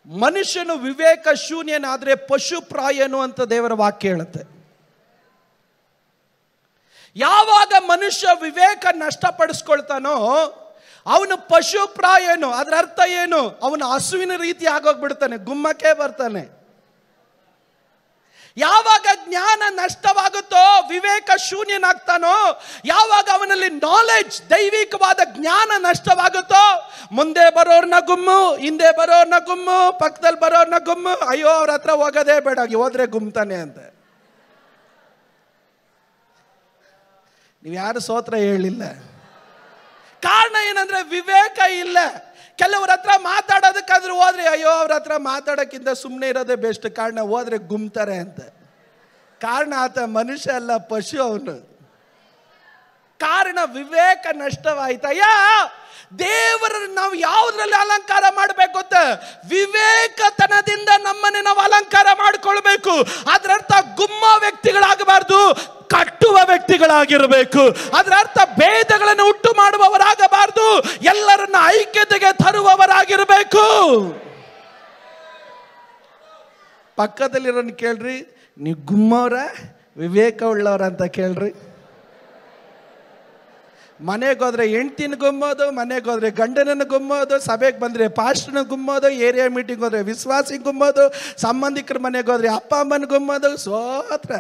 ಮನುಷ್ಯನು ವಿವೇಕ ಶೂನ್ಯನಾದ್ರೆ ಪಶುಪ್ರಾಯನು ಅಂತ ದೇವರ ವಾಕ್ಯ ಹೇಳುತ್ತೆ. ಯಾವಾಗ ಮನುಷ್ಯ ವಿವೇಕ ನಷ್ಟಪಡಿಸ್ಕೊಳ್ತಾನೋ ಅವನು ಪಶುಪ್ರಾಯನು. ಅದರ ಅರ್ಥ ಏನು? ಅವನು ಹಸುವಿನ ರೀತಿ ಆಗೋಗ್ಬಿಡ್ತಾನೆ, ಗುಮ್ಮಕ್ಕೆ ಬರ್ತಾನೆ. ಯಾವಾಗ ಜ್ಞಾನ ನಷ್ಟವಾಗುತ್ತೋ, ವಿವೇಕ ಶೂನ್ಯನಾಗ್ತಾನೋ, ಯಾವಾಗ ಅವನಲ್ಲಿ ನಾಲೆಡ್ಜ್, ದೈವಿಕವಾದ ಜ್ಞಾನ ನಷ್ಟವಾಗುತ್ತೋ, ಮುಂದೆ ಬರೋರ್ನ ಗುಮ್ಮು, ಹಿಂದೆ ಬರೋರ್ನ ಗುಮ್ಮು, ಪಕ್ಕದಲ್ಲಿ ಬರೋರ್ನ ಗುಮ್ಮು, ಅಯ್ಯೋ ಅವ್ರ ಹತ್ರ ಹೋಗೋದೇ ಬೇಡ, ಹೋದ್ರೆ ಗುಮ್ತಾನೆ ಅಂತ. ನೀವು ಯಾರು ಸ್ತೋತ್ರ ಹೇಳಿಲ್ಲ. ಕಾರಣ ಏನಂದ್ರೆ ವಿವೇಕ ಇಲ್ಲ. ಕೆಲವ್ರ ಹತ್ರ ಮಾತಾಡೋದಕ್ಕಾದ್ರೂ ಹೋದ್ರೆ ಅಯ್ಯೋ ಅವ್ರ ಹತ್ರ ಮಾತಾಡೋಕ್ಕಿಂತ ಸುಮ್ಮನೆ ಇರೋದೇ ಬೆಸ್ಟ್, ಕಾರಣ ಹೋದ್ರೆ ಗುಮ್ತಾರೆ ಅಂತ. ಕಾರಣ ಆತ ಮನುಷ್ಯ ಅಲ್ಲ, ಪಶು ಅವನು. ಕಾರಣ ವಿವೇಕ ನಷ್ಟವಾಯ್ತಯ್ಯ. ದೇವರನ್ನು ನಾವು ಯಾವುದ್ರಲ್ಲಿ ಅಲಂಕಾರ ಮಾಡಬೇಕು ಅಂತ? ವಿವೇಕತನದಿಂದ ನಮ್ಮನ್ನೇ ನಾವು ಅಲಂಕಾರ ಮಾಡಿಕೊಳ್ಬೇಕು. ಅದರ ಅರ್ಥ ಗುಮ್ಮ ವ್ಯಕ್ತಿಗಳಾಗಬಾರ್ದು, ಕಟ್ಟುವ ವ್ಯಕ್ತಿಗಳಾಗಿರಬೇಕು. ಅದರ ಅರ್ಥ ಭೇದಗಳನ್ನು ಉಂಟು ಮಾಡುವವರಾಗಬಾರ್ದು, ಎಲ್ಲರನ್ನ ಐಕ್ಯತೆಗೆ ತರುವವರಾಗಿರಬೇಕು. ಪಕ್ಕದಲ್ಲಿರೋನ್ ಕೇಳ್ರಿ, ನೀವು ಗುಮ್ಮವ್ರ ವಿವೇಕ ಉಳ್ಳವ್ರ ಅಂತ ಕೇಳ್ರಿ. ಮನೆಗೆ ಹೋದ್ರೆ ಹೆಂಡ್ತಿನ ಗುಮ್ಮೋದು, ಮನೆಗೆ ಹೋದ್ರೆ ಗಂಡನನ್ನು ಗುಮ್ಮೋದು, ಸಭೆಗೆ ಬಂದ್ರೆ ಪಾಸ್ಟರ್ನ ಗುಮ್ಮೋದು, ಏರಿಯಾ ಮೀಟಿಂಗ್ ಹೋದ್ರೆ ವಿಶ್ವಾಸಿ ಗುಮ್ಮೋದು, ಸಂಬಂಧಿಕರ ಮನೆಗೆ ಹೋದ್ರೆ ಅಪ್ಪ ಅಮ್ಮನ ಗುಮ್ಮೋದು. ಸ್ತೋತ್ರ.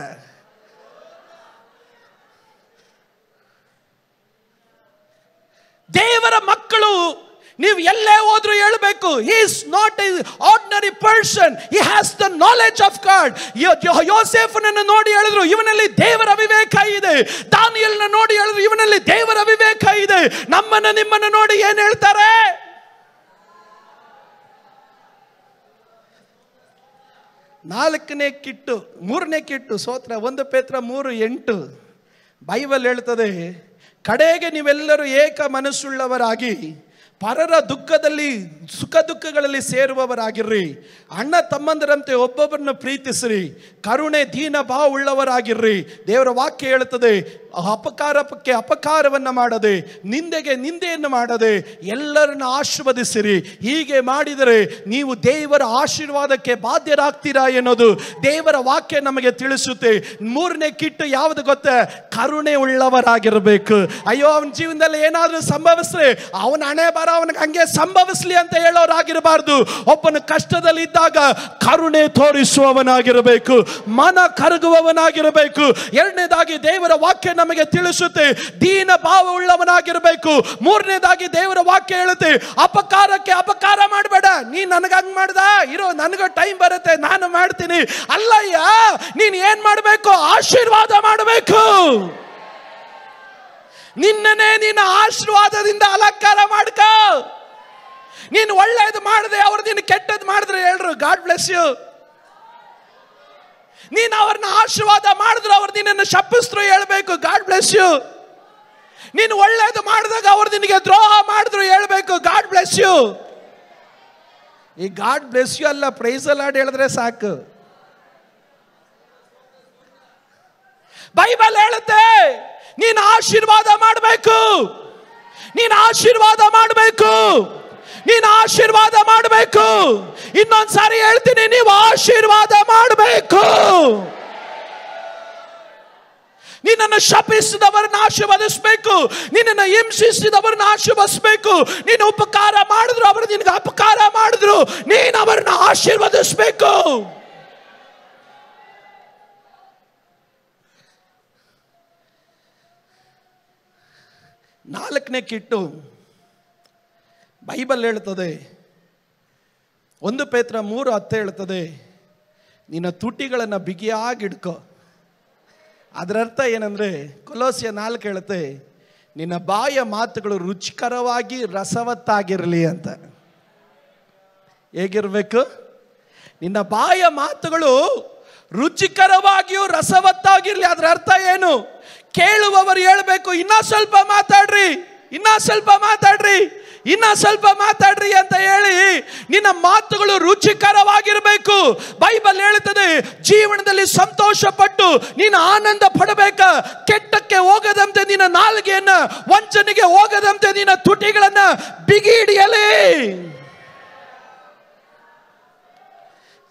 ದೇವರ ಮಕ್ಕಳು ನೀವು ಎಲ್ಲೇ ಹೋದ್ರೂ ಹೇಳಬೇಕು, he is not an ordinary person, he has the knowledge of God. ಯೋಸೇಫನನ್ನು ನೋಡಿ ಹೇಳಿದ್ರು ಇವನಲ್ಲಿ ದೇವರ ವಿವೇಕ ಇದೆ. ದಾನಿಯೇಲನ ನೋಡಿ ಹೇಳಿದ್ರು ಇವನಲ್ಲಿ ದೇವರ ವಿವೇಕ ಇದೆ. ನಮ್ಮನ್ನ ನಿಮ್ಮನ್ನ ನೋಡಿ ಏನ್ ಹೇಳ್ತಾರೆ? ಮೂರನೇ ಕಿಟ್ಟು ಸ್ತೋತ್ರ. 1 ಪೇತ್ರ 3:8 ಬೈಬಲ್ ಹೇಳ್ತದೆ, ಕಡೆಗೆ ನೀವೆಲ್ಲರೂ ಏಕ ಮನಸ್ಸುಳ್ಳವರಾಗಿ ಪರರ ದುಃಖದಲ್ಲಿ ಸುಖ ದುಃಖಗಳಲ್ಲಿ ಸೇರುವವರಾಗಿರ್ರಿ. ಅಣ್ಣ ತಮ್ಮಂದರಂತೆ ಒಬ್ಬೊಬ್ಬರನ್ನು ಪ್ರೀತಿಸ್ರಿ. ಕರುಣೆ ದೀನ ಭಾವ ಉಳ್ಳವರಾಗಿರ್ರಿ. ದೇವರ ವಾಕ್ಯ ಹೇಳುತ್ತದೆ, ಅಪಕಾರಕ್ಕೆ ಅಪಕಾರವನ್ನು ಮಾಡದೆ, ನಿಂದೆಗೆ ನಿಂದೆಯನ್ನು ಮಾಡದೆ ಎಲ್ಲರನ್ನು ಆಶೀರ್ವದಿಸಿರಿ. ಹೀಗೆ ಮಾಡಿದರೆ ನೀವು ದೇವರ ಆಶೀರ್ವಾದಕ್ಕೆ ಬಾಧ್ಯರಾಗ್ತೀರಾ ಎನ್ನುವುದು ದೇವರ ವಾಕ್ಯ ನಮಗೆ ತಿಳಿಸುತ್ತೆ. 3ನೇ ಕಿಟ್ಟು ಯಾವುದು ಗೊತ್ತಾ? ಕರುಣೆ ಉಳ್ಳವರಾಗಿರಬೇಕು. ಅಯ್ಯೋ ಅವನ ಜೀವನದಲ್ಲಿ ಏನಾದರೂ ಸಂಭವಿಸ್ರೆ ಅವನ ಹಣೆ ಬರ ಅವನಿಗೆ ಹಂಗೆ ಸಂಭವಿಸ್ಲಿ ಅಂತ ಹೇಳೋರಾಗಿರಬಾರ್ದು. ಒಬ್ಬನ ಕಷ್ಟದಲ್ಲಿ ಇದ್ದಾಗ ಕರುಣೆ ತೋರಿಸುವವನಾಗಿರಬೇಕು, ಮನ ಕರಗುವವನಾಗಿರಬೇಕು. ಎರಡನೇದಾಗಿ ದೇವರ ವಾಕ್ಯ ನಮಗೆ ತಿಳಿಸುತ್ತೆ ದೀನ ಭಾವ ಉಳ್ಳವನಾಗಿರಬೇಕು. ಮೂರನೇದಾಗಿ ದೇವರ ವಾಕ್ಯ ಹೇಳುತ್ತೆ ಅಪಕಾರಕ್ಕೆ ಅಪಕಾರ ಮಾಡಬೇಡ. ನೀ ನನಗೆ ಹಂಗ್ ಮಾಡ್ದ ಇರೋ, ನನಗೆ ಟೈಮ್ ಬರುತ್ತೆ ನಾನು ಮಾಡ್ತೀನಿ. ಅಲ್ಲಯ್ಯ, ನೀನ್ ಏನ್ ಮಾಡಬೇಕು? ಆಶೀರ್ವಾದ ಮಾಡಬೇಕು. ನಿನ್ನನೇ ನಿನ್ನ ಆಶೀರ್ವಾದದಿಂದ ಅಲಂಕಾರ ಮಾಡ್ಕೋ. ನೀನು ಒಳ್ಳೇದು ಮಾಡಿದೆ, ಅವ್ರು ನೀನು ಕೆಟ್ಟದ್ದು ಮಾಡಿದ್ರೆ ಹೇಳ್ರು ಗಾಡ್ ಬ್ಲೆಸ್ ಯು. ನೀನು ಅವ್ರನ್ನ ಆಶೀರ್ವಾದ ಮಾಡಿದ್ರು, ಅವ್ರು ನಿನ್ನನ್ನು ಶಪಿಸಿದ್ರು, ಹೇಳ್ಬೇಕು ಗಾಡ್ ಬ್ಲೆಸ್ ಯು. ನೀನು ಒಳ್ಳೇದು ಮಾಡಿದಾಗ ಅವ್ರು ನಿನಗೆ ದ್ರೋಹ ಮಾಡಿದ್ರು, ಹೇಳ್ಬೇಕು ಗಾಡ್ ಬ್ಲೆಸ್ ಯು. ಈ ಗಾಡ್ ಬ್ಲೆಸ್ ಯು ಅಲ್ಲ, ಪ್ರೈಸ್ ದಿ ಲಾರ್ಡ್ ಹೇಳಿದ್ರೆ ಸಾಕು. ಬೈಬಲ್ ಹೇಳುತ್ತೆ ನೀನು ಆಶೀರ್ವಾದ ಮಾಡಬೇಕು, ನೀನು ಆಶೀರ್ವಾದ ಮಾಡಬೇಕು, ನೀನು ಆಶೀರ್ವಾದ ಮಾಡಬೇಕು. ಇನ್ನೊಂದ್ಸಾರಿ ಹೇಳ್ತೀನಿ, ನೀವು ಆಶೀರ್ವಾದ ಮಾಡಬೇಕು. ನಿನ್ನನ್ನು ಶಪಿಸಿದವರನ್ನ ಆಶೀರ್ವದಿಸಬೇಕು, ನಿನ್ನನ್ನು ಹಿಂಸಿಸಿದವರನ್ನ ಆಶೀರ್ವದಿಸಬೇಕು. ನೀನು ಉಪಕಾರ ಮಾಡಿದ್ರು, ಅವರು ನಿನಗೆ ಅಪಕಾರ ಮಾಡಿದ್ರು, ನೀನು ಅವರನ್ನ ಆಶೀರ್ವದಿಸಬೇಕು. ನಾಲ್ಕನೇ ಕಿಟ್ಟು ಬೈಬಲ್ ಹೇಳ್ತದೆ, 1 ಪೇತ್ರ 3:10 ಹೇಳ್ತದೆ, ನಿನ್ನ ತುಟಿಗಳನ್ನು ಬಿಗಿಯಾಗಿಡ್ಕೋ. ಅದರ ಅರ್ಥ ಏನಂದ್ರೆ, ಕೊಲೋಸ್ಯ 4 ಹೇಳುತ್ತೆ, ನಿನ್ನ ಬಾಯ ಮಾತುಗಳು ರುಚಿಕರವಾಗಿ ರಸವತ್ತಾಗಿರಲಿ ಅಂತ. ಹೇಗಿರ್ಬೇಕು? ನಿನ್ನ ಬಾಯ ಮಾತುಗಳು ರುಚಿಕರವಾಗಿಯೂ ರಸವತ್ತಾಗಿರ್ಲಿ. ಅದರ ಅರ್ಥ ಏನು? ಕೇಳುವವರು ಹೇಳ್ಬೇಕು, ಇನ್ನ ಸ್ವಲ್ಪ ಮಾತಾಡ್ರಿ, ಇನ್ನ ಸ್ವಲ್ಪ ಮಾತಾಡ್ರಿ, ಇನ್ನ ಸ್ವಲ್ಪ ಮಾತಾಡ್ರಿ ಅಂತ ಹೇಳಿ ನಿನ್ನ ಮಾತುಗಳು ರುಚಿಕರವಾಗಿರಬೇಕು. ಬೈಬಲ್ ಹೇಳುತ್ತದೆ, ಜೀವನದಲ್ಲಿ ಸಂತೋಷ ಪಟ್ಟು ನೀನು ಆನಂದ ಪಡಬೇಕ. ಕೆಟ್ಟಕ್ಕೆ ಹೋಗದಂತೆ ನಿನ್ನ ನಾಲಿಗೆಯನ್ನ, ವಂಚನೆಗೆ ಹೋಗದಂತೆ ನಿನ್ನ ತುಟಿಗಳನ್ನ ಬಿಗಿ ಹಿಡಿಯಲಿ.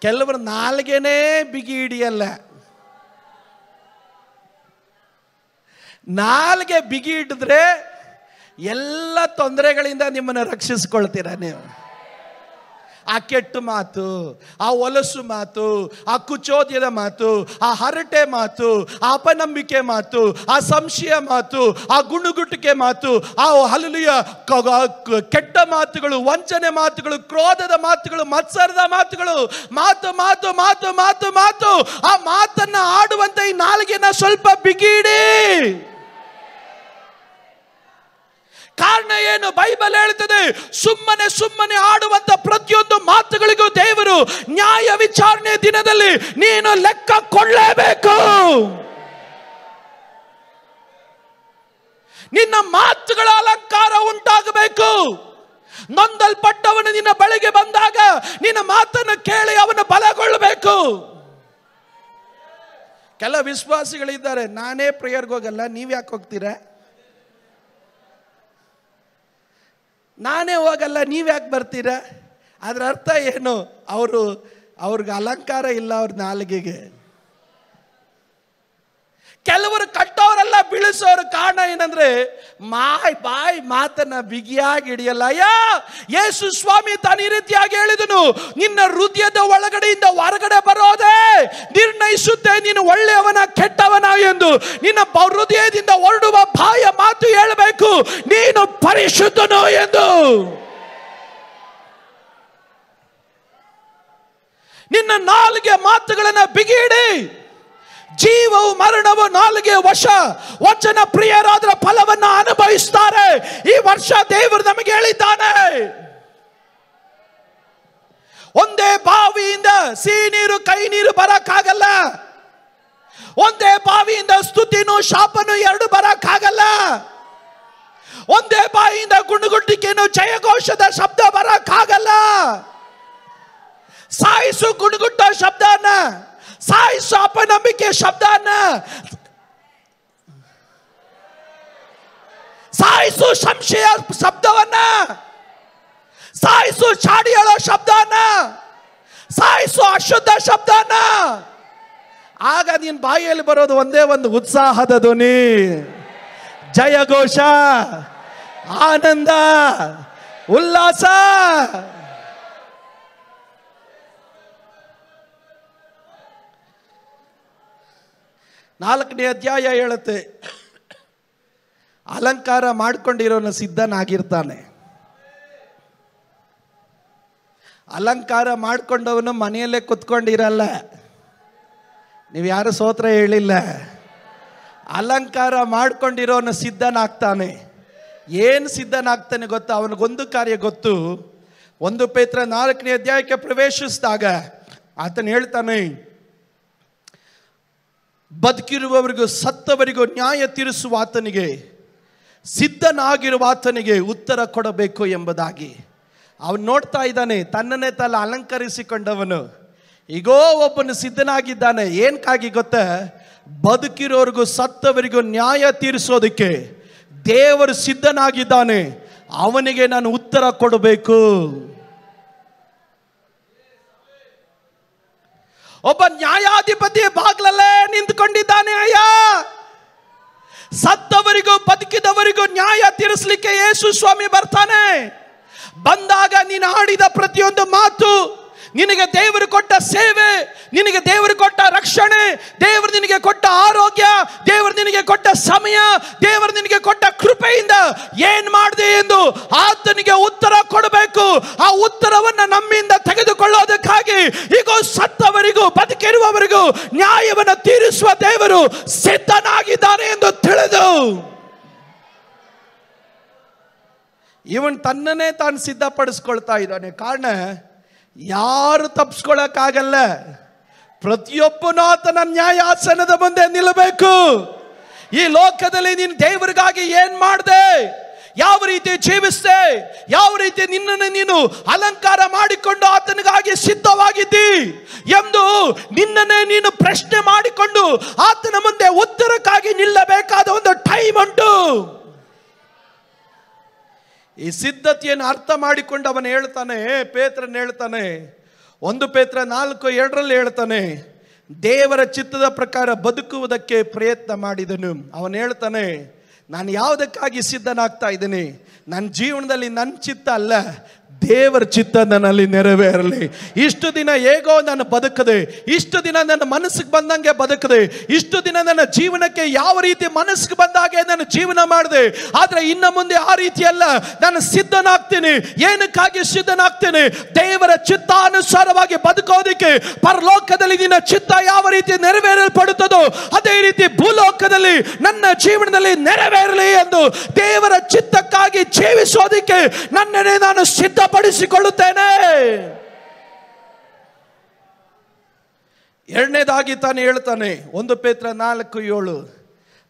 ಕೆಲವರು ನಾಲಿಗೆನೇ ಬಿಗಿ ಹಿಡಿಯಲ್ಲ. ನಾಲ್ಗೆ ಬಿಗಿ ಹಿಡಿದ್ರೆ ಎಲ್ಲ ತೊಂದರೆಗಳಿಂದ ನಿಮ್ಮನ್ನು ರಕ್ಷಿಸ್ಕೊಳ್ತೀರ ನೀವು. ಆ ಕೆಟ್ಟ ಮಾತು, ಆ ಹೊಲಸು ಮಾತು, ಆ ಕುಚೋದ್ಯದ ಮಾತು, ಆ ಹರಟೆ ಮಾತು, ಆ ಅಪನಂಬಿಕೆ ಮಾತು, ಆ ಸಂಶಯ ಮಾತು, ಆ ಗುಣುಗುಟ್ಟಿಕೆ ಮಾತು, ಆ ಹಲಲಿಯ ಕೆಟ್ಟ ಮಾತುಗಳು, ವಂಚನೆ ಮಾತುಗಳು, ಕ್ರೋಧದ ಮಾತುಗಳು, ಮತ್ಸರದ ಮಾತುಗಳು, ಮಾತು ಮಾತು ಮಾತು ಮಾತು ಮಾತು. ಆ ಮಾತನ್ನ ಆಡುವಂತ ಈ ನಾಲಿಗೆನ ಸ್ವಲ್ಪ ಬಿಗಿಡಿ. ಕಾರಣ ಏನು? ಬೈಬಲ್ ಹೇಳ್ತದೆ, ಸುಮ್ಮನೆ ಸುಮ್ಮನೆ ಆಡುವಂತ ಪ್ರತಿಯೊಂದು ಮಾತುಗಳಿಗೂ ದೇವರು ನ್ಯಾಯ ವಿಚಾರಣೆ ದಿನದಲ್ಲಿ ನೀನು ಲೆಕ್ಕ ಕೊಡಲೇಬೇಕು. ನಿನ್ನ ಮಾತುಗಳ ಅಲಂಕಾರ ಉಂಟಾಗಬೇಕು. ನೊಂದಲ್ಪಟ್ಟವನು ನಿನ್ನ ಬಳಿಗೆ ಬಂದಾಗ ನಿನ್ನ ಮಾತನ್ನು ಕೇಳಿ ಅವನು ಬಲಗೊಳ್ಳಬೇಕು. ಕೆಲ ವಿಶ್ವಾಸಿಗಳಿದ್ದಾರೆ, ನಾನೇ ಪ್ರೇಯರ್ಗೆ ಹೋಗಲ್ಲ, ನೀವು ಯಾಕೆ ಹೋಗ್ತೀರಾ? ನಾನೇ ಹೋಗಲ್ಲ, ನೀವ್ಯಾಕೆ ಬರ್ತೀರಾ? ಅದರ ಅರ್ಥ ಏನು? ಅವ್ರಿಗೆ ಅಲಂಕಾರ ಇಲ್ಲ ಅವ್ರ ನಾಲಿಗೆಗೆ. ಕೆಲವರು ಕಟ್ಟೋರೆಲ್ಲ ಬೀಳಿಸೋರು. ಕಾರಣ ಏನಂದ್ರೆ ಬಾಯಿ ಮಾತನ್ನ ಬಿಗಿಯಾಗಿ ಹಿಡಿಯಲ್ಲ. ಯೇಸು ಸ್ವಾಮಿ ತಾನು ಈ ರೀತಿಯಾಗಿ ಹೇಳಿದನು, ನಿನ್ನ ಹೃದಯದ ಒಳಗಡೆಯಿಂದ ಹೊರಗಡೆ ಬರೋದೇ ನಿರ್ಣಯಿಸುತ್ತೆ ನೀನು ಒಳ್ಳೆಯವನ ಕೆಟ್ಟವನ ಎಂದು. ನಿನ್ನ ಹೃದಯದಿಂದ ಹೊರಡುವ ಬಾಯ ಮಾತು ಹೇಳಬೇಕು, ನೀನು ಪರಿಶುದ್ಧನು ಎಂದು. ನಿನ್ನ ನಾಲಿಗೆ ಮಾತುಗಳನ್ನ ಬಿಗಿಡಿ. ಜೀವವು ಮರಣವು ನಾಲಿಗೆ ವಶ. ವಚನ ಪ್ರಿಯರಾದ್ರ ಫಲವನ್ನು ಅನುಭವಿಸ್ತಾರೆ. ಈ ವರ್ಷ ದೇವರು ನಮಗೆ ಹೇಳಿದ್ದಾನೆ, ಒಂದೇ ಬಾವಿಯಿಂದ ಸಿಹಿ ನೀರು ಕೈ ನೀರು ಬರಕ್ಕಾಗಲ್ಲ. ಒಂದೇ ಬಾವಿಯಿಂದ ಸ್ತುತಿನೂ ಶಾಪನು ಎರಡು ಬರಕ್ಕಾಗಲ್ಲ. ಒಂದೇ ಬಾವಿಯಿಂದ ಗುಣಗುಟ್ಟಿಕೆನು ಜಯಘೋಷದ ಶಬ್ದ ಬರಕ್ಕಾಗಲ್ಲ. ಸಾಯಿಸು ಗುಣಗುಟ್ಟ ಶಬ್ದನ, ಸಾಯಿಸು ಅಪನಂಬಿಕೆ ಶಬ್ದನ, ಸಾಯಿಸು ಸಂಶಯ ಶಬ್ದವನ್ನ, ಸಾಯಿಸು ಚಾಡಿ ಹೇಳೋ ಶಬ್ದನ, ಸಾಯಿಸು ಅಶುದ್ಧ ಶಬ್ದನ. ಆಗ ನಿನ್ ಬಾಯಿಯಲ್ಲಿ ಬರೋದು ಒಂದೇ ಒಂದು ಉತ್ಸಾಹದ ಧ್ವನಿ, ಜಯಘೋಷ, ಆನಂದ, ಉಲ್ಲಾಸ. ನಾಲ್ಕನೇ ಅಧ್ಯಾಯ ಹೇಳುತ್ತೆ, ಅಲಂಕಾರ ಮಾಡಿಕೊಂಡಿರೋನು ಸಿದ್ಧನಾಗಿರ್ತಾನೆ. ಅಲಂಕಾರ ಮಾಡಿಕೊಂಡವನು ಮನೆಯಲ್ಲೇ ಕುತ್ಕೊಂಡಿರಲ್ಲ. ನೀವು ಯಾರು ಸ್ತೋತ್ರ ಹೇಳಿಲ್ಲ. ಅಲಂಕಾರ ಮಾಡಿಕೊಂಡಿರೋನು ಸಿದ್ಧನಾಗ್ತಾನೆ. ಏನು ಸಿದ್ಧನಾಗ್ತಾನೆ ಗೊತ್ತಾ? ಅವನಿಗೊಂದು ಕಾರ್ಯ ಗೊತ್ತು, 1 ಪೇತ್ರ 4ನೇ ಅಧ್ಯಾಯಕ್ಕೆ ಪ್ರವೇಶಿಸಿದಾಗ ಆತನು ಹೇಳ್ತಾನೆ, ಬದುಕಿರುವವರಿಗೂ ಸತ್ತವರಿಗೂ ನ್ಯಾಯ ತೀರಿಸುವ ಆತನಿಗೆ, ಸಿದ್ಧನಾಗಿರುವ ಆತನಿಗೆ ಉತ್ತರ ಕೊಡಬೇಕು ಎಂಬುದಾಗಿ. ಅವನು ನೋಡ್ತಾ ಇದ್ದಾನೆ, ತನ್ನನ್ನೇ ತಲೆ ಅಲಂಕರಿಸಿಕೊಂಡವನು ಈಗೋ ಒಬ್ಬನು ಸಿದ್ಧನಾಗಿದ್ದಾನೆ. ಏನಕ್ಕಾಗಿ ಗೊತ್ತಾ? ಬದುಕಿರೋರಿಗೂ ಸತ್ತವರಿಗೂ ನ್ಯಾಯ ತೀರಿಸೋದಕ್ಕೆ ದೇವರು ಸಿದ್ಧನಾಗಿದ್ದಾನೆ. ಅವನಿಗೆ ನಾನು ಉತ್ತರ ಕೊಡಬೇಕು. ಒಬ್ಬ ನ್ಯಾಯಾಧಿಪತಿ ಬಾಗ್ಲಲ್ಲೇ ನಿಂತ್ಕೊಂಡಿದ್ದಾನೆ. ಅಯ್ಯ, ಸತ್ತವರಿಗೂ ಬದುಕಿದವರಿಗೂ ನ್ಯಾಯ ತೀರಿಸಲಿಕ್ಕೆ ಯೇಸು ಸ್ವಾಮಿ ಬರ್ತಾನೆ. ಬಂದಾಗ ನೀನು ಆಡಿದ ಪ್ರತಿಯೊಂದು ಮಾತು, ನಿನಗೆ ದೇವರು ಕೊಟ್ಟ ಸೇವೆ, ನಿನಗೆ ದೇವರು ಕೊಟ್ಟ ರಕ್ಷಣೆ, ದೇವರು ನಿನಗೆ ಕೊಟ್ಟ ಆರೋಗ್ಯ, ದೇವರು ನಿನಗೆ ಕೊಟ್ಟ ಸಮಯ, ದೇವರು ನಿನಗೆ ಕೊಟ್ಟ ಕೃಪೆಯಿಂದ ಏನ್ ಮಾಡಿದೆ ಎಂದು ಆತನಿಗೆ ಉತ್ತರ ಕೊಡಬೇಕು. ಆ ಉತ್ತರವನ್ನು ನಮ್ಮಿಂದ ತೆಗೆದುಕೊಳ್ಳೋದಕ್ಕಾಗಿ ಈಗ ಸತ್ತವರಿಗೂ ಬದುಕಿರುವವರಿಗೂ ನ್ಯಾಯವನ್ನು ತೀರಿಸುವ ದೇವರು ಸಿದ್ಧನಾಗಿದ್ದಾನೆ ಎಂದು ತಿಳಿದು ಇವನ್ ತನ್ನನ್ನೇ ತಾನು ಸಿದ್ಧಪಡಿಸ್ಕೊಳ್ತಾ ಇದ್ದಾನೆ. ಕಾರಣ ಯಾರು ತಪ್ಪಿಸ್ಕೊಳಕ್ಕಾಗಲ್ಲ. ಪ್ರತಿಯೊಬ್ಬನೂ ಆತನ ನ್ಯಾಯಾಸನದ ಮುಂದೆ ನಿಲ್ಲಬೇಕು. ಈ ಲೋಕದಲ್ಲಿ ನೀನು ದೇವರಿಗಾಗಿ ಏನ್ ಮಾಡಿದೆ, ಯಾವ ರೀತಿ ಜೀವಿಸಿದೆ, ಯಾವ ರೀತಿ ನಿನ್ನನ್ನು ನೀನು ಅಲಂಕಾರ ಮಾಡಿಕೊಂಡು ಆತನಿಗಾಗಿ ಸಿದ್ಧವಾಗಿದ್ದಿ ಎಂದು ನಿನ್ನನ್ನೇ ನೀನು ಪ್ರಶ್ನೆ ಮಾಡಿಕೊಂಡು ಆತನ ಮುಂದೆ ಉತ್ತರಕ್ಕಾಗಿ ನಿಲ್ಲಬೇಕಾದ ಒಂದು ಟೈಮ್ ಉಂಟು. ಈ ಸಿದ್ಧತೆಯನ್ನು ಅರ್ಥ ಮಾಡಿಕೊಂಡು ಅವನು ಹೇಳ್ತಾನೆ, ಪೇತ್ರನ್ ಹೇಳ್ತಾನೆ, 1 ಪೇತ್ರ 4:2 ಹೇಳ್ತಾನೆ, ದೇವರ ಚಿತ್ತದ ಪ್ರಕಾರ ಬದುಕುವುದಕ್ಕೆ ಪ್ರಯತ್ನ ಮಾಡಿದನು. ಅವನು ಹೇಳ್ತಾನೆ, ನಾನು ಯಾವುದಕ್ಕಾಗಿ ಸಿದ್ಧನಾಗ್ತಾ ಇದ್ದೀನಿ? ನನ್ನ ಜೀವನದಲ್ಲಿ ನನ್ನ ಚಿತ್ತ ಅಲ್ಲ, ದೇವರ ಚಿತ್ತ ನನ್ನಲ್ಲಿ ನೆರವೇರಲಿ. ಇಷ್ಟು ದಿನ ಹೇಗೋ ನಾನು ಬದುಕದೆ, ಇಷ್ಟು ದಿನ ನನ್ನ ಮನಸ್ಸಿಗೆ ಬಂದಂಗೆ ಬದುಕದೆ, ಇಷ್ಟು ದಿನ ನನ್ನ ಜೀವನಕ್ಕೆ ಯಾವ ರೀತಿ ಮನಸ್ಸಿಗೆ ಬಂದಾಗೆ ನಾನು ಜೀವನ ಮಾಡಿದೆ. ಆದರೆ ಇನ್ನು ಮುಂದೆ ಆ ರೀತಿ ಅಲ್ಲ, ನಾನು ಸಿದ್ಧನಾಗ್ತೀನಿ. ಏನಕ್ಕಾಗಿ ಸಿದ್ಧನಾಗ್ತೀನಿ? ದೇವರ ಚಿತ್ತಾನುಸಾರವಾಗಿ ಬದುಕೋದಕ್ಕೆ. ಪರಲೋಕದಲ್ಲಿ ನಿನ್ನ ಚಿತ್ತ ಯಾವ ರೀತಿ ನೆರವೇರಲ್ಪಡುತ್ತದೋ ಅದೇ ರೀತಿ ಭೂಲೋಕದಲ್ಲಿ ನನ್ನ ಜೀವನದಲ್ಲಿ ನೆರವೇರಲಿ ಎಂದು ದೇವರ ಚಿತ್ತಕ್ಕಾಗಿ ಜೀವಿಸೋದಕ್ಕೆ ನನ್ನನ್ನೇ ನಾನು ಸಿದ್ಧಪಡಿಸಿಕೊಳ್ಳುತ್ತೇನೆ. ಎರಡನೇದಾಗಿ ತಾನು ಹೇಳ್ತಾನೆ, 1 ಪೇತ್ರ 4:7,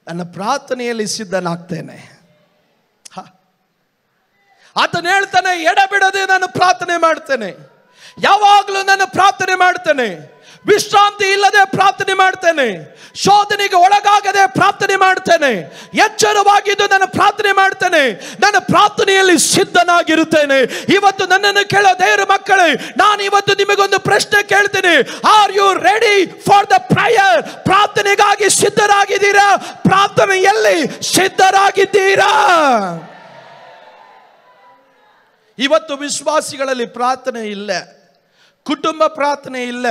ನನ್ನ ಪ್ರಾರ್ಥನೆಯಲ್ಲಿ ಸಿದ್ಧನಾಗ್ತೇನೆ. ಆತನು ಹೇಳ್ತಾನೆ, ಎಡಬಿಡದೆ ನಾನು ಪ್ರಾರ್ಥನೆ ಮಾಡ್ತೇನೆ. ಯಾವಾಗಲೂ ನಾನು ಪ್ರಾರ್ಥನೆ ಮಾಡ್ತೇನೆ. ವಿಶ್ರಾಂತಿ ಇಲ್ಲದೆ ಪ್ರಾರ್ಥನೆ ಮಾಡ್ತೇನೆ. ಶೋಧನೆಗೆ ಒಳಗಾಗದೆ ಪ್ರಾರ್ಥನೆ ಮಾಡ್ತೇನೆ. ಎಚ್ಚರವಾಗಿದ್ದು ನಾನು ಪ್ರಾರ್ಥನೆ ಮಾಡ್ತೇನೆ. ನನ್ನ ಪ್ರಾರ್ಥನೆಯಲ್ಲಿ ಸಿದ್ಧನಾಗಿರುತ್ತೇನೆ. ಇವತ್ತು ನನ್ನನ್ನು ಕೇಳೋ ದೇವರ ಮಕ್ಕಳೇ, ನಾನು ಇವತ್ತು ನಿಮಗೊಂದು ಪ್ರಶ್ನೆ ಕೇಳ್ತೀನಿ. Are you ready for the prayer? ಪ್ರಾರ್ಥನೆಗಾಗಿ ಸಿದ್ಧರಾಗಿದ್ದೀರಾ? ಪ್ರಾರ್ಥನೆಯಲ್ಲಿ ಸಿದ್ಧರಾಗಿದ್ದೀರಾ? ಇವತ್ತು ವಿಶ್ವಾಸಿಗಳಲ್ಲಿ ಪ್ರಾರ್ಥನೆ ಇಲ್ಲ, ಕುಟುಂಬ ಪ್ರಾರ್ಥನೆ ಇಲ್ಲ,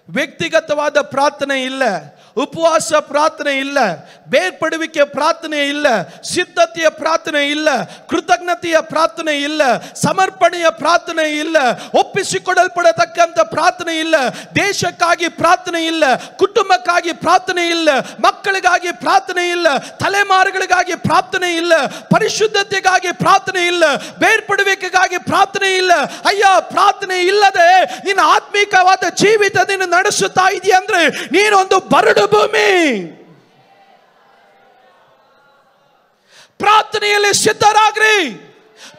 ವ್ಯಕ್ತಿಗತವಾದ ಪ್ರಾರ್ಥನೆ ಇಲ್ಲ, ಉಪವಾಸ ಪ್ರಾರ್ಥನೆ ಇಲ್ಲ, ಬೇರ್ಪಡುವಿಕೆ ಪ್ರಾರ್ಥನೆ ಇಲ್ಲ, ಸಿದ್ಧತೆಯ ಪ್ರಾರ್ಥನೆ ಇಲ್ಲ, ಕೃತಜ್ಞತೆಯ ಪ್ರಾರ್ಥನೆ ಇಲ್ಲ, ಸಮರ್ಪಣೆಯ ಪ್ರಾರ್ಥನೆ ಇಲ್ಲ, ಒಪ್ಪಿಸಿಕೊಡಲ್ಪಡತಕ್ಕಂಥ ಪ್ರಾರ್ಥನೆ ಇಲ್ಲ, ದೇಶಕ್ಕಾಗಿ ಪ್ರಾರ್ಥನೆ ಇಲ್ಲ, ಕುಟುಂಬಕ್ಕಾಗಿ ಪ್ರಾರ್ಥನೆ ಇಲ್ಲ, ಮಕ್ಕಳಿಗಾಗಿ ಪ್ರಾರ್ಥನೆ ಇಲ್ಲ, ತಲೆಮಾರುಗಳಿಗಾಗಿ ಪ್ರಾರ್ಥನೆ ಇಲ್ಲ, ಪರಿಶುದ್ಧತೆಗಾಗಿ ಪ್ರಾರ್ಥನೆ ಇಲ್ಲ, ಬೇರ್ಪಡುವಿಕೆಗಾಗಿ ಪ್ರಾರ್ಥನೆ ಇಲ್ಲ. ಅಯ್ಯ, ಪ್ರಾರ್ಥನೆ ಇಲ್ಲದೆ ನಿನ್ನ ಆತ್ಮೀಕವಾದ ಜೀವಿತದಿಂದ ನಡೆಸುತ್ತಾ ಇದೆಯಾ ಅಂದ್ರೆ ನೀನೊಂದು ಬರಡು ಭೂಮಿ. ಪ್ರಾರ್ಥನೆಯಲ್ಲಿ ಸಿದ್ಧರಾಗ್ರಿ.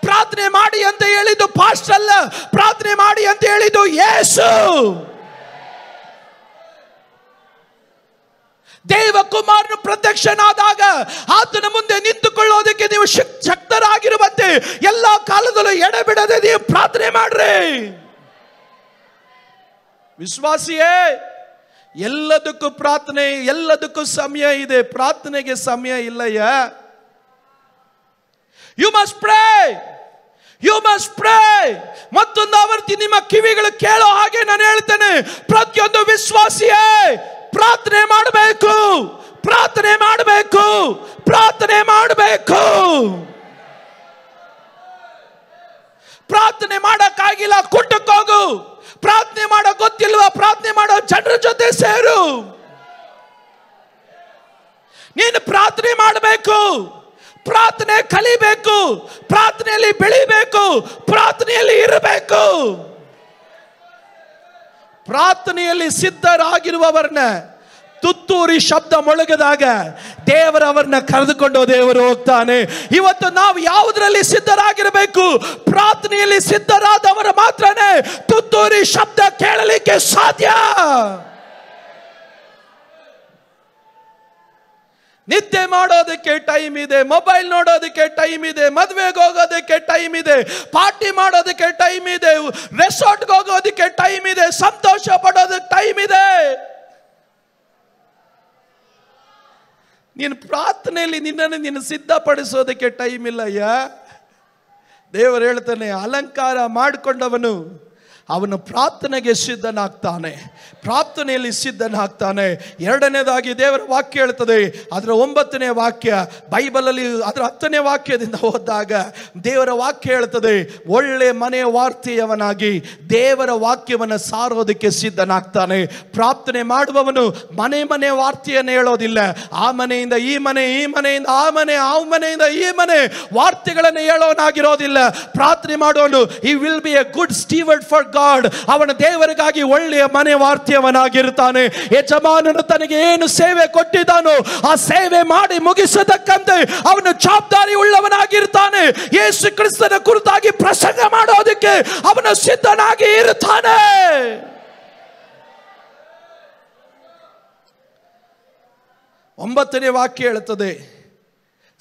ಪ್ರಾರ್ಥನೆ ಮಾಡಿ ಅಂತ ಹೇಳಿದ್ದು ಪಾಸ್ಟರ್ ಅಲ್ಲ, ಪ್ರಾರ್ಥನೆ ಮಾಡಿ ಅಂತ ಹೇಳಿದ್ದು ಯೇಸು. ದೇವಕುಮಾರನು ಪ್ರತ್ಯಕ್ಷನಾದಾಗ ಆತನ ಮುಂದೆ ನಿಂತುಕೊಳ್ಳೋದಕ್ಕೆ ನೀವು ಶಕ್ತರಾಗಿರುವಂತೆ ಎಲ್ಲಾ ಕಾಲದಲ್ಲೂ ಎಡೆಬಿಡದೆ ನೀವು ಪ್ರಾರ್ಥನೆ ಮಾಡ್ರಿ. ವಿಶ್ವಾಸಿಯೇ, ಎಲ್ಲದಕ್ಕೂ ಪ್ರಾರ್ಥನೆ, ಎಲ್ಲದಕ್ಕೂ ಸಮಯ ಇದೆ. ಪ್ರಾರ್ಥನೆಗೆ ಸಮಯ ಇಲ್ಲಯ್ಯ. You must pray, you must pray. ಮತ್ತೊಂದು ಆವರ್ತಿ ನಿಮ್ಮ ಕಿವಿಗಳು ಕೇಳೋ ಹಾಗೆ ನಾನು ಹೇಳ್ತೇನೆ, ಪ್ರತಿಯೊಂದು ವಿಶ್ವಾಸಿಯೇ ಪ್ರಾರ್ಥನೆ ಮಾಡಬೇಕು, ಪ್ರಾರ್ಥನೆ ಮಾಡಬೇಕು, ಪ್ರಾರ್ಥನೆ ಮಾಡಬೇಕು. ಪ್ರಾರ್ಥನೆ ಮಾಡಕ್ಕಾಗಿಲ್ಲ, ಕೂಟಕ್ಕೋಗು. ಪ್ರಾರ್ಥನೆ ಮಾಡೋ ಗೊತ್ತಿಲ್ವಾ? ಪ್ರಾರ್ಥನೆ ಮಾಡೋ ಜನರ ಜೊತೆ ಸೇರು. ನೀನು ಪ್ರಾರ್ಥನೆ ಮಾಡಬೇಕು. ಪ್ರಾರ್ಥನೆ ಕಲಿಬೇಕು, ಪ್ರಾರ್ಥನೆಯಲ್ಲಿ ಬೆಳಿಬೇಕು, ಪ್ರಾರ್ಥನೆಯಲ್ಲಿ ಇರಬೇಕು. ಪ್ರಾರ್ಥನೆಯಲ್ಲಿ ಸಿದ್ಧರಾಗಿರುವವರನ್ನ ತುತ್ತೂರಿ ಶಬ್ದ ಮೊಳಗದಾಗ ದೇವರವರನ್ನ ಕರೆದುಕೊಂಡು ದೇವರು ಹೋಗ್ತಾನೆ. ಇವತ್ತು ನಾವು ಯಾವುದರಲ್ಲಿ ಸಿದ್ಧರಾಗಿರಬೇಕು? ಪ್ರಾರ್ಥನೆಯಲ್ಲಿ ಸಿದ್ಧರಾದವರ ಮಾತ್ರನೇ ತುತ್ತೂರಿ ಶಬ್ದ ಕೇಳಲಿಕ್ಕೆ ಸಾಧ್ಯ. ನಿದ್ದೆ ಮಾಡೋದಕ್ಕೆ ಟೈಮ್ ಇದೆ, ಮೊಬೈಲ್ ನೋಡೋದಕ್ಕೆ ಟೈಮ್ ಇದೆ, ಮದುವೆಗೆ ಹೋಗೋದಕ್ಕೆ ಟೈಮ್ ಇದೆ, ಪಾರ್ಟಿ ಮಾಡೋದಕ್ಕೆ ಟೈಮ್ ಇದೆ, ರೆಸಾರ್ಟ್ಗೆ ಹೋಗೋದಕ್ಕೆ ಟೈಮ್ ಇದೆ, ಸಂತೋಷ ಪಡೋದಕ್ಕೆ ಟೈಮ್ ಇದೆ. ನೀನು ಪ್ರಾರ್ಥನೆಯಲ್ಲಿ ನಿನ್ನನ್ನು ಸಿದ್ಧಪಡಿಸೋದಕ್ಕೆ ಟೈಮ್ ಇಲ್ಲಯ್ಯ. ದೇವರು ಹೇಳ್ತಾನೆ, ಅಲಂಕಾರ ಮಾಡಿಕೊಂಡವನು ಅವನು ಪ್ರಾರ್ಥನೆಗೆ ಸಿದ್ಧನಾಗ್ತಾನೆ, ಪ್ರಾರ್ಥನೆಯಲ್ಲಿ ಸಿದ್ಧನಾಗ್ತಾನೆ. ಎರಡನೇದಾಗಿ ದೇವರ ವಾಕ್ಯ ಹೇಳ್ತದೆ, ಅದರ 9ನೇ ವಾಕ್ಯ ಬೈಬಲಲ್ಲಿ ಅದರ 10ನೇ ವಾಕ್ಯದಿಂದ ಓದಿದಾಗ ದೇವರ ವಾಕ್ಯ ಹೇಳ್ತದೆ, ಒಳ್ಳೆ ಮನೆಯ ವಾರ್ತೆಯವನಾಗಿ ದೇವರ ವಾಕ್ಯವನ್ನು ಸಾರೋದಕ್ಕೆ ಸಿದ್ಧನಾಗ್ತಾನೆ. ಪ್ರಾರ್ಥನೆ ಮಾಡುವವನು ಮನೆ ಮನೆ ವಾರ್ತೆಯನ್ನು ಹೇಳೋದಿಲ್ಲ. ಆ ಮನೆಯಿಂದ ಈ ಮನೆ, ಈ ಮನೆಯಿಂದ ಆ ಮನೆ, ಆ ಮನೆಯಿಂದ ಈ ಮನೆ ವಾರ್ತೆಗಳನ್ನು ಹೇಳೋನಾಗಿರೋದಿಲ್ಲ. ಪ್ರಾರ್ಥನೆ ಮಾಡುವನು he will be a good steward for God. ಅವನ ದೇವರಿಗಾಗಿ ಒಳ್ಳೆಯ ಮನೆ ವಾರ್ತೆಯವನಾಗಿರ್ತಾನೆ. ಯಜಮಾನನು ತನಗೆ ಏನು ಸೇವೆ ಕೊಟ್ಟಿದ್ದಾನೋ ಆ ಸೇವೆ ಮಾಡಿ ಮುಗಿಸತಕ್ಕಂತೆ ಅವನು ಜವಾಬ್ದಾರಿ ಉಳ್ಳವನಾಗಿರ್ತಾನೆ. ಯೇಸು ಕ್ರಿಸ್ತನ ಕುರಿತಾಗಿ ಪ್ರಸಂಗ ಮಾಡೋದಕ್ಕೆ ಅವನು ಸಿದ್ಧನಾಗಿ ಇರ್ತಾನೆ. ಒಂಬತ್ತನೇ ವಾಕ್ಯ ಹೇಳುತ್ತದೆ,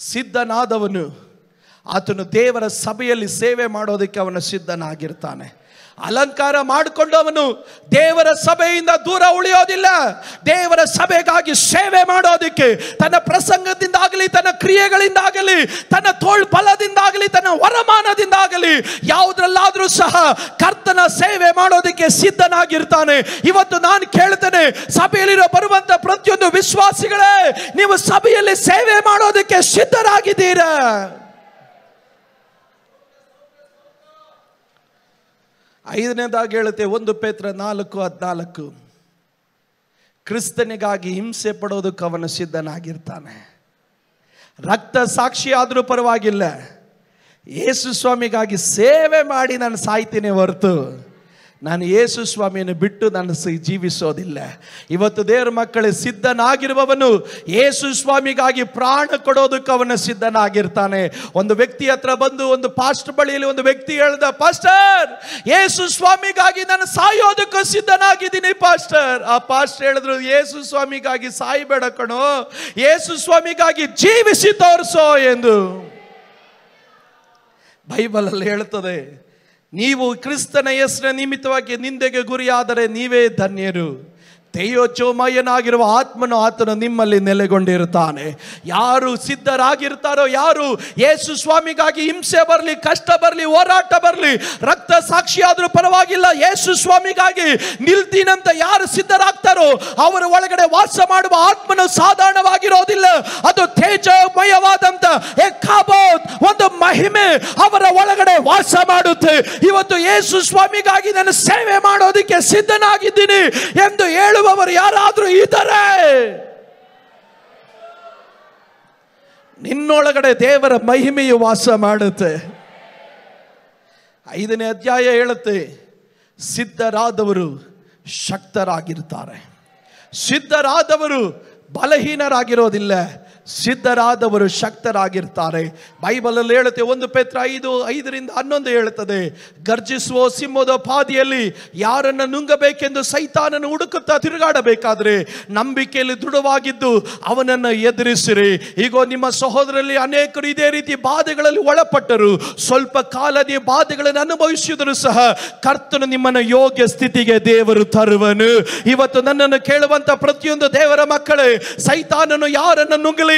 ಸಿದ್ಧನಾದವನು ಆತನು ದೇವರ ಸಭೆಯಲ್ಲಿ ಸೇವೆ ಮಾಡೋದಕ್ಕೆ ಅವನು ಸಿದ್ಧನಾಗಿರ್ತಾನೆ. ಅಲಂಕಾರ ಮಾಡಿಕೊಂಡವನು ದೇವರ ಸಭೆಯಿಂದ ದೂರ ಉಳಿಯೋದಿಲ್ಲ. ದೇವರ ಸಭೆಗಾಗಿ ಸೇವೆ ಮಾಡೋದಕ್ಕೆ ತನ್ನ ಪ್ರಸಂಗದಿಂದಾಗಲಿ, ತನ್ನ ಕ್ರಿಯೆಗಳಿಂದಾಗಲಿ, ತನ್ನ ತೋಳ್ಬಲದಿಂದಾಗಲಿ, ತನ್ನ ವರಮಾನದಿಂದಾಗಲಿ ಯಾವುದ್ರಲ್ಲಾದರೂ ಸಹ ಕರ್ತನ ಸೇವೆ ಮಾಡೋದಕ್ಕೆ ಸಿದ್ಧನಾಗಿರ್ತಾನೆ. ಇವತ್ತು ನಾನು ಕೇಳ್ತೇನೆ, ಸಭೆಯಲ್ಲಿರೋ ಬರುವಂತ ಪ್ರತಿಯೊಂದು ವಿಶ್ವಾಸಿಗಳೇ, ನೀವು ಸಭೆಯಲ್ಲಿ ಸೇವೆ ಮಾಡೋದಕ್ಕೆ ಸಿದ್ಧರಾಗಿದ್ದೀರಾ? ಐದನೇದಾಗಿ ಹೇಳುತ್ತೆ 1 ಪೇತ್ರ 4:14, ಕ್ರಿಸ್ತನಿಗಾಗಿ ಹಿಂಸೆ ಪಡೋದಕ್ಕೆ ಅವನು ಸಿದ್ಧನಾಗಿರ್ತಾನೆ. ರಕ್ತ ಸಾಕ್ಷಿ ಆದರೂ ಪರವಾಗಿಲ್ಲ, ಯೇಸು ಸ್ವಾಮಿಗಾಗಿ ಸೇವೆ ಮಾಡಿ ನಾನು ಸಾಯ್ತೀನಿ ಹೊರತು ನಾನು ಯೇಸು ಸ್ವಾಮಿಯನ್ನು ಬಿಟ್ಟು ನಾನು ಜೀವಿಸೋದಿಲ್ಲ. ಇವತ್ತು ದೇವರ ಮಕ್ಕಳೇ, ಸಿದ್ಧನಾಗಿರುವವನು ಯೇಸು ಸ್ವಾಮಿಗಾಗಿ ಪ್ರಾಣ ಕೊಡೋದಕ್ಕೆ ಅವನು ಸಿದ್ಧನಾಗಿರ್ತಾನೆ. ಒಂದು ವ್ಯಕ್ತಿ ಹತ್ರ ಬಂದು, ಒಂದು ಪಾಸ್ಟರ್ ಬಳಿಯಲ್ಲಿ ಒಂದು ವ್ಯಕ್ತಿ ಹೇಳ್ದ, ಪಾಸ್ಟರ್, ಯೇಸು ಸ್ವಾಮಿಗಾಗಿ ನಾನು ಸಾಯೋದಕ್ಕೂ ಸಿದ್ಧನಾಗಿದ್ದೀನಿ ಪಾಸ್ಟರ್. ಆ ಪಾಸ್ಟರ್ ಹೇಳಿದ್ರು, ಯೇಸು ಸ್ವಾಮಿಗಾಗಿ ಸಾಯಬೇಡ ಕಣೋ, ಯೇಸು ಸ್ವಾಮಿಗಾಗಿ ಜೀವಿಸಿ ತೋರಿಸೋ ಎಂದು. ಬೈಬಲ್ ಅಲ್ಲಿ ಹೇಳ್ತದೆ, ನೀವು ಕ್ರಿಸ್ತನ ಹೆಸರಿನ ನಿಮಿತ್ತವಾಗಿ ನಿಂದೆಗೆ ಗುರಿಯಾದರೆ ನೀವೇ ಧನ್ಯರು. ತೇಜೋಮಯನಾಗಿರುವ ಆತ್ಮನು ಆತನು ನಿಮ್ಮಲ್ಲಿ ನೆಲೆಗೊಂಡಿರುತ್ತಾನೆ. ಯಾರು ಸಿದ್ಧರಾಗಿರ್ತಾರೋ, ಯಾರು ಯೇಸು ಸ್ವಾಮಿಗಾಗಿ ಹಿಂಸೆ ಬರಲಿ, ಕಷ್ಟ ಬರಲಿ, ಹೋರಾಟ ಬರಲಿ, ರಕ್ತ ಸಾಕ್ಷಿ ಆದರೂ ಪರವಾಗಿಲ್ಲ, ಯೇಸು ಸ್ವಾಮಿಗಾಗಿ ನಿಲ್ತೀನಂತ ಯಾರು ಸಿದ್ಧರಾಗ್ತಾರೋ ಅವರ ಒಳಗಡೆ ವಾಸ ಮಾಡುವ ಆತ್ಮನು ಸಾಧಾರಣವಾಗಿರೋದಿಲ್ಲ. ಅದು ತೇಜೋಮಯವಾದಂತ ಒಂದು ಮಹಿಮೆ ಅವರ ಒಳಗಡೆ ವಾಸ ಮಾಡುತ್ತೆ. ಇವತ್ತು ಯೇಸು ಸ್ವಾಮಿಗಾಗಿ ನಾನು ಸೇವೆ ಮಾಡೋದಕ್ಕೆ ಸಿದ್ಧನಾಗಿದ್ದೀನಿ ಎಂದು ಹೇಳುವವರು ಯಾರಾದ್ರೂ ಇದ್ದಾರೆ? ನಿನ್ನೊಳಗಡೆ ದೇವರ ಮಹಿಮೆಯು ವಾಸ ಮಾಡುತ್ತೆ. 5ನೇ ಅಧ್ಯಾಯ ಹೇಳುತ್ತೆ, ಸಿದ್ಧರಾದವರು ಶಕ್ತರಾಗಿರ್ತಾರೆ. ಸಿದ್ಧರಾದವರು ಬಲಹೀನರಾಗಿರೋದಿಲ್ಲ, ಸಿದ್ಧರಾದವರು ಶಕ್ತರಾಗಿರ್ತಾರೆ. ಬೈಬಲಲ್ಲಿ ಹೇಳುತ್ತೆ, 1 ಪೇತ್ರ 5:5-11 ಹೇಳುತ್ತದೆ, ಗರ್ಜಿಸುವ ಸಿಂಹದ ಪಾದಿಯಲ್ಲಿ ಯಾರನ್ನು ನುಂಗಬೇಕೆಂದು ಸೈತಾನನು ಹುಡುಕುತ್ತಾ ತಿರುಗಾಡಬೇಕಾದ್ರೆ ನಂಬಿಕೆಯಲ್ಲಿ ದೃಢವಾಗಿದ್ದು ಅವನನ್ನು ಎದುರಿಸಿರಿ. ಈಗ ನಿಮ್ಮ ಸಹೋದರಲ್ಲಿ ಅನೇಕರು ಇದೇ ರೀತಿ ಬಾಧೆಗಳಲ್ಲಿ ಒಳಪಟ್ಟರು. ಸ್ವಲ್ಪ ಕಾಲದ ಬಾಧೆಗಳನ್ನು ಅನುಭವಿಸಿದರೂ ಸಹ ಕರ್ತನು ನಿಮ್ಮನ್ನು ಯೋಗ್ಯ ಸ್ಥಿತಿಗೆ ದೇವರು ತರುವನು. ಇವತ್ತು ನನ್ನನ್ನು ಕೇಳುವಂತ ಪ್ರತಿಯೊಂದು ದೇವರ ಮಕ್ಕಳೇ, ಸೈತಾನನು ಯಾರನ್ನು ನುಂಗಲಿ,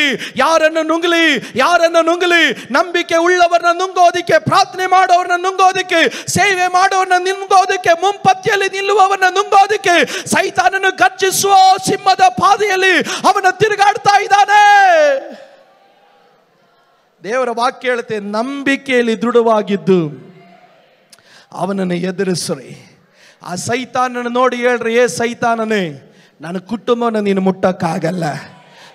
ನಂಬಿಕೆ ಉಳ್ಳವರನ್ನ ನುಂಗೋದಿಕ್ಕೆ, ಪ್ರಾರ್ಥನೆ ಮಾಡೋರನ್ನ ನುಂಗೋದಿಕ್ಕೆ, ಸೇವೆ ಮಾಡೋರನ್ನ ನುಂಗೋದಿಕ್ಕೆ, ಮುಂಪತ್ತಿಯಲ್ಲಿ ನಿಲ್ಲುವವರನ್ನ ನುಂಗೋದಿಕ್ಕೆ ಸೈತಾನನು ಗರ್ಜಿಸುವ ಸಿಂಹದ ಪಾದೆಯಲ್ಲಿ ಅವನ ತಿರುಗಾಡ್ತಾ ಇದ್ದಾನೆ. ದೇವರ ವಾಕ್ಯ ಹೇಳುತ್ತೆ, ನಂಬಿಕೆಯಲ್ಲಿ ದೃಢವಾಗಿದ್ದು ಅವನನ್ನು ಎದುರಿಸ್ರಿ. ಆ ಸೈತಾನನ್ನು ನೋಡಿ ಹೇಳ್ರಿ, ಏ ಸೈತಾನನೇ, ನನ್ನ ಕುಟುಂಬವನ್ನು ನೀನು ಮುಟ್ಟಕ್ಕಾಗಲ್ಲ,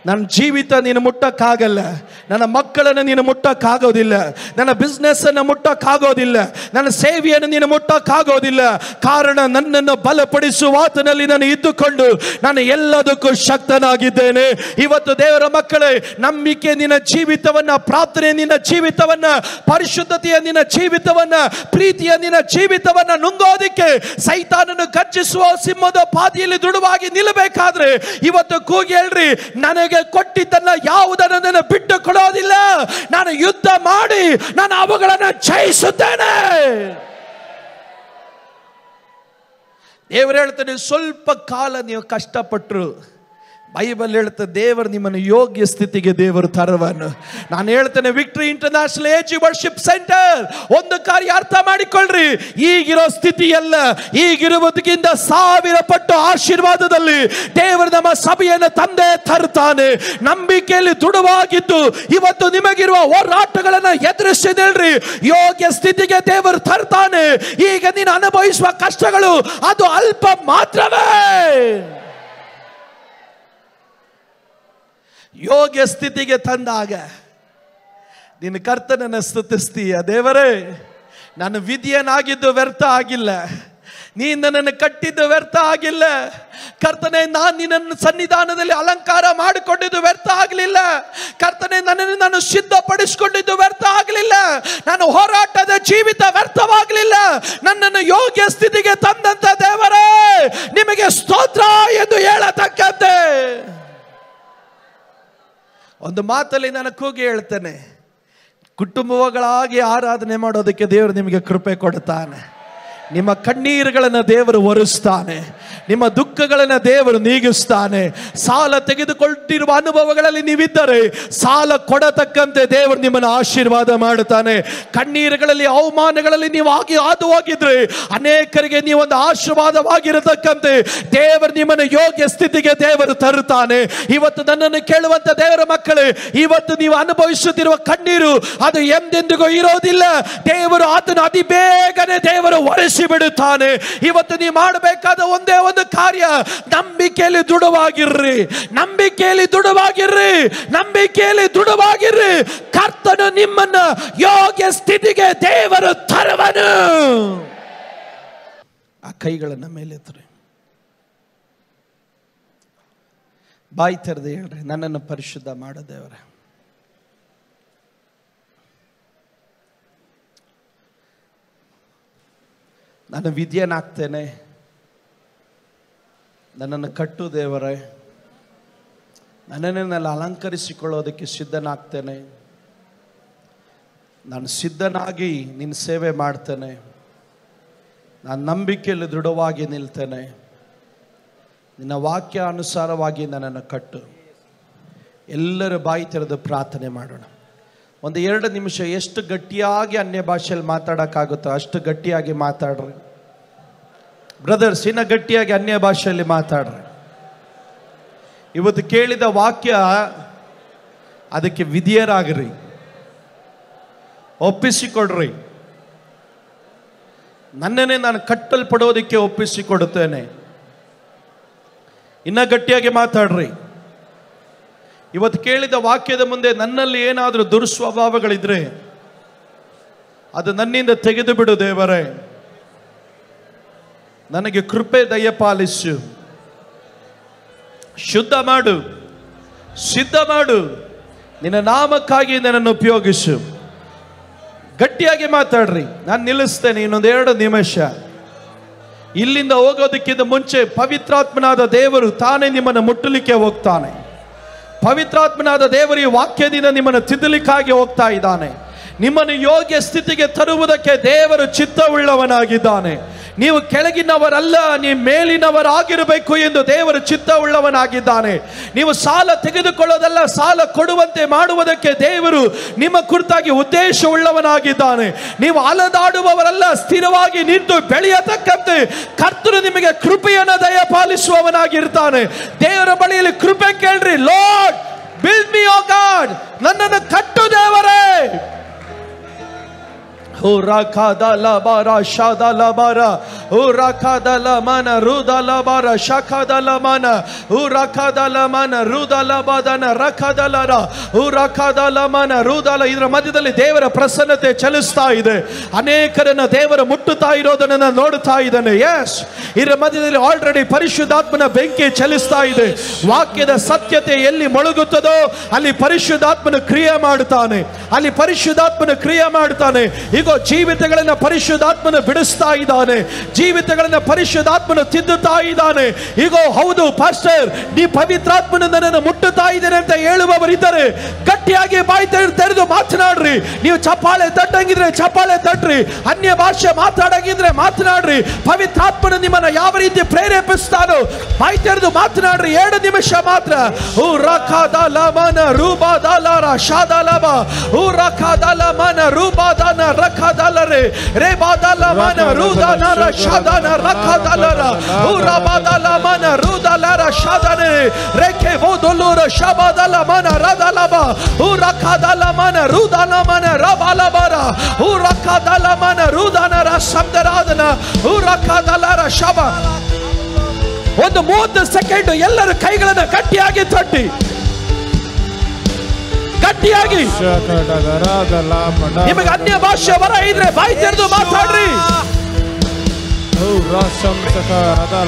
ನನ್ನ ಜೀವಿತ ನೀನು ಮುಟ್ಟಕ್ಕಾಗಲ್ಲ, ನನ್ನ ಮಕ್ಕಳನ್ನು ನೀನು ಮುಟ್ಟಕ್ಕಾಗೋದಿಲ್ಲ, ನನ್ನ ಬಿಸ್ನೆಸ್ ಅನ್ನು ಮುಟ್ಟಕ್ಕಾಗೋದಿಲ್ಲ, ನನ್ನ ಸೇವೆಯನ್ನು ನೀನು ಮುಟ್ಟಕ್ಕಾಗೋದಿಲ್ಲ. ಕಾರಣ ನನ್ನನ್ನು ಬಲಪಡಿಸುವ ಆತನಲ್ಲಿ ನಾನು ಇದ್ದುಕೊಂಡು ನಾನು ಎಲ್ಲದಕ್ಕೂ ಶಕ್ತನಾಗಿದ್ದೇನೆ. ಇವತ್ತು ದೇವರ ಮಕ್ಕಳೇ, ನಂಬಿಕೆ ನಿನ್ನ ಜೀವಿತವನ್ನ, ಪ್ರಾರ್ಥನೆ ನಿನ್ನ ಜೀವಿತವನ್ನ, ಪರಿಶುದ್ಧತೆಯ ನಿನ್ನ ಜೀವಿತವನ್ನ, ಪ್ರೀತಿಯ ನಿನ್ನ ಜೀವಿತವನ್ನ ನುಂಗೋದಿಕ್ಕೆ ಸೈತಾನನು ಗರ್ಜಿಸುವ ಸಿಂಹದ ಪಾದಿಯಲ್ಲಿ ದೃಢವಾಗಿ ನಿಲ್ಲಬೇಕಾದ್ರೆ ಇವತ್ತು ಕೂಗಿ ಹೇಳ್ರಿ, ನನಗೆ ಕೊಟ್ಟಿದ್ದನ್ನ ಯಾವುದನ್ನು ನಾನು ಬಿಟ್ಟು ಕೊಡೋದಿಲ್ಲ. ನಾನು ಯುದ್ಧ ಮಾಡಿ ನಾನು ಅವುಗಳನ್ನು ಜಯಿಸುತ್ತೇನೆ. ದೇವರು ಹೇಳ್ತಾನೆ, ಸ್ವಲ್ಪ ಕಾಲ ನೀವು ಕಷ್ಟಪಟ್ಟರು, ಬೈಬಲ್ ಹೇಳ್ತದೆ ದೇವರು ನಿಮ್ಮನ್ನು ಯೋಗ್ಯ ಸ್ಥಿತಿಗೆ ದೇವರು ತರುವನು. ನಾನು ಹೇಳ್ತೇನೆ, victory international age worship centre ಒಂದು ಕಾರ್ಯ ಅರ್ಥ ಮಾಡಿಕೊಳ್ಳ್ರಿ, ಈಗಿರೋ ಸ್ಥಿತಿ ಅಲ್ಲ, ಈಗಿರುವುದಕ್ಕಿಂತ 1000 ಪಟ್ಟು ಆಶೀರ್ವಾದದಲ್ಲಿ ದೇವರು ನಮ್ಮ ಸಭೆಯನ್ನು ತಂದೆ ತರುತ್ತಾನೆ. ನಂಬಿಕೆಯಲ್ಲಿ ದೃಢವಾಗಿದ್ದು ಇವತ್ತು ನಿಮಗಿರುವ ಹೋರಾಟಗಳನ್ನು ಎದುರಿಸಿದೇಳ್ರಿ, ಯೋಗ್ಯ ಸ್ಥಿತಿಗೆ ದೇವರು ತರ್ತಾನೆ. ಈಗ ನೀನು ಅನುಭವಿಸುವ ಕಷ್ಟಗಳು ಅದು ಅಲ್ಪ ಮಾತ್ರವೇ. ಯೋಗ್ಯ ಸ್ಥಿತಿಗೆ ತಂದಾಗ ನಿನ್ನ ಕರ್ತನನ್ನು ಸ್ತುತಿಸ್ತೀಯ. ದೇವರೇ, ನಾನು ವಿಧಿಯನಾಗಿದ್ದು ವ್ಯರ್ಥ ಆಗಿಲ್ಲ, ನೀನು ನನ್ನನ್ನು ಕಟ್ಟಿದ್ದು ವ್ಯರ್ಥ ಆಗಿಲ್ಲ. ಕರ್ತನೆ, ನಾನು ನಿನ್ನ ಸನ್ನಿಧಾನದಲ್ಲಿ ಅಲಂಕಾರ ಮಾಡಿಕೊಂಡಿದ್ದು ವ್ಯರ್ಥ ಆಗಲಿಲ್ಲ. ಕರ್ತನೆ, ನನ್ನನ್ನು ನಾನು ಸಿದ್ಧಪಡಿಸಿಕೊಂಡಿದ್ದು ವ್ಯರ್ಥ ಆಗಲಿಲ್ಲ. ನಾನು ಹೋರಾಟದ ಜೀವಿತ ವ್ಯರ್ಥವಾಗಲಿಲ್ಲ. ನನ್ನನ್ನು ಯೋಗ್ಯ ಸ್ಥಿತಿಗೆ ತಂದಂತ ದೇವರೇ, ನಿಮಗೆ ಸ್ತೋತ್ರ ಎಂದು ಹೇಳತಕ್ಕಂತೆ ಒಂದು ಮಾತಲ್ಲಿ ನಾನು ಕೂಗಿ ಹೇಳ್ತೇನೆ, ಕುಟುಂಬಗಳಾಗಿ ಆರಾಧನೆ ಮಾಡೋದಕ್ಕೆ ದೇವರು ನಿಮಗೆ ಕೃಪೆ ಕೊಡುತ್ತಾನೆ. ನಿಮ್ಮ ಕಣ್ಣೀರುಗಳನ್ನು ದೇವರು ಒರೆಸ್ತಾನೆ, ನಿಮ್ಮ ದುಃಖಗಳನ್ನು ದೇವರು ನೀಗಿಸ್ತಾನೆ. ಸಾಲ ತೆಗೆದುಕೊಂಡಿರುವ ಅನುಭವಗಳಲ್ಲಿ ನೀವಿದ್ದರೆ ಸಾಲ ಕೊಡತಕ್ಕಂತೆ ದೇವರು ನಿಮ್ಮನ್ನು ಆಶೀರ್ವಾದ ಮಾಡುತ್ತಾನೆ. ಕಣ್ಣೀರುಗಳಲ್ಲಿ, ಅವಮಾನಗಳಲ್ಲಿ ನೀವು ಹಾದು ಹೋಗಿದ್ರೆ ಅನೇಕರಿಗೆ ನೀವೊಂದು ಆಶೀರ್ವಾದವಾಗಿರತಕ್ಕಂತೆ ದೇವರು ನಿಮ್ಮನ್ನು ಯೋಗ್ಯ ಸ್ಥಿತಿಗೆ ದೇವರು ತರುತ್ತಾನೆ. ಇವತ್ತು ನನ್ನನ್ನು ಕೇಳುವಂತ ದೇವರ ಮಕ್ಕಳೇ, ಇವತ್ತು ನೀವು ಅನುಭವಿಸುತ್ತಿರುವ ಕಣ್ಣೀರು ಅದು ಎಂದೆಂದಿಗೂ ಇರೋದಿಲ್ಲ. ದೇವರು ಅದನ್ನು ಅತಿ ಬೇಗನೆ ದೇವರು ಒರೆಸಿ ಬಿಡುತ್ತಾನೆ. ಇವತ್ತು ನೀವು ಮಾಡಬೇಕಾದ ಒಂದೇ ಒಂದು ಕಾರ್ಯ, ನಂಬಿಕೆಯಲ್ಲಿ ದೃಢವಾಗಿರ್ರಿ, ನಂಬಿಕೆಯಲ್ಲಿ ದೃಢವಾಗಿರ್ರಿ, ನಂಬಿಕೆಯಲ್ಲಿ ದೃಢವಾಗಿರ್ರಿ. ಕರ್ತನು ನಿಮ್ಮನ್ನ ಯೋಗ್ಯ ಸ್ಥಿತಿಗೆ ದೇವರು ತರುವನು. ಆ ಕೈಗಳನ್ನ ಮೇಲೆ ಎತ್ತರಿ, ಬಾಯಿ ತೆರೆದು ಹೇಳ್ರಿ, ನನ್ನನ್ನು ಪರಿಶುದ್ಧ ಮಾಡು ದೇವರೇ. ನಾನು ವಿಧಿಯನಾಗ್ತೇನೆ, ನನ್ನನ್ನು ಕಟ್ಟು ದೇವರೇ. ನನ್ನನ್ನೆಲ್ಲ ಅಲಂಕರಿಸಿಕೊಳ್ಳೋದಕ್ಕೆ ಸಿದ್ಧನಾಗ್ತೇನೆ. ನಾನು ಸಿದ್ಧನಾಗಿ ನಿನ್ನ ಸೇವೆ ಮಾಡ್ತೇನೆ. ನಾನು ನಂಬಿಕೆಯಲ್ಲಿ ದೃಢವಾಗಿ ನಿಲ್ತೇನೆ. ನಿನ್ನ ವಾಕ್ಯ ಅನುಸಾರವಾಗಿ ನನ್ನನ್ನು ಕಟ್ಟು. ಎಲ್ಲರ ಬಾಯಿ ತೆರೆದು ಪ್ರಾರ್ಥನೆ ಮಾಡೋಣ. ಒಂದು 2 ನಿಮಿಷ ಎಷ್ಟು ಗಟ್ಟಿಯಾಗಿ ಅನ್ಯ ಭಾಷೆಯಲ್ಲಿ ಮಾತಾಡೋಕ್ಕಾಗುತ್ತೋ ಅಷ್ಟು ಗಟ್ಟಿಯಾಗಿ ಮಾತಾಡ್ರಿ ಬ್ರದರ್ಸ್. ಇನ್ನು ಗಟ್ಟಿಯಾಗಿ ಅನ್ಯ ಭಾಷೆಯಲ್ಲಿ ಮಾತಾಡ್ರಿ. ಇವತ್ತು ಕೇಳಿದ ವಾಕ್ಯ ಅದಕ್ಕೆ ವಿಧಿಯರಾಗ್ರಿ, ಒಪ್ಪಿಸಿಕೊಡ್ರಿ. ನನ್ನನ್ನೇ ನಾನು ಕಟ್ಟಲ್ಪಡೋದಕ್ಕೆ ಒಪ್ಪಿಸಿಕೊಡುತ್ತೇನೆ. ಇನ್ನ ಗಟ್ಟಿಯಾಗಿ ಮಾತಾಡ್ರಿ. ಇವತ್ತು ಕೇಳಿದ ವಾಕ್ಯದ ಮುಂದೆ ನನ್ನಲ್ಲಿ ಏನಾದರೂ ದುರ್ಸ್ವಭಾವಗಳಿದ್ರೆ ಅದು ನನ್ನಿಂದ ತೆಗೆದು ಬಿಡು ದೇವರೇ. ನನಗೆ ಕೃಪೆ ದಯಪಾಲಿಸು. ಶುದ್ಧ ಮಾಡು, ಸಿದ್ಧ ಮಾಡು. ನಿನ್ನ ನಾಮಕ್ಕಾಗಿ ನನ್ನನ್ನು ಉಪಯೋಗಿಸು. ಗಟ್ಟಿಯಾಗಿ ಮಾತಾಡ್ರಿ. ನಾನು ನಿಲ್ಲಿಸ್ತೇನೆ ಇನ್ನೊಂದು 2 ನಿಮಿಷ. ಇಲ್ಲಿಂದ ಹೋಗೋದಕ್ಕಿಂತ ಮುಂಚೆ ಪವಿತ್ರಾತ್ಮನಾದ ದೇವರು ತಾನೇ ನಿಮ್ಮನ್ನು ಮುಟ್ಟಲಿಕ್ಕೆ ಹೋಗ್ತಾನೆ. ಪವಿತ್ರಾತ್ಮನಾದ ದೇವರು ಈ ವಾಕ್ಯದಿಂದ ನಿಮ್ಮನ್ನು ತಿದ್ದಲಿಕ್ಕಾಗಿ ಹೋಗ್ತಾ ಇದ್ದಾನೆ. ನಿಮ್ಮನ್ನು ಯೋಗ್ಯ ಸ್ಥಿತಿಗೆ ತರುವುದಕ್ಕೆ ದೇವರು ಚಿತ್ತವುಳ್ಳವನಾಗಿದ್ದಾನೆ. ನೀವು ಕೆಳಗಿನವರಲ್ಲ, ನೀವು ಮೇಲಿನವರಾಗಿರಬೇಕು ಎಂದು ದೇವರು ಚಿತ್ತವುಳ್ಳವನಾಗಿದ್ದಾನೆ. ನೀವು ಸಾಲ ತೆಗೆದುಕೊಳ್ಳೋದಲ್ಲ, ಸಾಲ ಕೊಡುವಂತೆ ಮಾಡುವುದಕ್ಕೆ ದೇವರು ನಿಮ್ಮ ಕುರಿತಾಗಿ ಉದ್ದೇಶವುಳ್ಳವನಾಗಿದ್ದಾನೆ. ನೀವು ಅಲದಾಡುವವರಲ್ಲ, ಸ್ಥಿರವಾಗಿ ನಿಂತು ಬೆಳೆಯತಕ್ಕಂತೆ ಕರ್ತನು ನಿಮಗೆ ಕೃಪೆಯನ್ನು ದಯಪಾಲಿಸುವವನಾಗಿರ್ತಾನೆ. ದೇವರ ಬಳಿಯಲ್ಲಿ ಕೃಪೆ ಕೇಳ್ರಿ. ಲಾರ್ಡ್, ಬಿಲ್ಡ್ ಮೀ ಓ ಗಾಡ್, ನನ್ನನ್ನು ಕಟ್ಟು ದೇವರೇ. ಉರಕದಲ ಮನ ರುದಲ ಬರ ಶಕದಲ ಮನ ಉರಕದಲ ಮನ ರುದಲ ಬದನ ರಕದಲರ ಉರಕದಲ ಮನ ರುದಲ. ಇದರ ಮಧ್ಯದಲ್ಲಿ ದೇವರ ಪ್ರಸನ್ನತೆ ಚಲಿಸ್ತಾ ಇದೆ. ಅನೇಕರನ್ನ ದೇವರ ಮುಟ್ಟುತ್ತಾ ಇರೋದನ್ನ ನೋಡ್ತಾ ಇದ್ದಾನೆ. ಎಸ್, ಇದರ ಮಧ್ಯದಲ್ಲಿ ಆಲ್ರೆಡಿ ಪರಿಶುದ್ಧಾತ್ಮನ ಬೆಂಕಿ ಚಲಿಸ್ತಾ ಇದೆ. ವಾಕ್ಯದ ಸತ್ಯತೆ ಎಲ್ಲಿ ಮೊಳಗುತ್ತದೋ ಅಲ್ಲಿ ಪರಿಶುದ್ಧಾತ್ಮನ ಕ್ರಿಯೆ ಮಾಡುತ್ತಾನೆ. ಅಲ್ಲಿ ಪರಿಶುದ್ಧಾತ್ಮನ ಕ್ರಿಯೆ ಮಾಡುತ್ತಾನೆ. ಈಗ ಜೀವಿತಗಳನ್ನ ಪರಿಶುದ್ಧಾತ್ಮನ ಬಿಡಿಸ್ತಾ ಇದ್ದಾನೆ. ಜೀವಿತಗಳನ್ನ ಪರಿಶುದ್ಧಾತ್ಮನ ತಿದ್ದುತ್ತಾ ಇದ್ದಾನೆ. ಈಗ ಹೌದು ಪಾಸ್ಟರ್, ನೀ ಪವಿತ್ರಾತ್ಮನ ನನ್ನನ್ನು ಮುಟ್ಟುತ್ತಾ ಇದ್ದೇನೆ ಅಂತ ಹೇಳುವವರಿದ್ದರೆ ಗಟ್ಟಿಯಾಗಿ ಬಾಯಿ ತೆರೆದು ಮಾತನಾಡ್ರಿ. ನೀವು ಚಪ್ಪಾಳೆ ತಟ್ಟಂಗಿದ್ರೆ ಚಪ್ಪಾಳೆ ತಟ್ರಿ. ಅನ್ಯ ಭಾಷೆ ಮಾತಾಡಂಗಿದ್ರೆ ಮಾತನಾಡ್ರಿ. ಪವಿತ್ರಾತ್ಮನ ನಿಮ್ಮನ್ನ ಯಾವ ರೀತಿ ಪ್ರೇರೇಪಿಸ್ತಾನೋ ಬಾಯಿ ತೆರೆದು ಮಾತನಾಡ್ರಿ. 2 ನಿಮಿಷ ಮಾತ್ರ. ಉರಕದಲ ಮನ ರೂಬದಲರ ಶಾದಲಬ ಉರಕದಲ ಮನ ರೂಬದನ ರಕದಲರೆ ರೇಬದಲ ಮನ ರೂದನರ ಶಾದನ ರಕದಲರ ಉರಬದಲ ಮನ ರೂದಲರ ಶಾದನೆ ರೇಖೆ ಬೋದಲುರ ಶಬದಲ ಮನ ರದಲಬ ಉರಕದಲ ಮನ ರೂದನ ಮನ ರಬಲಬರ ಉರಕದಲ ಮನ ರೂದನರ ಶಬ್ದರಾದನ ಉರಕದಲರ ಶಬ. ಒಂದು 30 ಸೆಕೆಂಡ್ ಎಲ್ಲರೂ ಕೈಗಳನ್ನು ಗಟ್ಟಿಯಾಗಿ ತಟ್ಟಿ, ಗಟ್ಟಿಯಾಗಿ. ನಿಮಗೆ ಅನ್ಯ ಭಾಷೆ ವರ ಇದ್ರೆ ಬಾಯಿ ತೆರೆದು ಮಾತಾಡ್ರಿ.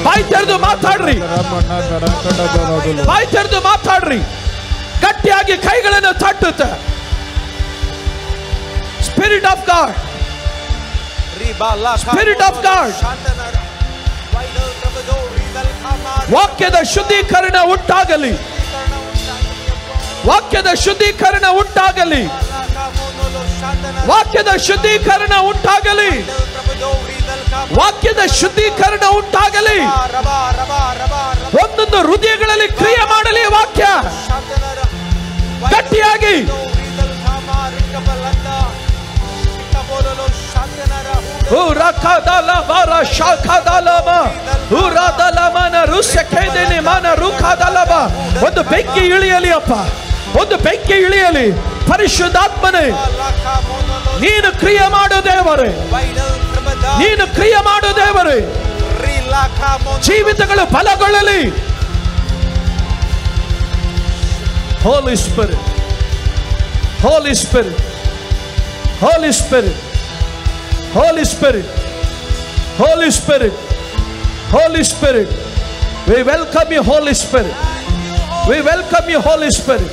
ಬಾಯಿ ತೆರೆದು ಮಾತಾಡ್ರಿ. ಬಾಯಿ ತೆರೆದು ಮಾತಾಡ್ರಿ. ಗಟ್ಟಿಯಾಗಿ ಕೈಗಳನ್ನು ತಟ್ಟುತ್ತೆ. Spirit of God, spirit of God. ವಾಕ್ಯದ ಶುದ್ಧೀಕರಣ ಉಂಟಾಗಲಿ. ವಾಕ್ಯದ ಶುದ್ಧೀಕರಣ ಉಂಟಾಗಲಿ. ವಾಕ್ಯದ ಶುದ್ಧೀಕರಣ ಉಂಟಾಗಲಿ. ವಾಕ್ಯದ ಶುದ್ಧೀಕರಣ ಉಂಟಾಗಲಿ. ಒಂದೊಂದು ಹೃದಯಗಳಲ್ಲಿ ಕ್ರಿಯೆ ಮಾಡಲಿ ವಾಕ್ಯ. ಗಟ್ಟಿಯಾಗಿ ಒಂದು ಬೆಂಕಿ ಇಳಿಯಲಿ ಅಪ್ಪ, ಒಂದು ಬೆಂಕಿ ಇಳಿಯಲಿ. ಪರಿಶುದ್ಧಾತ್ಮನೇ, ನೀನು ಕ್ರಿಯೆ ಮಾಡು ದೇವರೇ, ನೀನು ಕ್ರಿಯೆ ಮಾಡು ದೇವರೇ. ಜೀವಿತಗಳು ಬಲಗೊಳ್ಳಲಿ. Holy Spirit, Holy Spirit, Holy Spirit, Holy Spirit, Holy Spirit, Holy Spirit. We welcome you, Holy Spirit. We welcome you, Holy Spirit.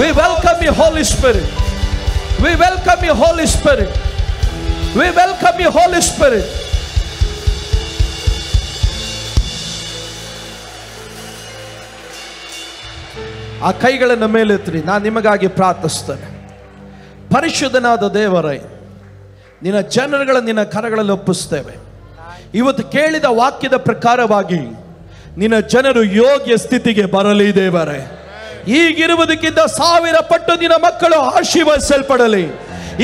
We welcome you, Holy Spirit. We welcome you, Holy Spirit. We welcome you, Holy Spirit. ಆ ಕೈಗಳನ್ನು ಮೇಲೆತ್ತಿ ನಾನು ನಿಮಗಾಗಿ ಪ್ರಾರ್ಥಿಸ್ತೇನೆ. ಪರಿಶುದ್ಧನಾದ ದೇವರೇ, ನಿನ್ನ ಜನರುಗಳ ನಿನ್ನ ಕರಗಳಲ್ಲಿ ಒಪ್ಪಿಸ್ತೇವೆ. ಇವತ್ತು ಕೇಳಿದ ವಾಕ್ಯದ ಪ್ರಕಾರವಾಗಿ ನಿನ್ನ ಜನರು ಯೋಗ್ಯ ಸ್ಥಿತಿಗೆ ಬರಲಿ ದೇವರೇ. ಈಗಿರುವುದಕ್ಕಿಂತ 1000 ಪಟ್ಟು ನಿನ್ನ ಮಕ್ಕಳು ಆಶೀರ್ವದಿಸಲ್ಪಡಲಿ.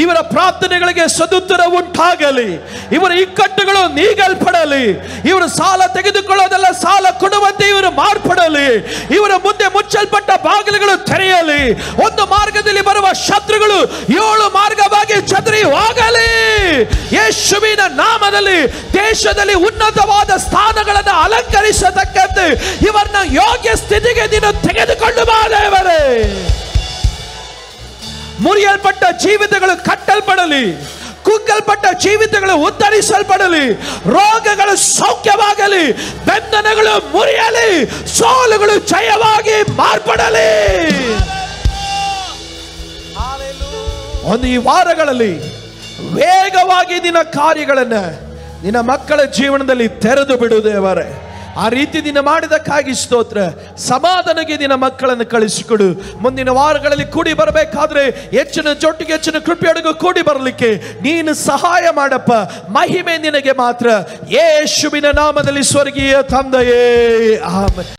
ಇವರ ಪ್ರಾರ್ಥನೆಗಳಿಗೆ ಸದುತ್ತರ ಉಂಟಾಗಲಿ. ಇವರ ಇಕ್ಕಟ್ಟುಗಳು ನೀಗಲ್ಪಡಲಿ. ಇವರು ಸಾಲ ತೆಗೆದುಕೊಳ್ಳೋದೆಲ್ಲ ಸಾಲ ಕೊಡುವಂತೆ ಇವರು ಮಾರ್ಪಡಲಿ. ಇವರ ಮುಂದೆ ಮುಚ್ಚಲ್ಪಟ್ಟ ಬಾಗಿಲುಗಳು ತೆರೆಯಲಿ. ಒಂದು ಮಾರ್ಗದಲ್ಲಿ ಬರುವ ಶತ್ರುಗಳು 7 ಮಾರ್ಗವಾಗಿ ಚದರಿ ಹೋಗಲಿ. ಯೇಸುವಿನ ನಾಮದಲ್ಲಿ ದೇಶದಲ್ಲಿ ಉನ್ನತವಾದ ಸ್ಥಾನಗಳನ್ನು ಅಲಂಕರಿಸತಕ್ಕಂತೆ ಇವರನ್ನ ಯೋಗ್ಯ ಸ್ಥಿತಿಗೆ ನೀನು ತೆಗೆದುಕೊಂಡು ಬಾ ದೇವರೇ. ಮುರಿಯಲ್ಪಟ್ಟ ಜೀವಿತಗಳು ಕಟ್ಟಲ್ಪಡಲಿ. ಕುಗ್ಗಲ್ಪಟ್ಟ ಜೀವಿತಗಳು ಉದ್ಧರಿಸಲ್ಪಡಲಿ. ರೋಗಗಳು ಸೌಖ್ಯವಾಗಲಿ. ಬಂಧನಗಳು ಮುರಿಯಲಿ. ಸೋಲುಗಳು ಜಯವಾಗಿ ಮಾರ್ಪಡಲಿ. ಒಂದು ಈ ವಾರಗಳಲ್ಲಿ ವೇಗವಾಗಿ ನಿನ್ನ ಕಾರ್ಯಗಳನ್ನು ನಿನ್ನ ಮಕ್ಕಳ ಜೀವನದಲ್ಲಿ ತೆರೆದು ಬಿಡು ದೇವರೇ. ಆ ರೀತಿ ನೀನು ಮಾಡಿದಕ್ಕಾಗಿ ಸ್ತೋತ್ರ. ಸಮಾಧಾನಕ್ಕೆ ನಿನ್ನ ಮಕ್ಕಳನ್ನು ಕಳಿಸಿಕೊಡು. ಮುಂದಿನ ವಾರಗಳಲ್ಲಿ ಕೂಡಿ ಬರಬೇಕಾದ್ರೆ ಹೆಚ್ಚಿನ ಜೊಟ್ಟಿಗೆ ಹೆಚ್ಚಿನ ಕೃಪೆಯೊಳಗೂ ಕೂಡಿ ಬರಲಿಕ್ಕೆ ನೀನು ಸಹಾಯ ಮಾಡಪ್ಪ. ಮಹಿಮೆ ನಿನಗೆ ಮಾತ್ರ. ಯೇಸುವಿನ ನಾಮದಲ್ಲಿ ಸ್ವರ್ಗೀಯ ತಂದೆಯೇ ಆಮೆನ್.